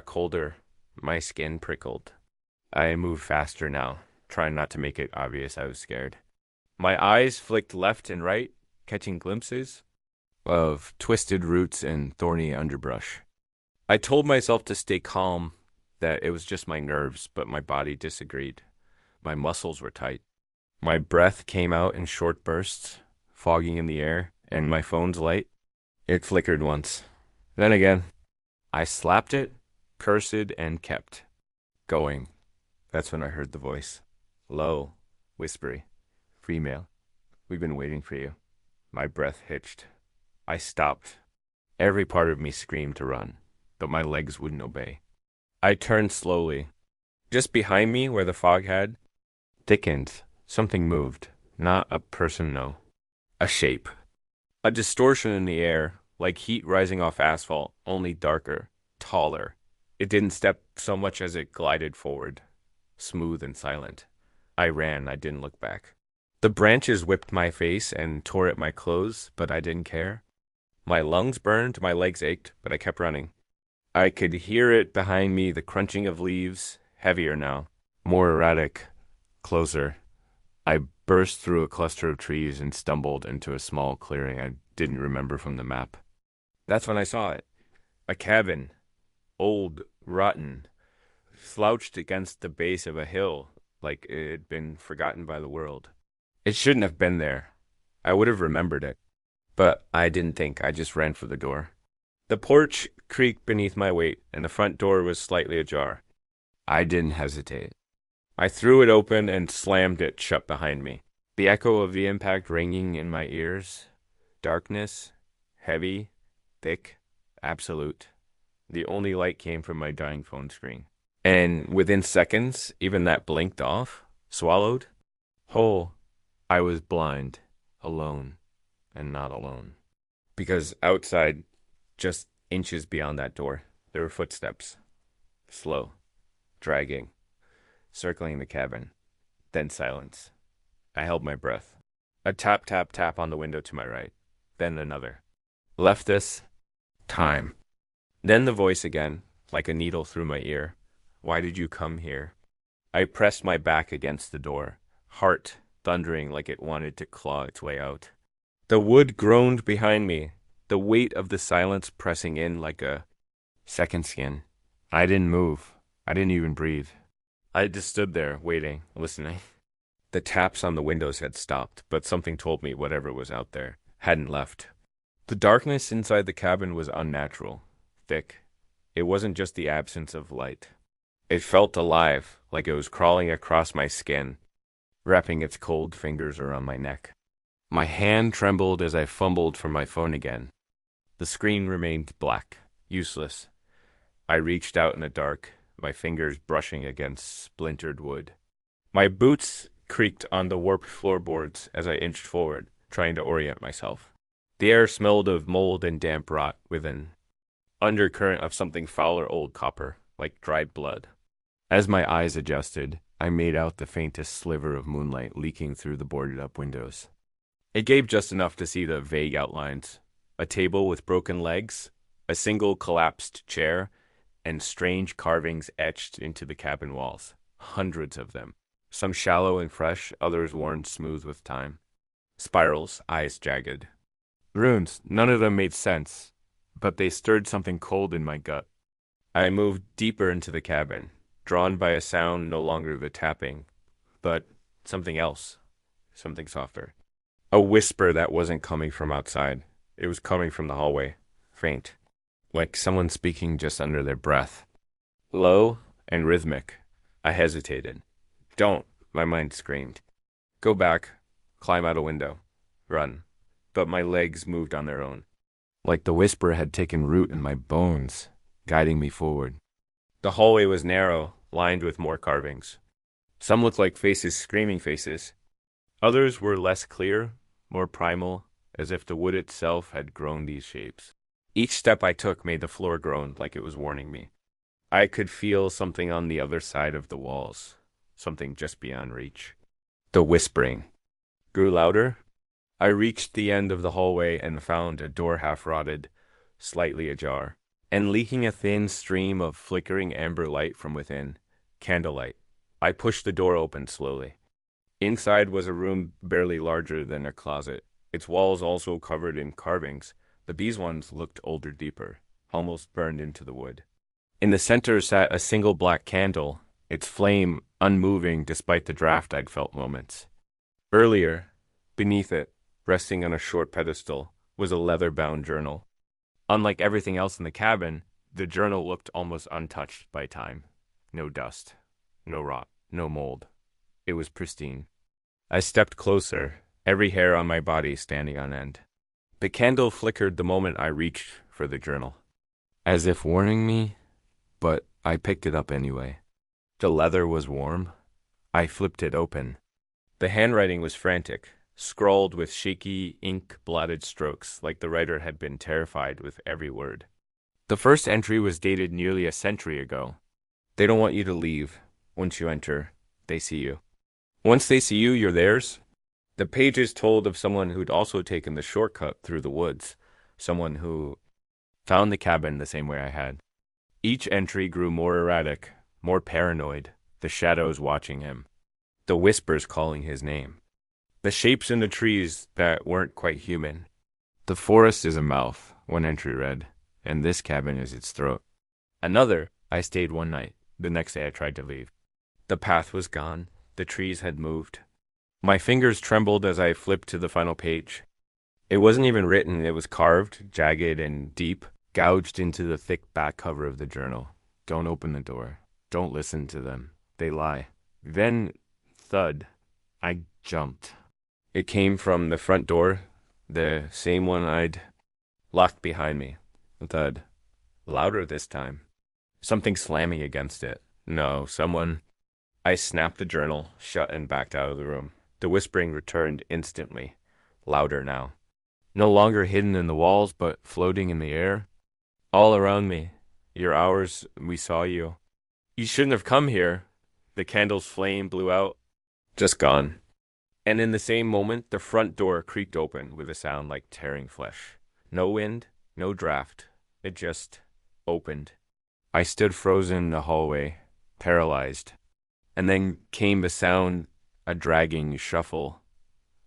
colder. My skin prickled. I moved faster now, trying not to make it obvious I was scared. My eyes flicked left and right, catching glimpses of twisted roots and thorny underbrush. I told myself to stay calm, that it was just my nerves, but my body disagreed. My muscles were tight. My breath came out in short bursts, fogging in the air, and my phone's light, it flickered once. Then again, I slapped it, cursed, and kept going. That's when I heard the voice. Low, whispery. Female. We've been waiting for you. My breath hitched. I stopped. Every part of me screamed to run, but my legs wouldn't obey. I turned slowly. Just behind me, where the fog had thickened, something moved. Not a person, no. A shape. A distortion in the air, like heat rising off asphalt, only darker, taller. It didn't step so much as it glided forward, smooth and silent. I ran, I didn't look back. The branches whipped my face and tore at my clothes, but I didn't care. My lungs burned, my legs ached, but I kept running. I could hear it behind me, the crunching of leaves, heavier now, more erratic, closer. I burst through a cluster of trees and stumbled into a small clearing I didn't remember from the map. That's when I saw it. A cabin. Old, rotten, slouched against the base of a hill like it had been forgotten by the world. It shouldn't have been there. I would have remembered it. But I didn't think. I just ran for the door. The porch creaked beneath my weight, and the front door was slightly ajar. I didn't hesitate. I threw it open and slammed it shut behind me. The echo of the impact ringing in my ears. Darkness, heavy, thick, absolute. The only light came from my dying phone screen. And within seconds, even that blinked off, swallowed, whole. I was blind, alone, and not alone. Because outside, just inches beyond that door, there were footsteps. Slow, dragging, circling the cabin. Then silence. I held my breath. A tap, tap, tap on the window to my right. Then another. Left this. Time. Then the voice again, like a needle through my ear. Why did you come here? I pressed my back against the door, heart thundering like it wanted to claw its way out. The wood groaned behind me, the weight of the silence pressing in like a second skin. I didn't move. I didn't even breathe. I just stood there, waiting, listening. The taps on the windows had stopped, but something told me whatever was out there hadn't left. The darkness inside the cabin was unnatural, thick. It wasn't just the absence of light. It felt alive, like it was crawling across my skin, wrapping its cold fingers around my neck. My hand trembled as I fumbled for my phone again. The screen remained black, useless. I reached out in the dark, my fingers brushing against splintered wood. My boots creaked on the warped floorboards as I inched forward, trying to orient myself. The air smelled of mold and damp rot with an undercurrent of something foul or old copper, like dried blood. As my eyes adjusted, I made out the faintest sliver of moonlight leaking through the boarded-up windows. It gave just enough to see the vague outlines. A table with broken legs, a single collapsed chair, and strange carvings etched into the cabin walls. Hundreds of them. Some shallow and fresh, others worn smooth with time. Spirals, eyes jagged. Runes, none of them made sense, but they stirred something cold in my gut. I moved deeper into the cabin, drawn by a sound no longer the tapping, but something else, something softer. A whisper that wasn't coming from outside. It was coming from the hallway, faint, like someone speaking just under their breath. Low and rhythmic. I hesitated. Don't, my mind screamed. Go back, climb out a window, run. But my legs moved on their own, like the whisper had taken root in my bones, guiding me forward. The hallway was narrow, lined with more carvings. Some looked like faces, screaming faces. Others were less clear, more primal, as if the wood itself had grown these shapes. Each step I took made the floor groan like it was warning me. I could feel something on the other side of the walls, something just beyond reach. The whispering grew louder. I reached the end of the hallway and found a door half-rotted, slightly ajar, and leaking a thin stream of flickering amber light from within. Candlelight. I pushed the door open slowly. Inside was a room barely larger than a closet, its walls also covered in carvings, but these ones looked older, deeper, almost burned into the wood. In the center sat a single black candle, its flame unmoving despite the draft I'd felt moments. Earlier, beneath it, resting on a short pedestal, was a leather-bound journal. Unlike everything else in the cabin, the journal looked almost untouched by time. No dust, no rot, no mold. It was pristine. I stepped closer, every hair on my body standing on end. The candle flickered the moment I reached for the journal, as if warning me, but I picked it up anyway. The leather was warm. I flipped it open. The handwriting was frantic, scrawled with shaky, ink-blotted strokes like the writer had been terrified with every word. The first entry was dated nearly a century ago. They don't want you to leave. Once you enter, they see you. Once they see you, you're theirs. The pages told of someone who'd also taken the shortcut through the woods, someone who found the cabin the same way I had. Each entry grew more erratic, more paranoid, the shadows watching him, the whispers calling his name. The shapes in the trees that weren't quite human. The forest is a mouth, one entry read, and this cabin is its throat. Another, I stayed one night, The next day I tried to leave. The path was gone. The trees had moved. My fingers trembled as I flipped to the final page. It wasn't even written, it was carved, jagged and deep, gouged into the thick back cover of the journal. Don't open the door. Don't listen to them. They lie. Then, thud, I jumped. It came from the front door, the same one I'd locked behind me. Thud. Louder this time. Something slamming against it. No, someone. I snapped the journal shut and backed out of the room. The whispering returned instantly. Louder now. No longer hidden in the walls, but floating in the air. All around me. Your hours, we saw you. You shouldn't have come here. The candle's flame blew out. Just gone. And in the same moment, the front door creaked open with a sound like tearing flesh. No wind, no draft. It just opened. I stood frozen in the hallway, paralyzed. And then came the sound, a dragging shuffle,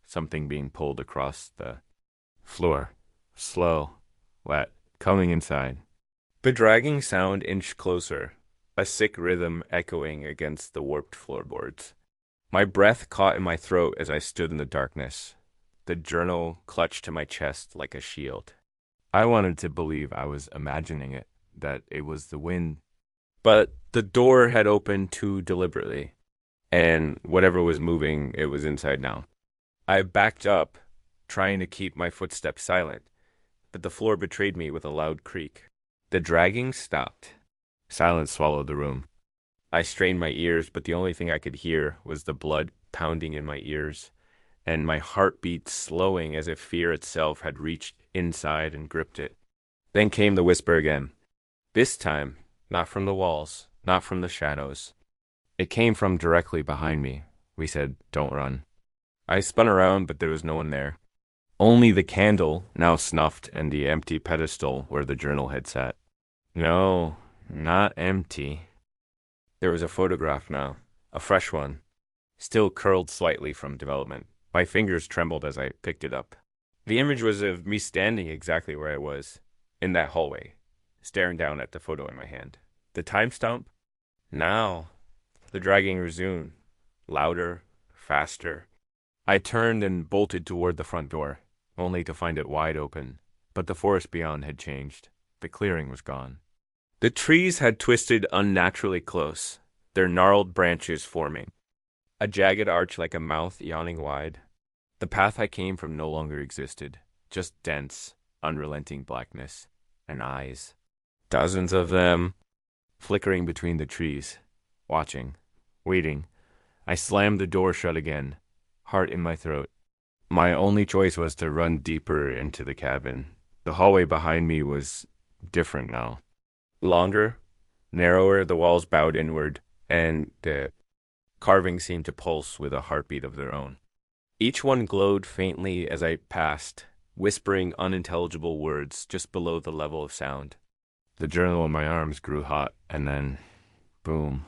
something being pulled across the floor. Slow, wet, coming inside. The dragging sound inched closer, a sick rhythm echoing against the warped floorboards. My breath caught in my throat as I stood in the darkness. The journal clutched to my chest like a shield. I wanted to believe I was imagining it, that it was the wind. But the door had opened too deliberately, and whatever was moving, it was inside now. I backed up, trying to keep my footsteps silent, but the floor betrayed me with a loud creak. The dragging stopped. Silence swallowed the room. I strained my ears, but the only thing I could hear was the blood pounding in my ears, and my heartbeat slowing as if fear itself had reached inside and gripped it. Then came the whisper again. This time, not from the walls, not from the shadows. It came from directly behind me. We said, "Don't run." I spun around, but there was no one there. Only the candle, now snuffed, and the empty pedestal where the journal had sat. No, not empty. There was a photograph now, a fresh one, still curled slightly from development. My fingers trembled as I picked it up. The image was of me standing exactly where I was, in that hallway, staring down at the photo in my hand. The timestamp? Now. The dragging resumed, louder, faster. I turned and bolted toward the front door, only to find it wide open. But the forest beyond had changed. The clearing was gone. The trees had twisted unnaturally close, their gnarled branches forming. A jagged arch like a mouth yawning wide. The path I came from no longer existed, just dense, unrelenting blackness, and eyes. Dozens of them, flickering between the trees, watching, waiting. I slammed the door shut again, heart in my throat. My only choice was to run deeper into the cabin. The hallway behind me was different now. Longer, narrower, the walls bowed inward, and the carvings seemed to pulse with a heartbeat of their own. Each one glowed faintly as I passed, whispering unintelligible words just below the level of sound. The journal in my arms grew hot, and then, boom,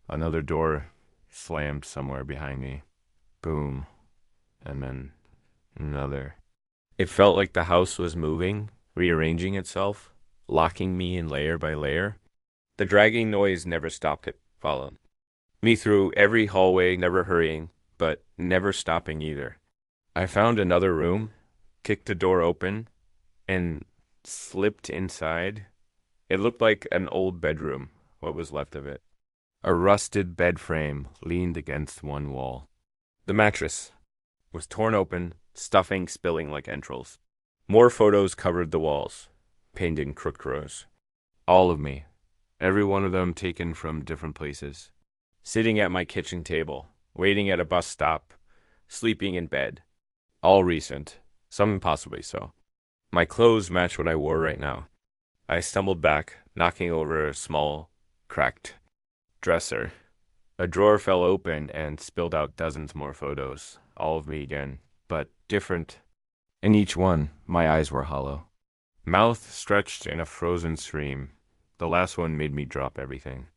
another door slammed somewhere behind me. Boom, and then another. It felt like the house was moving, rearranging itself, locking me in layer by layer. The dragging noise never stopped it, followed me through every hallway, never hurrying, but never stopping either. I found another room, kicked the door open, and slipped inside. It looked like an old bedroom, what was left of it. A rusted bed frame leaned against one wall. The mattress was torn open, stuffing spilling like entrails. More photos covered the walls, pinned in crooked rows. All of me, every one of them taken from different places. Sitting at my kitchen table, waiting at a bus stop, sleeping in bed. All recent, some impossibly so. My clothes match what I wore right now. I stumbled back, knocking over a small, cracked dresser. A drawer fell open and spilled out dozens more photos, all of me again, but different. In each one, my eyes were hollow. Mouth stretched in a frozen stream. The last one made me drop everything.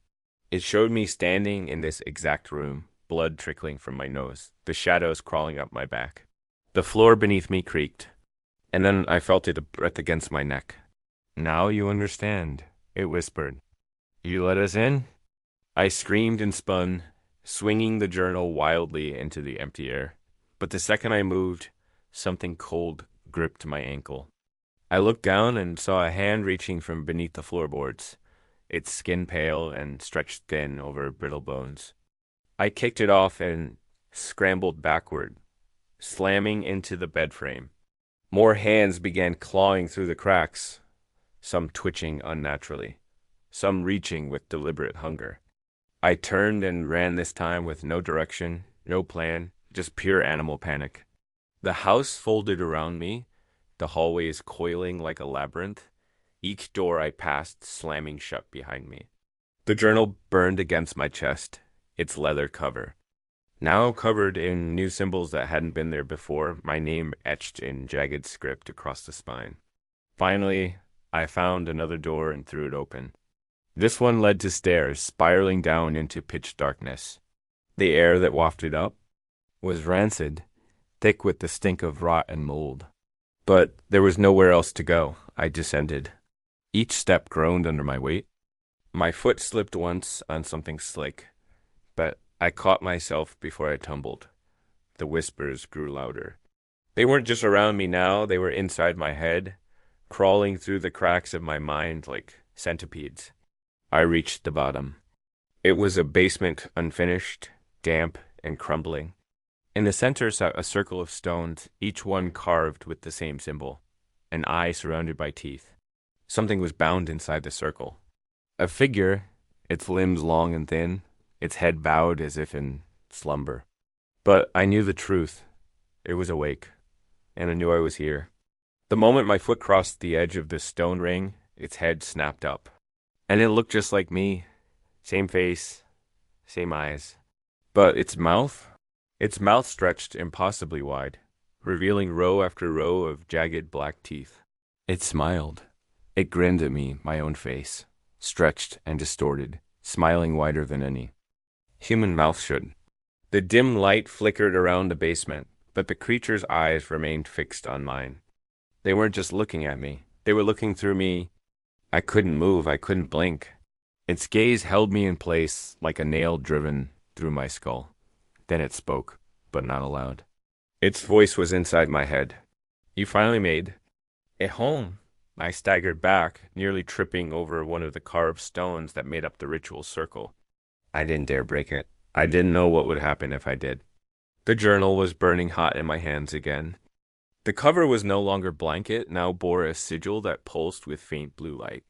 It showed me standing in this exact room, blood trickling from my nose, the shadows crawling up my back. The floor beneath me creaked, and then I felt it a breath against my neck. "Now you understand," it whispered. "You let us in?" I screamed and spun, swinging the journal wildly into the empty air. But the second I moved, something cold gripped my ankle. I looked down and saw a hand reaching from beneath the floorboards, its skin pale and stretched thin over brittle bones. I kicked it off and scrambled backward, slamming into the bed frame. More hands began clawing through the cracks, some twitching unnaturally, some reaching with deliberate hunger. I turned and ran this time with no direction, no plan, just pure animal panic. The house folded around me, the hallways coiling like a labyrinth, each door I passed slamming shut behind me. The journal burned against my chest, its leather cover. Now covered in new symbols that hadn't been there before, my name etched in jagged script across the spine. Finally, I found another door and threw it open. This one led to stairs spiraling down into pitch darkness. The air that wafted up was rancid, thick with the stink of rot and mold. But there was nowhere else to go. I descended. Each step groaned under my weight. My foot slipped once on something slick, but I caught myself before I tumbled. The whispers grew louder. They weren't just around me now, they were inside my head, crawling through the cracks of my mind like centipedes. I reached the bottom. It was a basement unfinished, damp, and crumbling. In the center sat a circle of stones, each one carved with the same symbol, an eye surrounded by teeth. Something was bound inside the circle. A figure, its limbs long and thin, its head bowed as if in slumber. But I knew the truth. It was awake, and I knew I was here. The moment my foot crossed the edge of the stone ring, its head snapped up. And it looked just like me. Same face, same eyes. But its mouth stretched impossibly wide, revealing row after row of jagged black teeth. It smiled. It grinned at me, my own face, stretched and distorted, smiling wider than any human mouth should. The dim light flickered around the basement, but the creature's eyes remained fixed on mine. They weren't just looking at me. They were looking through me. I couldn't move. I couldn't blink. Its gaze held me in place like a nail driven through my skull. Then it spoke, but not aloud. Its voice was inside my head. You finally made it home. I staggered back, nearly tripping over one of the carved stones that made up the ritual circle. I didn't dare break it. I didn't know what would happen if I did. The journal was burning hot in my hands again. The cover was no longer blanket, now bore a sigil that pulsed with faint blue light.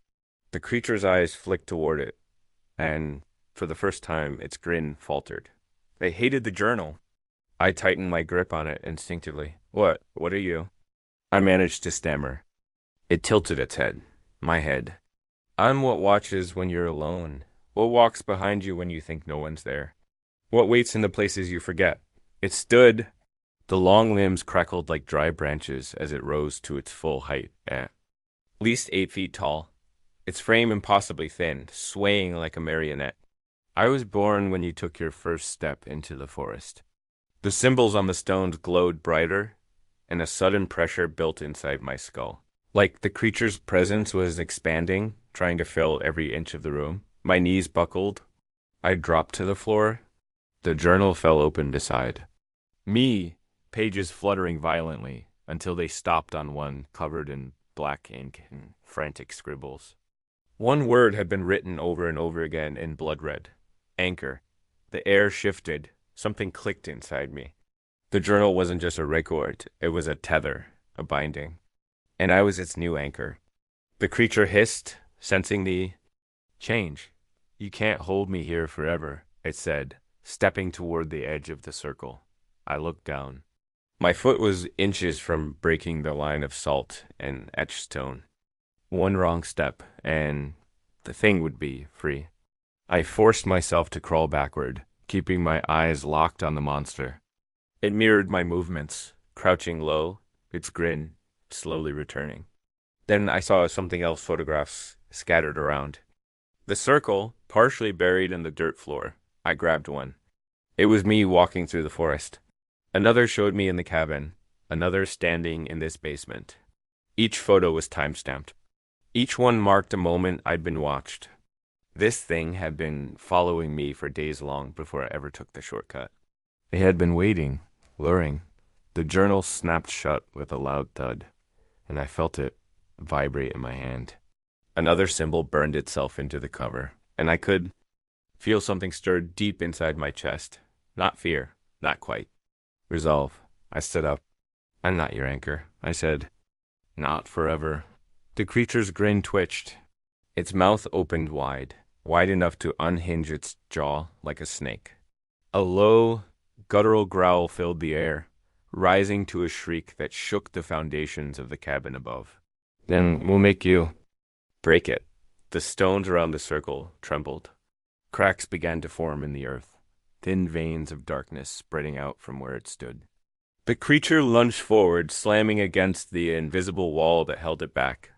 The creature's eyes flicked toward it, and for the first time, its grin faltered. They hated the journal. I tightened my grip on it instinctively. What? What are you? I managed to stammer. It tilted its head. My head. I'm what watches when you're alone. What walks behind you when you think no one's there? What waits in the places you forget? It stood. The long limbs crackled like dry branches as it rose to its full height, at least 8 feet tall, its frame impossibly thin, swaying like a marionette. I was born when you took your first step into the forest. The symbols on the stones glowed brighter, and a sudden pressure built inside my skull. Like the creature's presence was expanding, trying to fill every inch of the room. My knees buckled. I dropped to the floor. The journal fell open beside me, pages fluttering violently until they stopped on one covered in black ink and frantic scribbles. One word had been written over and over again in blood red. Anchor. The air shifted. Something clicked inside me. The journal wasn't just a record. It was a tether, a binding. And I was its new anchor. The creature hissed, sensing the change. You can't hold me here forever, it said, stepping toward the edge of the circle. I looked down. My foot was inches from breaking the line of salt and etched stone. One wrong step, and the thing would be free. I forced myself to crawl backward, keeping my eyes locked on the monster. It mirrored my movements, crouching low, its grin slowly returning. Then I saw something else, photographs scattered around. The circle, partially buried in the dirt floor. I grabbed one. It was me walking through the forest. Another showed me in the cabin, another standing in this basement. Each photo was time-stamped. Each one marked a moment I'd been watched. This thing had been following me for days long before I ever took the shortcut. It had been waiting, luring. The journal snapped shut with a loud thud, and I felt it vibrate in my hand. Another symbol burned itself into the cover, and I could feel something stirred deep inside my chest. Not fear, not quite. Resolve. I stood up. I'm not your anchor, I said. Not forever. The creature's grin twitched. Its mouth opened wide, wide enough to unhinge its jaw like a snake. A low, guttural growl filled the air, rising to a shriek that shook the foundations of the cabin above. Then we'll make you break it. The stones around the circle trembled. Cracks began to form in the earth, thin veins of darkness spreading out from where it stood. The creature lunged forward, slamming against the invisible wall that held it back.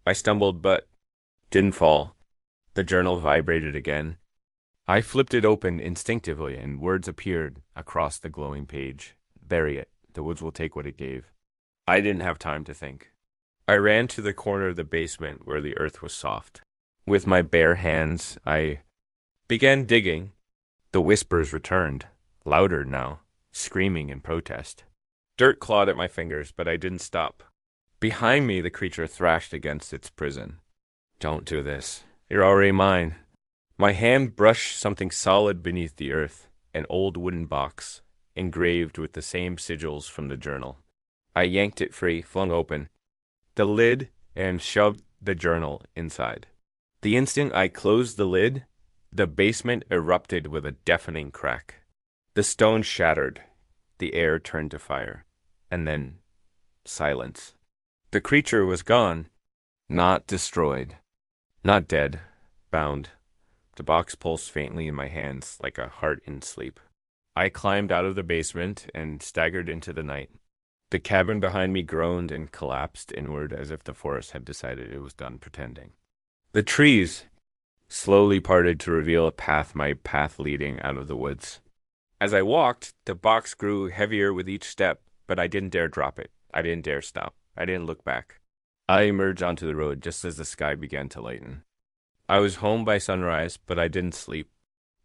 I stumbled, but didn't fall. The journal vibrated again. I flipped it open instinctively, and words appeared across the glowing page. Bury it. The woods will take what it gave. I didn't have time to think. I ran to the corner of the basement where the earth was soft. With my bare hands, I began digging. The whispers returned, louder now, screaming in protest. Dirt clawed at my fingers, but I didn't stop. Behind me, the creature thrashed against its prison. Don't do this. You're already mine. My hand brushed something solid beneath the earth, an old wooden box, engraved with the same sigils from the journal. I yanked it free, flung open the lid, and shoved the journal inside. The instant I closed the lid, the basement erupted with a deafening crack. The stone shattered. The air turned to fire. And then silence. The creature was gone. Not destroyed. Not dead. Bound. The box pulsed faintly in my hands like a heart in sleep. I climbed out of the basement and staggered into the night. The cabin behind me groaned and collapsed inward as if the forest had decided it was done pretending. The trees slowly parted to reveal my path leading out of the woods. As I walked, the box grew heavier with each step, but I didn't dare drop it. I didn't dare stop. I didn't look back. I emerged onto the road just as the sky began to lighten. I was home by sunrise, but I didn't sleep.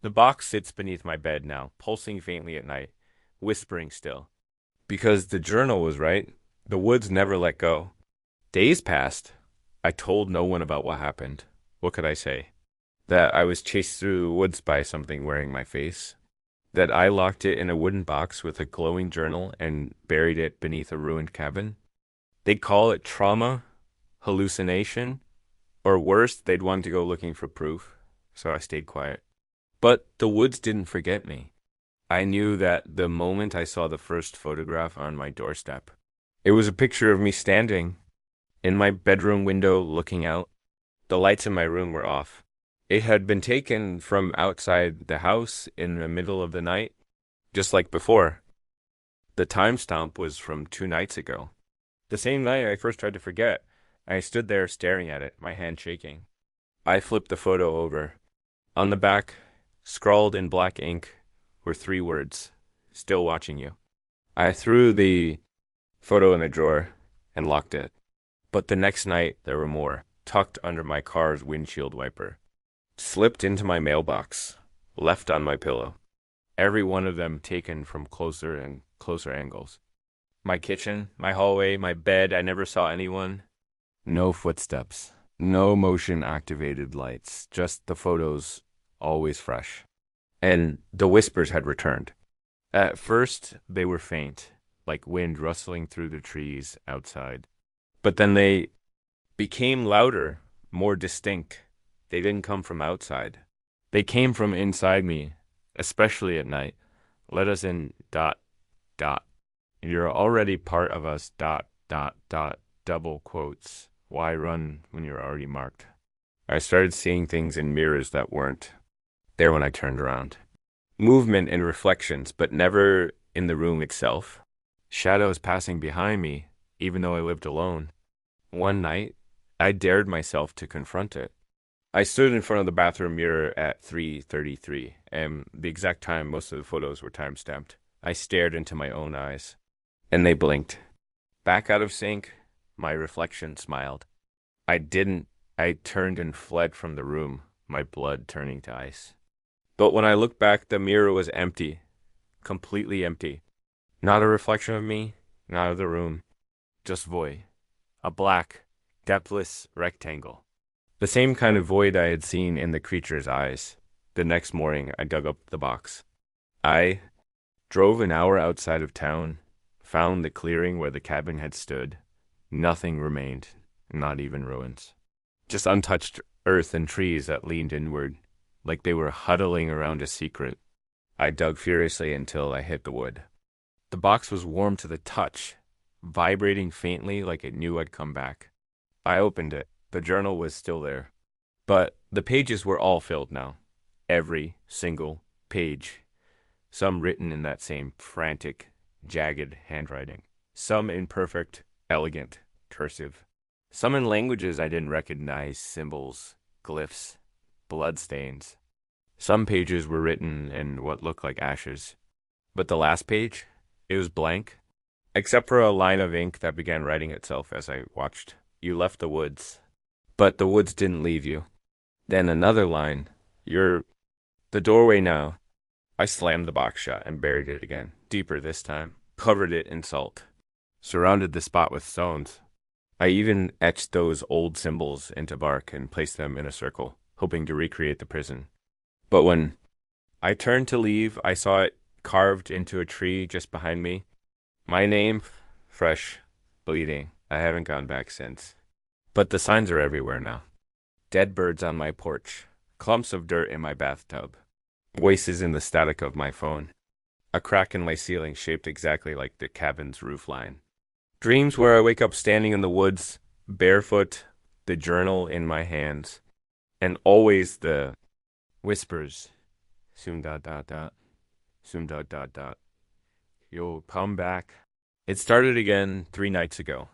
The box sits beneath my bed now, pulsing faintly at night, whispering still. Because the journal was right, the woods never let go. Days passed. I told no one about what happened. What could I say? That I was chased through the woods by something wearing my face? That I locked it in a wooden box with a glowing journal and buried it beneath a ruined cabin? They'd call it trauma, hallucination, or worse, they'd want to go looking for proof, so I stayed quiet. But the woods didn't forget me. I knew that the moment I saw the first photograph on my doorstep. It was a picture of me standing in my bedroom window looking out. The lights in my room were off. It had been taken from outside the house in the middle of the night, just like before. The timestamp was from 2 nights ago. The same night I first tried to forget. I stood there staring at it, my hand shaking. I flipped the photo over. On the back, scrawled in black ink, were 3 words, "Still watching you." I threw the photo in a drawer and locked it. But the next night there were more, tucked under my car's windshield wiper. Slipped into my mailbox, left on my pillow. Every one of them taken from closer and closer angles. My kitchen, my hallway, my bed, I never saw anyone. No footsteps, no motion-activated lights, just the photos, always fresh. And the whispers had returned. At first, they were faint, like wind rustling through the trees outside. But then they became louder, more distinct. They didn't come from outside. They came from inside me, especially at night. Let us in, ... You're already part of us, ... double quotes. Why run when you're already marked? I started seeing things in mirrors that weren't there when I turned around. Movement and reflections, but never in the room itself. Shadows passing behind me, even though I lived alone. One night, I dared myself to confront it. I stood in front of the bathroom mirror at 3:33, and the exact time most of the photos were time-stamped. I stared into my own eyes, and they blinked. Back out of sync, my reflection smiled. I didn't. I turned and fled from the room, my blood turning to ice. But when I looked back, the mirror was empty, completely empty. Not a reflection of me, not of the room, just void. A black, depthless rectangle. The same kind of void I had seen in the creature's eyes. The next morning, I dug up the box. I drove an hour outside of town, found the clearing where the cabin had stood. Nothing remained, not even ruins. Just untouched earth and trees that leaned inward, like they were huddling around a secret. I dug furiously until I hit the wood. The box was warm to the touch, vibrating faintly like it knew I'd come back. I opened it. The journal was still there. But the pages were all filled now. Every single page. Some written in that same frantic, jagged handwriting. Some in perfect, elegant cursive. Some in languages I didn't recognize, symbols, glyphs, bloodstains. Some pages were written in what looked like ashes. But the last page, it was blank, except for a line of ink that began writing itself as I watched. You left the woods, but the woods didn't leave you. Then another line, you're the doorway now. I slammed the box shut and buried it again, deeper this time, covered it in salt, surrounded the spot with stones. I even etched those old symbols into bark and placed them in a circle, hoping to recreate the prison. But when I turned to leave, I saw it carved into a tree just behind me. My name, fresh, bleeding. I haven't gone back since. But the signs are everywhere now. Dead birds on my porch, clumps of dirt in my bathtub, voices in the static of my phone, a crack in my ceiling shaped exactly like the cabin's roofline. Dreams where I wake up standing in the woods, barefoot, the journal in my hands, and always the whispers. Soon dot dot dot. Soon dot dot dot. You'll come back. It started again 3 nights ago.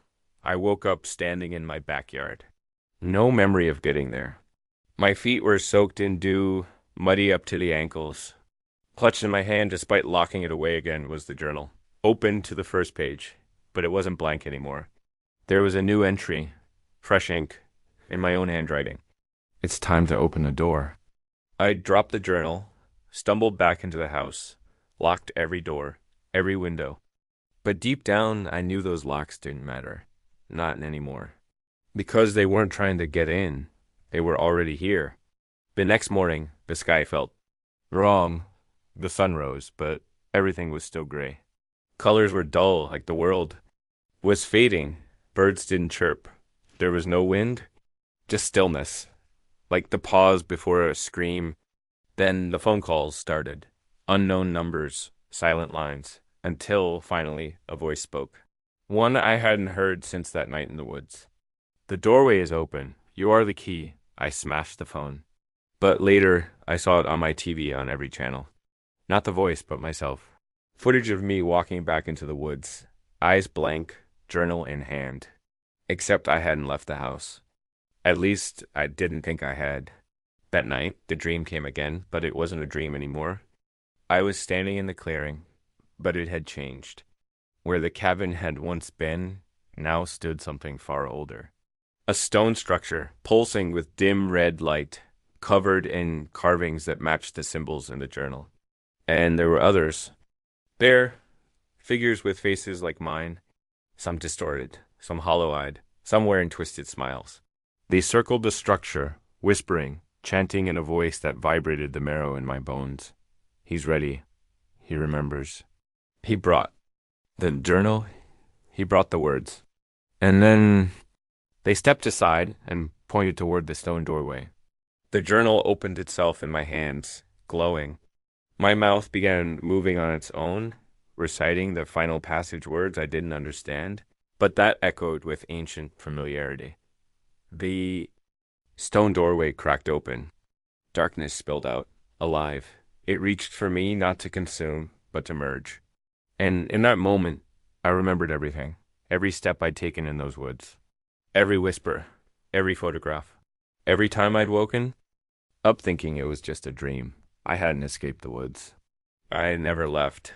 I woke up standing in my backyard. No memory of getting there. My feet were soaked in dew, muddy up to the ankles. Clutched in my hand despite locking it away again was the journal. Open to the first page, but it wasn't blank anymore. There was a new entry, fresh ink, in my own handwriting. It's time to open the door. I dropped the journal, stumbled back into the house, locked every door, every window. But deep down, I knew those locks didn't matter. Not anymore. Because they weren't trying to get in. They were already here. The next morning, the sky felt wrong. The sun rose, but everything was still gray. Colors were dull, like the world was fading. Birds didn't chirp. There was no wind, just stillness, like the pause before a scream. Then the phone calls started. Unknown numbers, silent lines, until finally a voice spoke. One I hadn't heard since that night in the woods. The doorway is open. You are the key. I smashed the phone. But later, I saw it on my TV on every channel. Not the voice, but myself. Footage of me walking back into the woods. Eyes blank, journal in hand. Except I hadn't left the house. At least, I didn't think I had. That night, the dream came again, but it wasn't a dream anymore. I was standing in the clearing, but it had changed. Where the cabin had once been, now stood something far older. A stone structure, pulsing with dim red light, covered in carvings that matched the symbols in the journal. And there were others. There, figures with faces like mine, some distorted, some hollow-eyed, some wearing twisted smiles. They circled the structure, whispering, chanting in a voice that vibrated the marrow in my bones. He's ready. He remembers. He brought the journal. He brought the words. And then they stepped aside and pointed toward the stone doorway. The journal opened itself in my hands, glowing. My mouth began moving on its own, reciting the final passage words I didn't understand, but that echoed with ancient familiarity. The stone doorway cracked open. Darkness spilled out, alive. It reached for me not to consume, but to merge. And in that moment, I remembered everything. Every step I'd taken in those woods. Every whisper. Every photograph. Every time I'd woken up thinking it was just a dream. I hadn't escaped the woods. I had never left.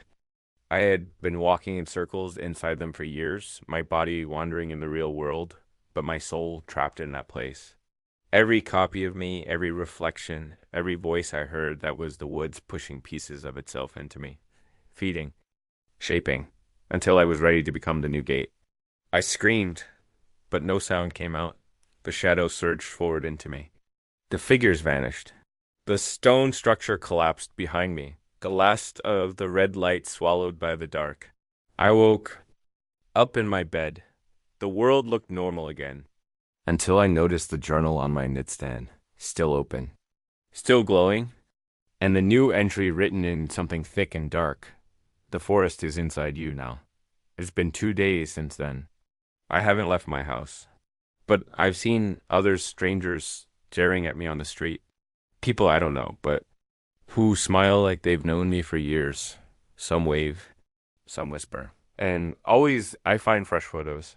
I had been walking in circles inside them for years, my body wandering in the real world, but my soul trapped in that place. Every copy of me, every reflection, every voice I heard, that was the woods pushing pieces of itself into me, feeding, shaping, until I was ready to become the new gate. I screamed, but no sound came out. The shadow surged forward into me. The figures vanished. The stone structure collapsed behind me, the last of the red light swallowed by the dark. I woke up in my bed. The world looked normal again, until I noticed the journal on my nightstand, still open, still glowing, and the new entry written in something thick and dark. The forest is inside you now. It's been 2 days since then. I haven't left my house, but I've seen other strangers staring at me on the street. People I don't know, but who smile like they've known me for years. Some wave, some whisper. And always I find fresh photos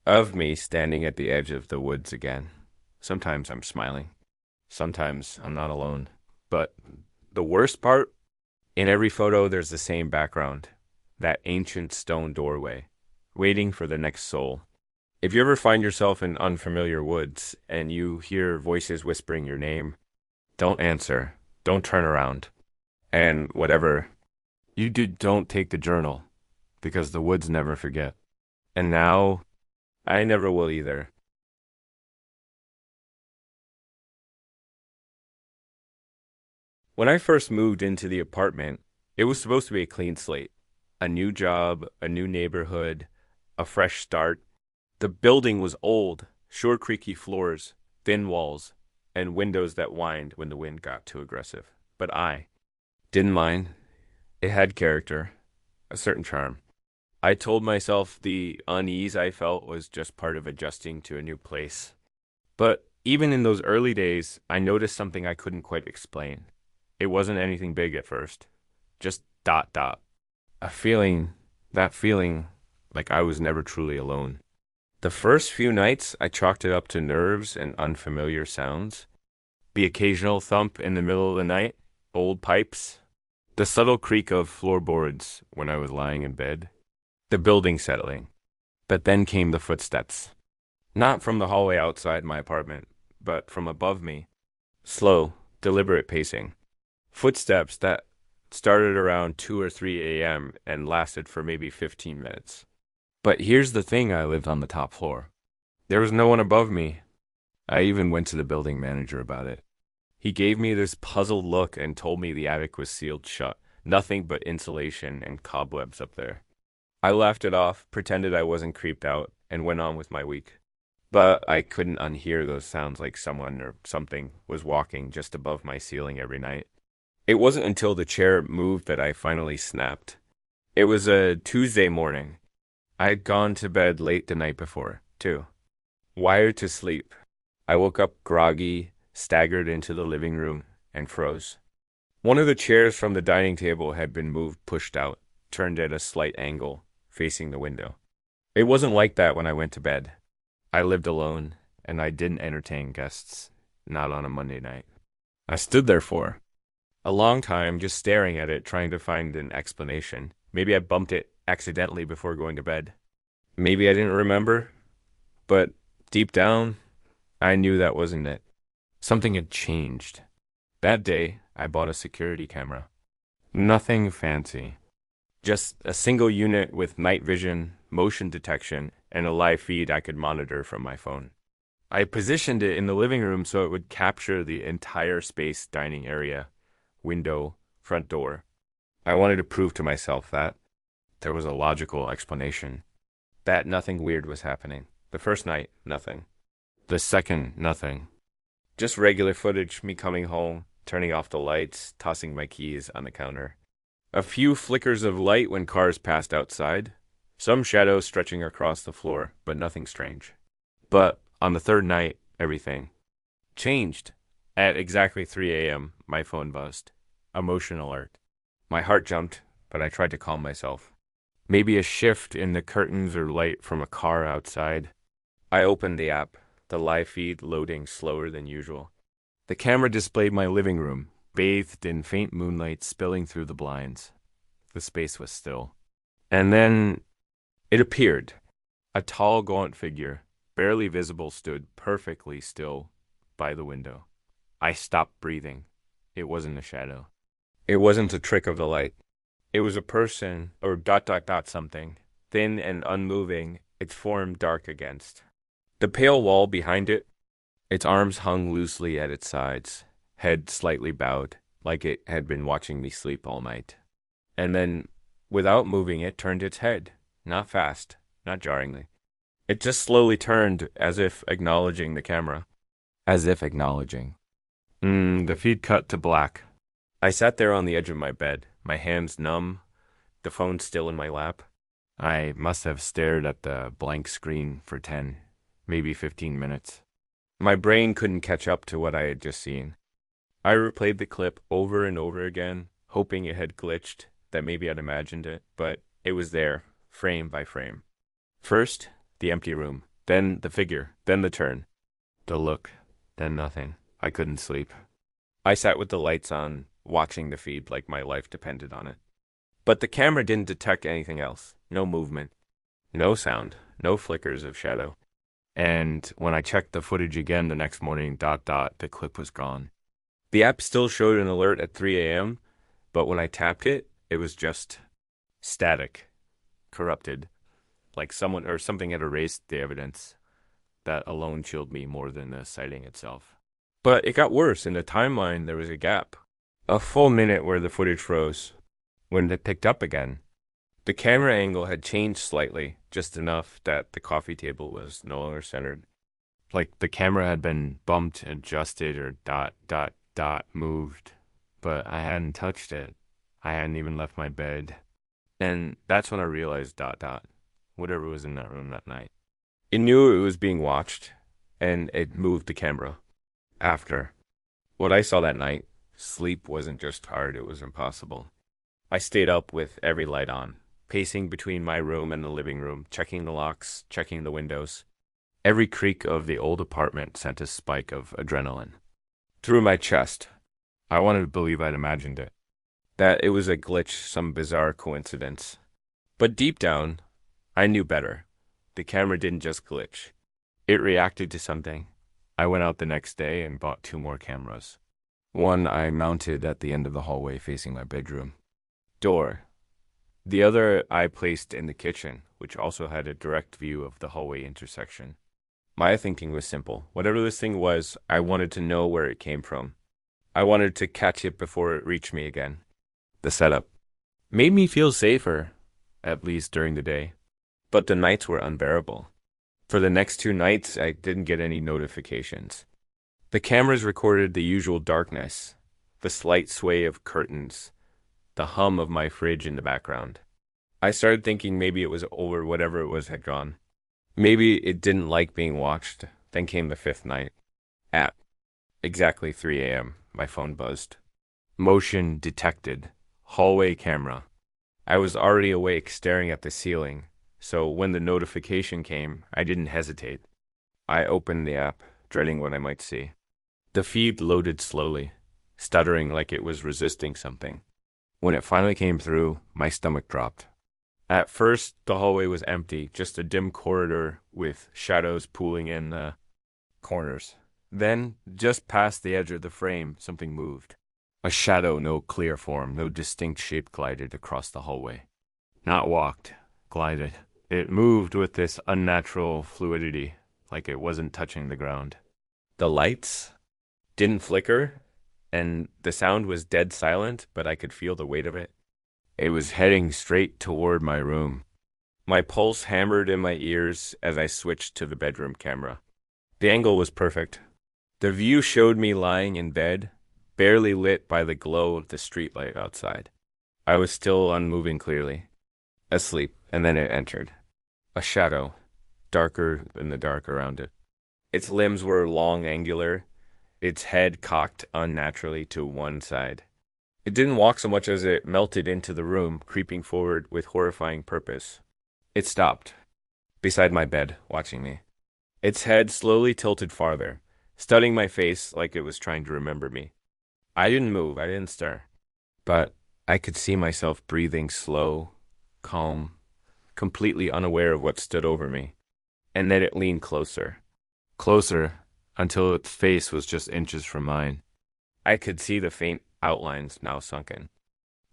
of me standing at the edge of the woods again. Sometimes I'm smiling. Sometimes I'm not alone. But the worst part, in every photo there's the same background. That ancient stone doorway, waiting for the next soul. If you ever find yourself in unfamiliar woods and you hear voices whispering your name, don't answer. Don't turn around. And whatever you do, don't take the journal, because the woods never forget. And now, I never will either. When I first moved into the apartment, it was supposed to be a clean slate. A new job, a new neighborhood, a fresh start. The building was old, short creaky floors, thin walls, and windows that whined when the wind got too aggressive. But I didn't mind. It had character, a certain charm. I told myself the unease I felt was just part of adjusting to a new place. But even in those early days, I noticed something I couldn't quite explain. It wasn't anything big at first, just dot dot. A feeling, that feeling like I was never truly alone. The first few nights, I chalked it up to nerves and unfamiliar sounds. The occasional thump in the middle of the night, old pipes, the subtle creak of floorboards when I was lying in bed, the building settling. But then came the footsteps. Not from the hallway outside my apartment, but from above me. Slow, deliberate pacing. Footsteps that started around 2 or 3 a.m. and lasted for maybe 15 minutes. But here's the thing, I lived on the top floor. There was no one above me. I even went to the building manager about it. He gave me this puzzled look and told me the attic was sealed shut. Nothing but insulation and cobwebs up there. I laughed it off, pretended I wasn't creeped out, and went on with my week. But I couldn't unhear those sounds like someone or something was walking just above my ceiling every night. It wasn't until the chair moved that I finally snapped. It was a Tuesday morning. I had gone to bed late the night before, too. Wired to sleep. I woke up groggy, staggered into the living room, and froze. One of the chairs from the dining table had been pushed out, turned at a slight angle, facing the window. It wasn't like that when I went to bed. I lived alone, and I didn't entertain guests, not on a Monday night. I stood there for a long time, just staring at it, trying to find an explanation. Maybe I bumped it accidentally before going to bed. Maybe I didn't remember, but deep down, I knew that wasn't it. Something had changed. That day, I bought a security camera. Nothing fancy. Just a single unit with night vision, motion detection, and a live feed I could monitor from my phone. I positioned it in the living room so it would capture the entire space, dining area, window, front door. I wanted to prove to myself that there was a logical explanation. That nothing weird was happening. The first night, nothing. The second, nothing. Just regular footage, me coming home, turning off the lights, tossing my keys on the counter. A few flickers of light when cars passed outside. Some shadows stretching across the floor, but nothing strange. But on the third night, everything changed. At exactly 3 a.m., my phone buzzed. A motion alert. My heart jumped, but I tried to calm myself. Maybe a shift in the curtains or light from a car outside. I opened the app, the live feed loading slower than usual. The camera displayed my living room, bathed in faint moonlight spilling through the blinds. The space was still. And then it appeared. A tall, gaunt figure, barely visible, stood perfectly still, by the window. I stopped breathing. It wasn't a shadow. It wasn't a trick of the light. It was a person, or dot dot dot something, thin and unmoving, its form dark against. The pale wall behind it, its arms hung loosely at its sides, head slightly bowed, like it had been watching me sleep all night. And then, without moving, it turned its head. Not fast, not jarringly. It just slowly turned, as if acknowledging the camera. As if acknowledging. The feed cut to black. I sat there on the edge of my bed, my hands numb, the phone still in my lap. I must have stared at the blank screen for 10, maybe 15 minutes. My brain couldn't catch up to what I had just seen. I replayed the clip over and over again, hoping it had glitched, that maybe I'd imagined it, but it was there, frame by frame. First, the empty room, then the figure, then the turn. The look, then nothing. I couldn't sleep. I sat with the lights on, watching the feed like my life depended on it. But the camera didn't detect anything else. No movement, no sound, no flickers of shadow. And when I checked the footage again the next morning, the clip was gone. The app still showed an alert at 3 a.m., but when I tapped it, it was just static, corrupted, like someone or something had erased the evidence. That alone chilled me more than the sighting itself. But it got worse. In the timeline, there was a gap. A full minute where the footage froze. When it picked up again, the camera angle had changed slightly, just enough that the coffee table was no longer centered. Like the camera had been bumped, adjusted, or moved. But I hadn't touched it. I hadn't even left my bed. And that's when I realized whatever was in that room that night. It knew it was being watched, and it moved the camera. After what I saw that night, sleep wasn't just hard, it was impossible. I stayed up with every light on, pacing between my room and the living room, checking the locks, checking the windows. Every creak of the old apartment sent a spike of adrenaline through my chest. I wanted to believe I'd imagined it, that it was a glitch, some bizarre coincidence. But deep down, I knew better. The camera didn't just glitch. It reacted to something. I went out the next day and bought 2 more cameras. One I mounted at the end of the hallway facing my bedroom door. The other I placed in the kitchen, which also had a direct view of the hallway intersection. My thinking was simple. Whatever this thing was, I wanted to know where it came from. I wanted to catch it before it reached me again. The setup made me feel safer, at least during the day. But the nights were unbearable. For the next 2 nights, I didn't get any notifications. The cameras recorded the usual darkness, the slight sway of curtains, the hum of my fridge in the background. I started thinking maybe it was over, whatever it was had gone. Maybe it didn't like being watched. Then came the 5th night. At exactly 3 a.m., my phone buzzed. Motion detected. Hallway camera. I was already awake, staring at the ceiling, so when the notification came, I didn't hesitate. I opened the app, dreading what I might see. The feed loaded slowly, stuttering like it was resisting something. When it finally came through, my stomach dropped. At first, the hallway was empty, just a dim corridor with shadows pooling in the corners. Then, just past the edge of the frame, something moved. A shadow, no clear form, no distinct shape glided across the hallway. Not walked, glided. It moved with this unnatural fluidity, like it wasn't touching the ground. The lights didn't flicker, and the sound was dead silent, but I could feel the weight of it. It was heading straight toward my room. My pulse hammered in my ears as I switched to the bedroom camera. The angle was perfect. The view showed me lying in bed, barely lit by the glow of the streetlight outside. I was still unmoving clearly, asleep, and then it entered. A shadow, darker than the dark around it. Its limbs were long, angular, its head cocked unnaturally to one side. It didn't walk so much as it melted into the room, creeping forward with horrifying purpose. It stopped, beside my bed, watching me. Its head slowly tilted farther, studying my face like it was trying to remember me. I didn't move, I didn't stir. But I could see myself breathing slow, calm, completely unaware of what stood over me. And then it leaned closer. Closer until its face was just inches from mine. I could see the faint outlines now sunken.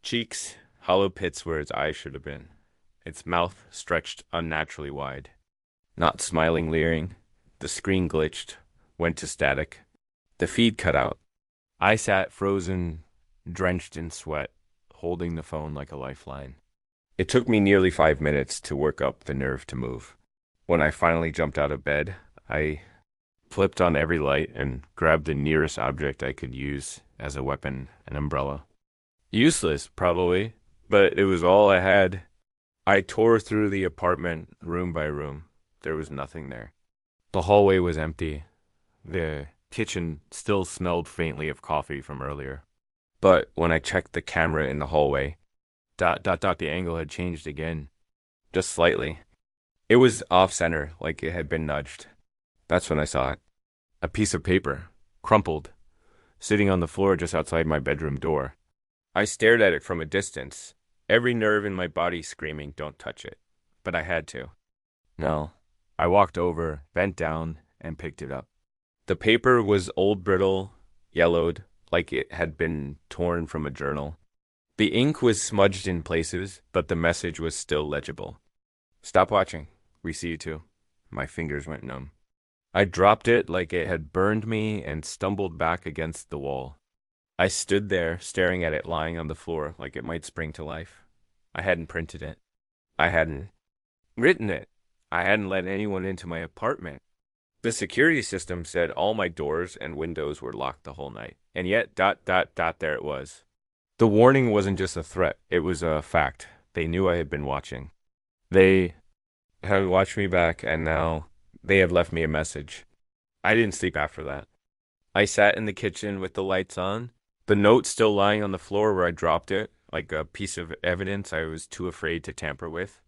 Cheeks, hollow pits where its eyes should have been. Its mouth stretched unnaturally wide. Not smiling, leering. The screen glitched, went to static. The feed cut out. I sat frozen, drenched in sweat, holding the phone like a lifeline. It took me nearly 5 minutes to work up the nerve to move. When I finally jumped out of bed, I flipped on every light and grabbed the nearest object I could use as a weapon, an umbrella. Useless, probably, but it was all I had. I tore through the apartment room by room. There was nothing there. The hallway was empty. The kitchen still smelled faintly of coffee from earlier. But when I checked the camera in the hallway, the angle had changed again. Just slightly. It was off-center, like it had been nudged. That's when I saw it. A piece of paper, crumpled, sitting on the floor just outside my bedroom door. I stared at it from a distance, every nerve in my body screaming, "Don't touch it." But I had to. No. I walked over, bent down, and picked it up. The paper was old, brittle, yellowed, like it had been torn from a journal. The ink was smudged in places, but the message was still legible. "Stop watching. We see you too." My fingers went numb. I dropped it like it had burned me and stumbled back against the wall. I stood there, staring at it lying on the floor like it might spring to life. I hadn't printed it. I hadn't written it. I hadn't let anyone into my apartment. The security system said all my doors and windows were locked the whole night. And yet, there it was. The warning wasn't just a threat. It was a fact. They knew I had been watching. They had watched me back, and now they had left me a message. I didn't sleep after that. I sat in the kitchen with the lights on, the note still lying on the floor where I dropped it, like a piece of evidence I was too afraid to tamper with.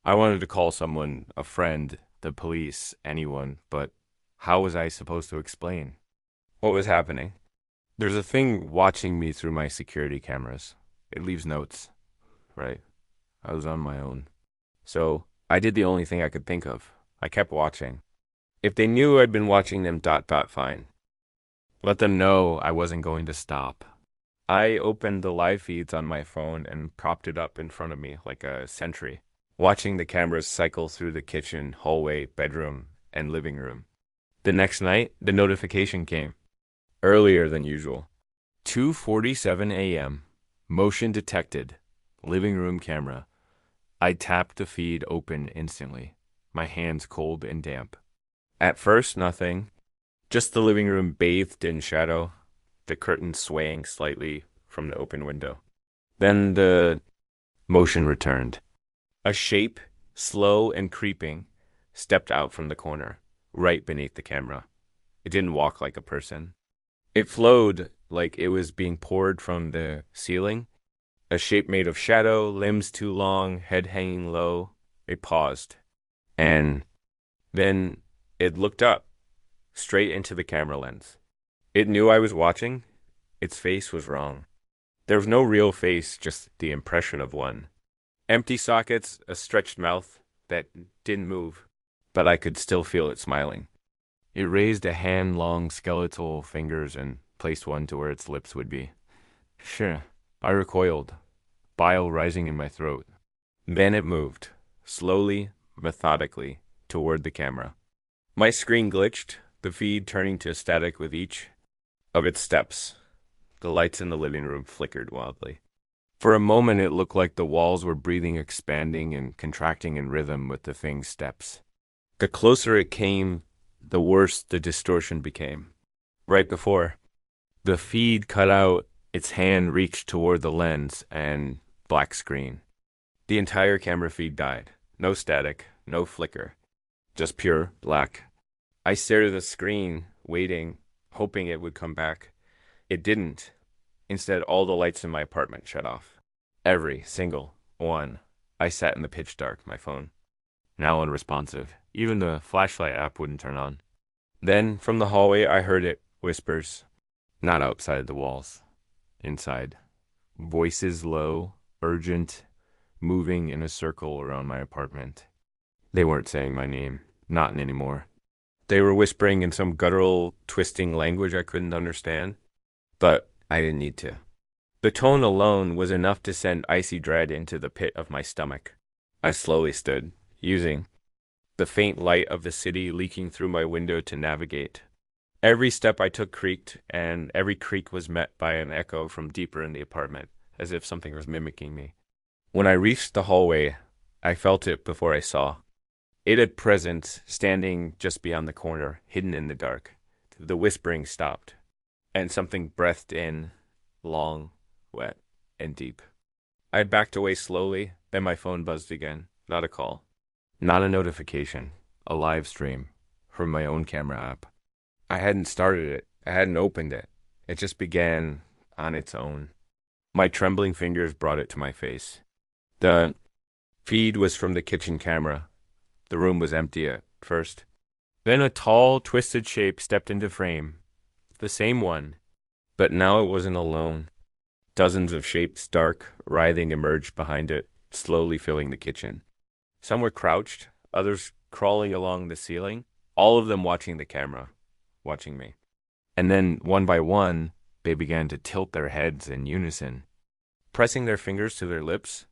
I wanted to call someone, a friend, the police, anyone, but how was I supposed to explain what was happening? There's a thing watching me through my security cameras. It leaves notes, right? I was on my own. So I did the only thing I could think of. I kept watching. If they knew I'd been watching them, fine. Let them know I wasn't going to stop. I opened the live feeds on my phone and propped it up in front of me like a sentry, watching the cameras cycle through the kitchen, hallway, bedroom, and living room. The next night, the notification came. Earlier than usual. 2:47 a.m. Motion detected. Living room camera. I tapped the feed open instantly, my hands cold and damp. At first, nothing. Just the living room bathed in shadow, the curtains swaying slightly from the open window. Then the motion returned. A shape, slow and creeping, stepped out from the corner, right beneath the camera. It didn't walk like a person. It flowed like it was being poured from the ceiling. A shape made of shadow, limbs too long, head hanging low. It paused. And then it looked up, straight into the camera lens. It knew I was watching. Its face was wrong. There was no real face, just the impression of one. Empty sockets, a stretched mouth that didn't move, but I could still feel it smiling. It raised a hand-long skeletal fingers and placed one to where its lips would be. Sure. I recoiled, bile rising in my throat. Then it moved, slowly, methodically, toward the camera. My screen glitched, the feed turning to static with each of its steps. The lights in the living room flickered wildly. For a moment it looked like the walls were breathing, expanding, and contracting in rhythm with the thing's steps. The closer it came, the worse the distortion became. Right before the feed cut out, its hand reached toward the lens and black screen. The entire camera feed died. No static, no flicker. Just pure black. I stared at the screen, waiting, hoping it would come back. It didn't. Instead, all the lights in my apartment shut off. Every single one. I sat in the pitch dark, my phone now unresponsive. Even the flashlight app wouldn't turn on. Then, from the hallway, I heard it, whispers. Not outside the walls. Inside. Voices low, urgent, moving in a circle around my apartment. They weren't saying my name. Not anymore. They were whispering in some guttural, twisting language I couldn't understand, but I didn't need to. The tone alone was enough to send icy dread into the pit of my stomach. I slowly stood, using the faint light of the city leaking through my window to navigate. Every step I took creaked, and every creak was met by an echo from deeper in the apartment, as if something was mimicking me. When I reached the hallway, I felt it before I saw. It had presence, standing just beyond the corner, hidden in the dark. The whispering stopped, and something breathed in, long, wet, and deep. I had backed away slowly, then my phone buzzed again. Not a call. Not a notification. A live stream from my own camera app. I hadn't started it. I hadn't opened it. It just began on its own. My trembling fingers brought it to my face. The feed was from the kitchen camera. The room was empty at first. Then a tall, twisted shape stepped into frame. The same one. But now it wasn't alone. Dozens of shapes, dark, writhing, emerged behind it, slowly filling the kitchen. Some were crouched, others crawling along the ceiling, all of them watching the camera, watching me. And then, one by one, they began to tilt their heads in unison, pressing their fingers to their lips.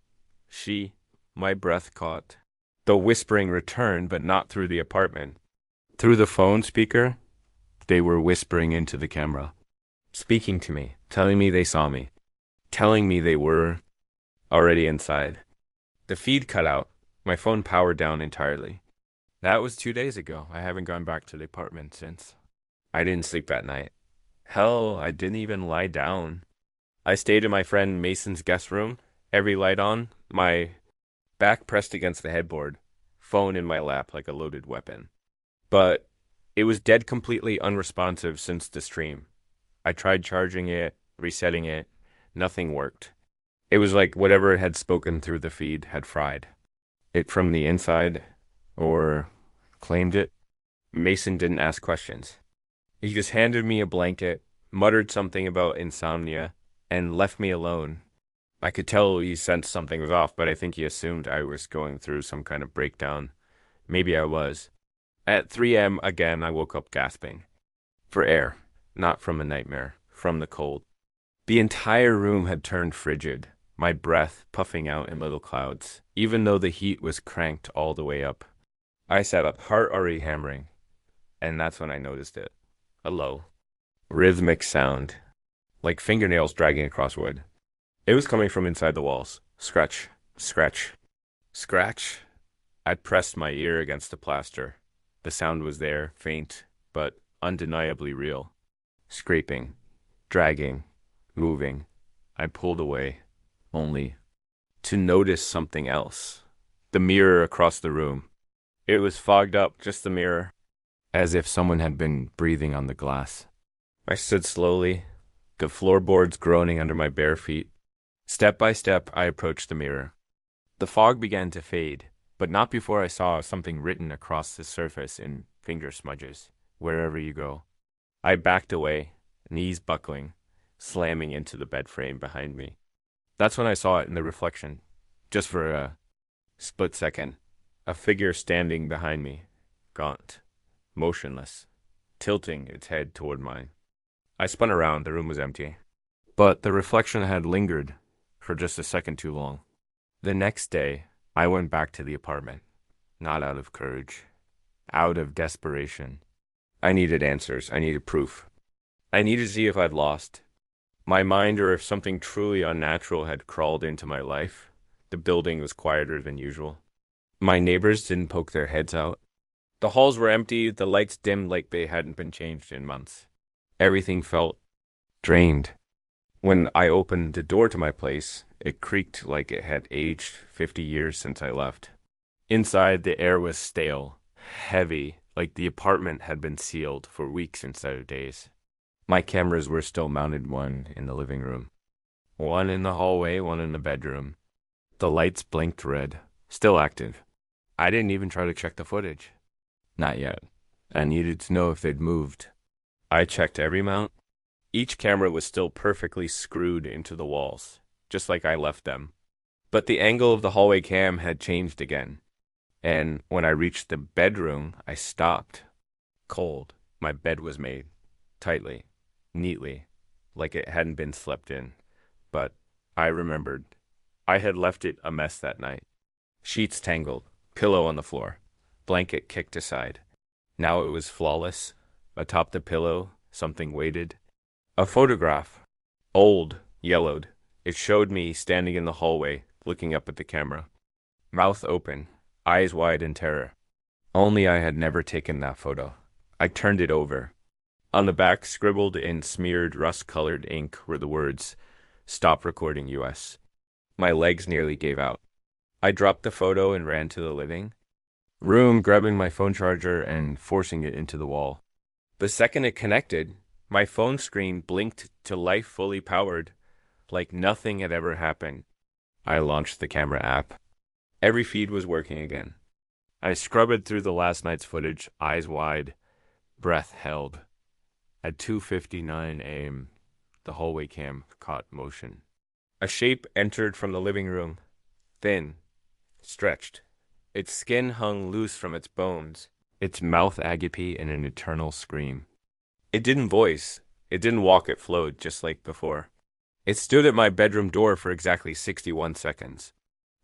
My breath caught. The whispering returned, but not through the apartment. Through the phone speaker, they were whispering into the camera, speaking to me, telling me they saw me, telling me they were already inside. The feed cut out. My phone powered down entirely. That was 2 days ago. I haven't gone back to the apartment since. I didn't sleep that night. Hell, I didn't even lie down. I stayed in my friend Mason's guest room, every light on, my back pressed against the headboard, phone in my lap like a loaded weapon. But it was dead completely unresponsive since the stream. I tried charging it, resetting it. Nothing worked. It was like whatever had spoken through the feed had fried it from the inside, or claimed it. Mason didn't ask questions. He just handed me a blanket, muttered something about insomnia, and left me alone. I could tell he sensed something was off, but I think he assumed I was going through some kind of breakdown. Maybe I was. At 3 a.m. again, I woke up gasping. For air, not from a nightmare, from the cold. The entire room had turned frigid, my breath puffing out in little clouds, even though the heat was cranked all the way up. I sat up, heart already hammering, and that's when I noticed it. A low, rhythmic sound, like fingernails dragging across wood. It was coming from inside the walls. Scratch, scratch, scratch. I'd pressed my ear against the plaster. The sound was there, faint, but undeniably real. Scraping, dragging, moving. I pulled away, only to notice something else. The mirror across the room. It was fogged up, just the mirror, as if someone had been breathing on the glass. I stood slowly, the floorboards groaning under my bare feet. Step by step, I approached the mirror. The fog began to fade, but not before I saw something written across the surface in finger smudges. Wherever you go. I backed away, knees buckling, slamming into the bed frame behind me. That's when I saw it in the reflection, just for a split second. A figure standing behind me, gaunt, motionless, tilting its head toward mine. I spun around, the room was empty. But the reflection had lingered for just a second too long. The next day, I went back to the apartment, not out of courage, out of desperation. I needed answers, I needed proof. I needed to see if I'd lost my mind or if something truly unnatural had crawled into my life. The building was quieter than usual. My neighbors didn't poke their heads out. The halls were empty, the lights dimmed like they hadn't been changed in months. Everything felt drained. When I opened the door to my place, it creaked like it had aged 50 years since I left. Inside, the air was stale, heavy, like the apartment had been sealed for weeks instead of days. My cameras were still mounted, one in the living room, one in the hallway, one in the bedroom. The lights blinked red, still active. I didn't even try to check the footage. Not yet. I needed to know if they'd moved. I checked every mount. Each camera was still perfectly screwed into the walls, just like I left them. But the angle of the hallway cam had changed again. And when I reached the bedroom, I stopped. Cold. My bed was made. Tightly. Neatly. Like it hadn't been slept in. But I remembered. I had left it a mess that night. Sheets tangled. Pillow on the floor. Blanket kicked aside. Now it was flawless. Atop the pillow, something waited. A photograph. Old. Yellowed. It showed me standing in the hallway, looking up at the camera. Mouth open. Eyes wide in terror. Only I had never taken that photo. I turned it over. On the back, scribbled in smeared rust-colored ink, were the words, "Stop recording US." My legs nearly gave out. I dropped the photo and ran to the living room, grabbing my phone charger and forcing it into the wall. The second it connected, my phone screen blinked to life fully powered, like nothing had ever happened. I launched the camera app. Every feed was working again. I scrubbed through the last night's footage, eyes wide, breath held. At 2:59 a.m., the hallway cam caught motion. A shape entered from the living room, thin, stretched. Its skin hung loose from its bones, its mouth agape in an eternal scream. It didn't voice. It didn't walk, it flowed, just like before. It stood at my bedroom door for exactly 61 seconds.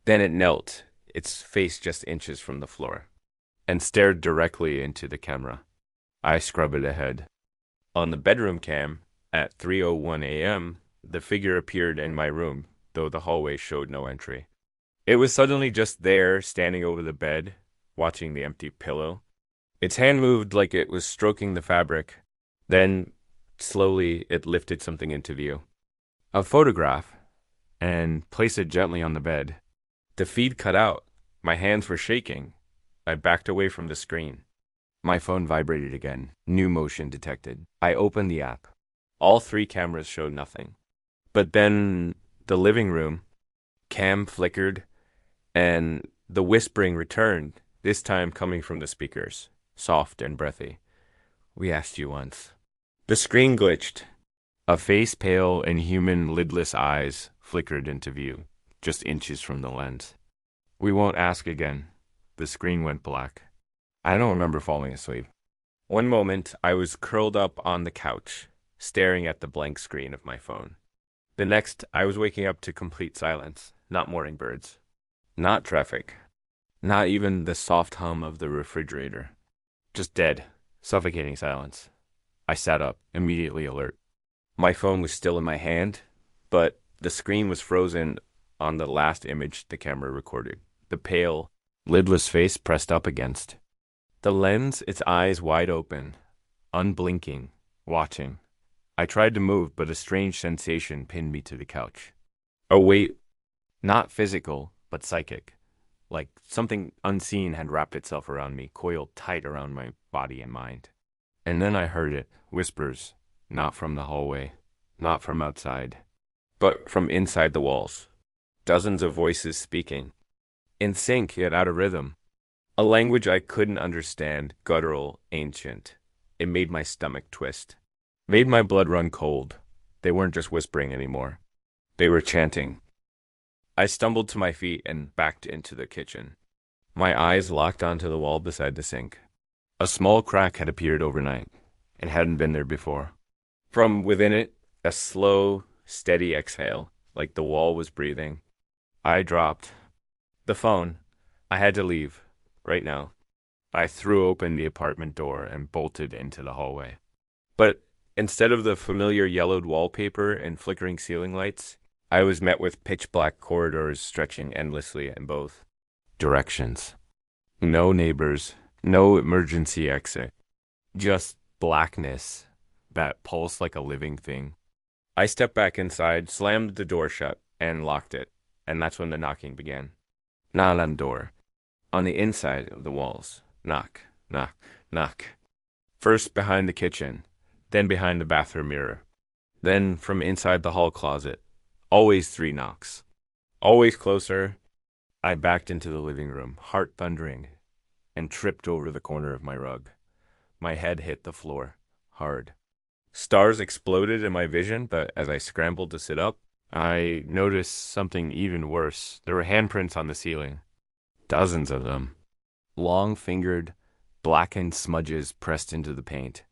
Then it knelt, its face just inches from the floor, and stared directly into the camera. I scrubbed ahead. On the bedroom cam, at 3:01 a.m., the figure appeared in my room, though the hallway showed no entry. It was suddenly just there, standing over the bed, watching the empty pillow. Its hand moved like it was stroking the fabric. Then, slowly, it lifted something into view. A photograph, and placed it gently on the bed. The feed cut out. My hands were shaking. I backed away from the screen. My phone vibrated again. New motion detected. I opened the app. All three cameras showed nothing. But then the living room cam flickered, and the whispering returned, this time coming from the speakers, soft and breathy. "We asked you once." The screen glitched. A face pale and human lidless eyes flickered into view, just inches from the lens. "We won't ask again." The screen went black. I don't remember falling asleep. One moment, I was curled up on the couch, staring at the blank screen of my phone. The next, I was waking up to complete silence, not morning birds, not traffic, not even the soft hum of the refrigerator. Just dead, suffocating silence. I sat up, immediately alert. My phone was still in my hand, but the screen was frozen on the last image the camera recorded. The pale, lidless face pressed up against. The lens, its eyes wide open, unblinking, watching. I tried to move, but a strange sensation pinned me to the couch. A weight, not physical, but psychic. Like something unseen had wrapped itself around me, coiled tight around my body and mind. And then I heard it, whispers, not from the hallway, not from outside, but from inside the walls. Dozens of voices speaking, in sync yet out of rhythm. A language I couldn't understand, guttural, ancient. It made my stomach twist, made my blood run cold. They weren't just whispering anymore. They were chanting. I stumbled to my feet and backed into the kitchen. My eyes locked onto the wall beside the sink. A small crack had appeared overnight. It hadn't been there before. From within it, a slow, steady exhale, like the wall was breathing. I dropped the phone. I had to leave, right now. I threw open the apartment door and bolted into the hallway. But instead of the familiar yellowed wallpaper and flickering ceiling lights, I was met with pitch-black corridors stretching endlessly in both directions. No neighbors, no emergency exit. Just blackness that pulsed like a living thing. I stepped back inside, slammed the door shut, and locked it. And that's when the knocking began. Not on the door. On the inside of the walls. Knock, knock, knock. First behind the kitchen, then behind the bathroom mirror. Then from inside the hall closet. Always 3 knocks. Always closer. I backed into the living room, heart thundering, and tripped over the corner of my rug. My head hit the floor, hard. Stars exploded in my vision, but as I scrambled to sit up, I noticed something even worse. There were handprints on the ceiling. Dozens of them. Long-fingered, blackened smudges pressed into the paint,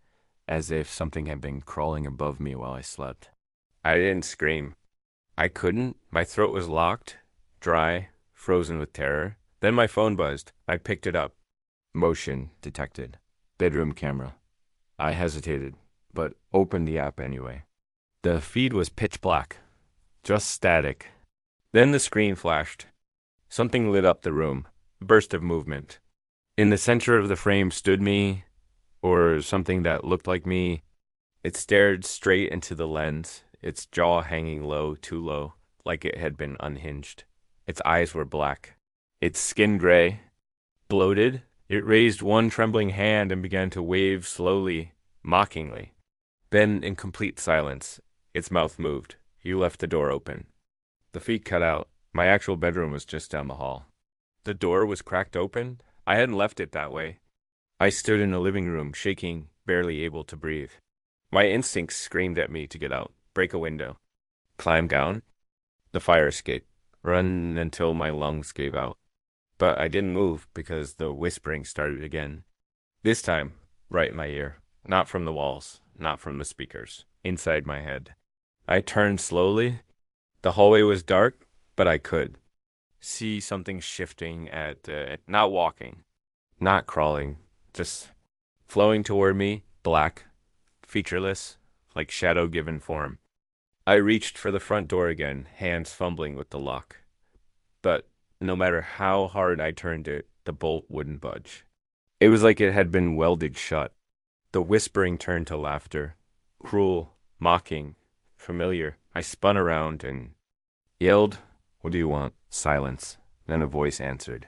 as if something had been crawling above me while I slept. I didn't scream. I couldn't. My throat was locked, dry, frozen with terror. Then my phone buzzed. I picked it up. Motion detected. Bedroom camera. I hesitated, but opened the app anyway. The feed was pitch black, just static. Then the screen flashed. Something lit up the room. A burst of movement. In the center of the frame stood me, or something that looked like me. It stared straight into the lens, its jaw hanging low, too low, like it had been unhinged. Its eyes were black, its skin gray. Bloated, it raised one trembling hand and began to wave slowly, mockingly. Then, in complete silence, its mouth moved. You left the door open. The feed cut out. My actual bedroom was just down the hall. The door was cracked open. I hadn't left it that way. I stood in the living room, shaking, barely able to breathe. My instincts screamed at me to get out, break a window, climb down, the fire escape, run until my lungs gave out. But I didn't move because the whispering started again. This time, right in my ear, not from the walls, not from the speakers, inside my head. I turned slowly. The hallway was dark, but I could see something shifting not walking, not crawling, just flowing toward me, black, featureless, like shadow given form. I reached for the front door again, hands fumbling with the lock. But no matter how hard I turned it, the bolt wouldn't budge. It was like it had been welded shut. The whispering turned to laughter, cruel, mocking, familiar. I spun around and yelled, "What do you want?" Silence. Then a voice answered.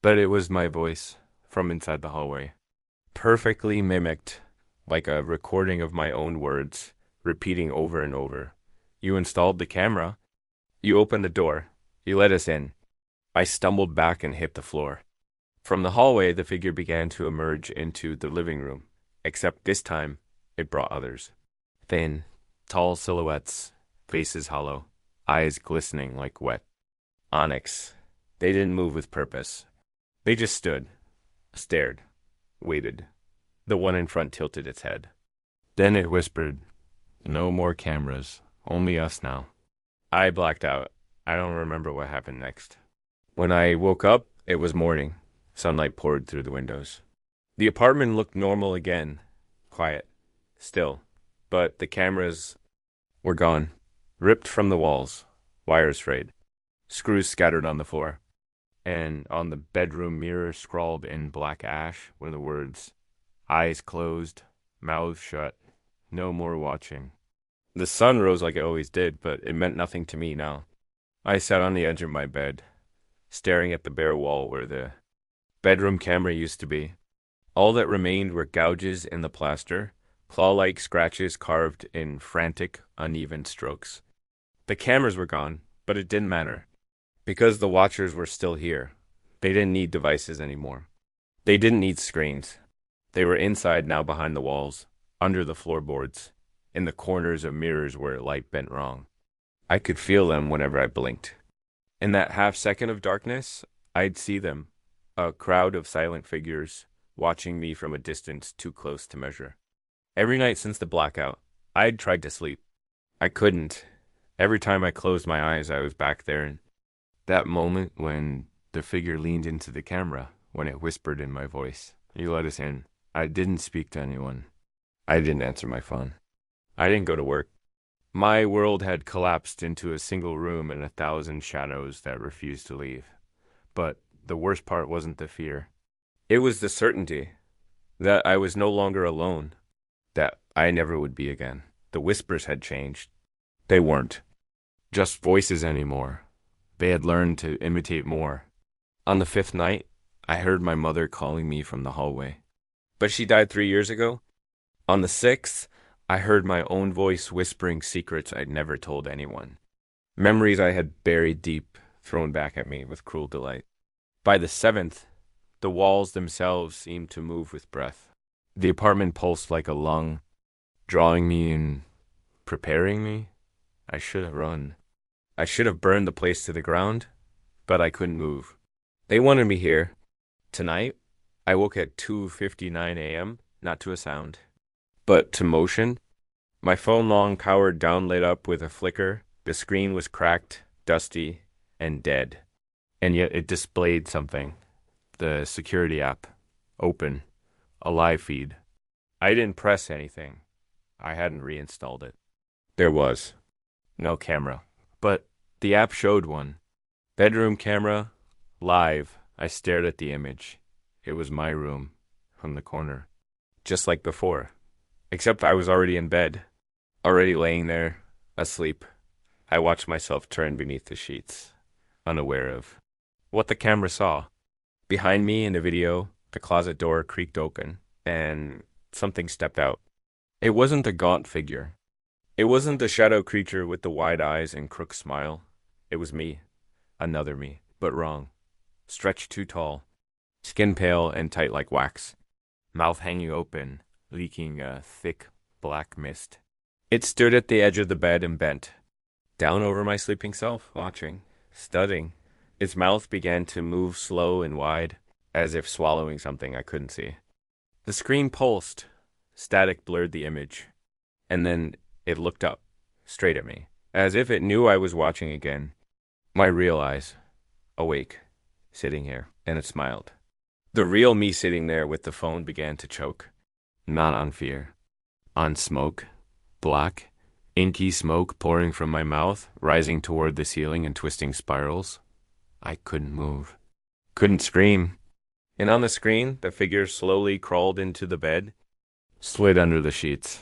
But it was my voice, from inside the hallway. Perfectly mimicked, like a recording of my own words, repeating over and over. "You installed the camera. You opened the door. You let us in." I stumbled back and hit the floor. From the hallway, the figure began to emerge into the living room, except this time, it brought others. Thin, tall silhouettes, faces hollow, eyes glistening like wet onyx. They didn't move with purpose. They just stood, stared, waited. The one in front tilted its head. Then it whispered, "No more cameras, only us now." I blacked out. I don't remember what happened next. When I woke up, it was morning. Sunlight poured through the windows. The apartment looked normal again. Quiet. Still. But the cameras were gone. Ripped from the walls. Wires frayed. Screws scattered on the floor. And on the bedroom mirror scrawled in black ash were the words, "Eyes closed, mouth shut, no more watching." The sun rose like it always did, but it meant nothing to me now. I sat on the edge of my bed, staring at the bare wall where the bedroom camera used to be. All that remained were gouges in the plaster, claw-like scratches carved in frantic, uneven strokes. The cameras were gone, but it didn't matter, because the watchers were still here. They didn't need devices anymore. They didn't need screens. They were inside now behind the walls, under the floorboards, in the corners of mirrors where light bent wrong. I could feel them whenever I blinked. In that half second of darkness, I'd see them, a crowd of silent figures, watching me from a distance too close to measure. Every night since the blackout, I'd tried to sleep. I couldn't. Every time I closed my eyes, I was back there. And that moment when the figure leaned into the camera, when it whispered in my voice, "You let us in." I didn't speak to anyone. I didn't answer my phone. I didn't go to work. My world had collapsed into a single room and 1,000 shadows that refused to leave. But the worst part wasn't the fear. It was the certainty that I was no longer alone, that I never would be again. The whispers had changed. They weren't just voices anymore. They had learned to imitate more. On the 5th night, I heard my mother calling me from the hallway. But she died 3 years ago. On the 6th, I heard my own voice whispering secrets I'd never told anyone. Memories I had buried deep, thrown back at me with cruel delight. By the 7th, the walls themselves seemed to move with breath. The apartment pulsed like a lung, drawing me in, preparing me. I should have run. I should have burned the place to the ground, but I couldn't move. They wanted me here. Tonight, I woke at 2:59 a.m., not to a sound, but to motion. My phone long powered down lit up with a flicker. The screen was cracked, dusty, and dead. And yet it displayed something. The security app. Open. A live feed. I didn't press anything. I hadn't reinstalled it. There was no camera. But the app showed one. Bedroom camera. Live. I stared at the image. It was my room. From the corner. Just like before. Except I was already in bed. Already laying there. Asleep. I watched myself turn beneath the sheets. Unaware of what the camera saw. Behind me in the video, the closet door creaked open, and something stepped out. It wasn't a gaunt figure. It wasn't the shadow creature with the wide eyes and crooked smile. It was me. Another me, but wrong. Stretched too tall. Skin pale and tight like wax. Mouth hanging open, leaking a thick, black mist. It stood at the edge of the bed and bent. Down over my sleeping self, watching, studying. Its mouth began to move slow and wide, as if swallowing something I couldn't see. The screen pulsed. Static blurred the image. And then it looked up, straight at me, as if it knew I was watching again. My real eyes, awake, sitting here, and it smiled. The real me sitting there with the phone began to choke. Not on fear. On smoke. Black, inky smoke pouring from my mouth, rising toward the ceiling in twisting spirals. I couldn't move. Couldn't scream. And on the screen, the figure slowly crawled into the bed, slid under the sheets.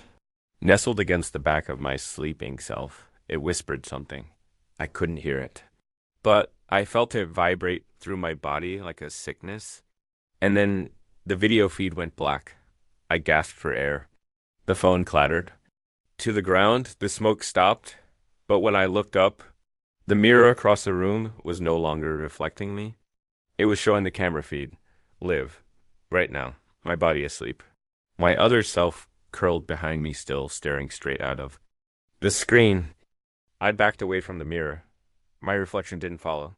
Nestled against the back of my sleeping self, it whispered something. I couldn't hear it. But I felt it vibrate through my body like a sickness. And then the video feed went black. I gasped for air. The phone clattered. To the ground, the smoke stopped, but when I looked up, the mirror across the room was no longer reflecting me. It was showing the camera feed. Live. Right now. My body asleep. My other self curled behind me still, staring straight out of the screen. I backed away from the mirror. My reflection didn't follow.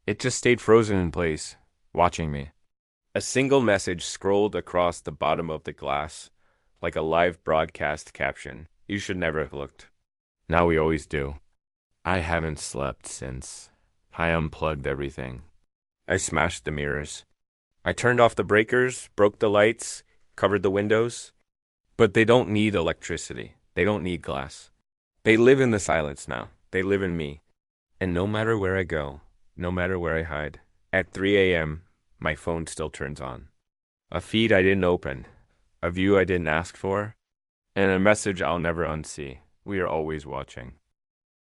It just stayed frozen in place, watching me. A single message scrolled across the bottom of the glass, like a live broadcast caption. You should never have looked. Now we always do. I haven't slept since. I unplugged everything. I smashed the mirrors. I turned off the breakers, broke the lights, covered the windows. But they don't need electricity. They don't need glass. They live in the silence now. They live in me. And no matter where I go, no matter where I hide, at 3 a.m., my phone still turns on. A feed I didn't open. A view I didn't ask for. And a message I'll never unsee. We are always watching.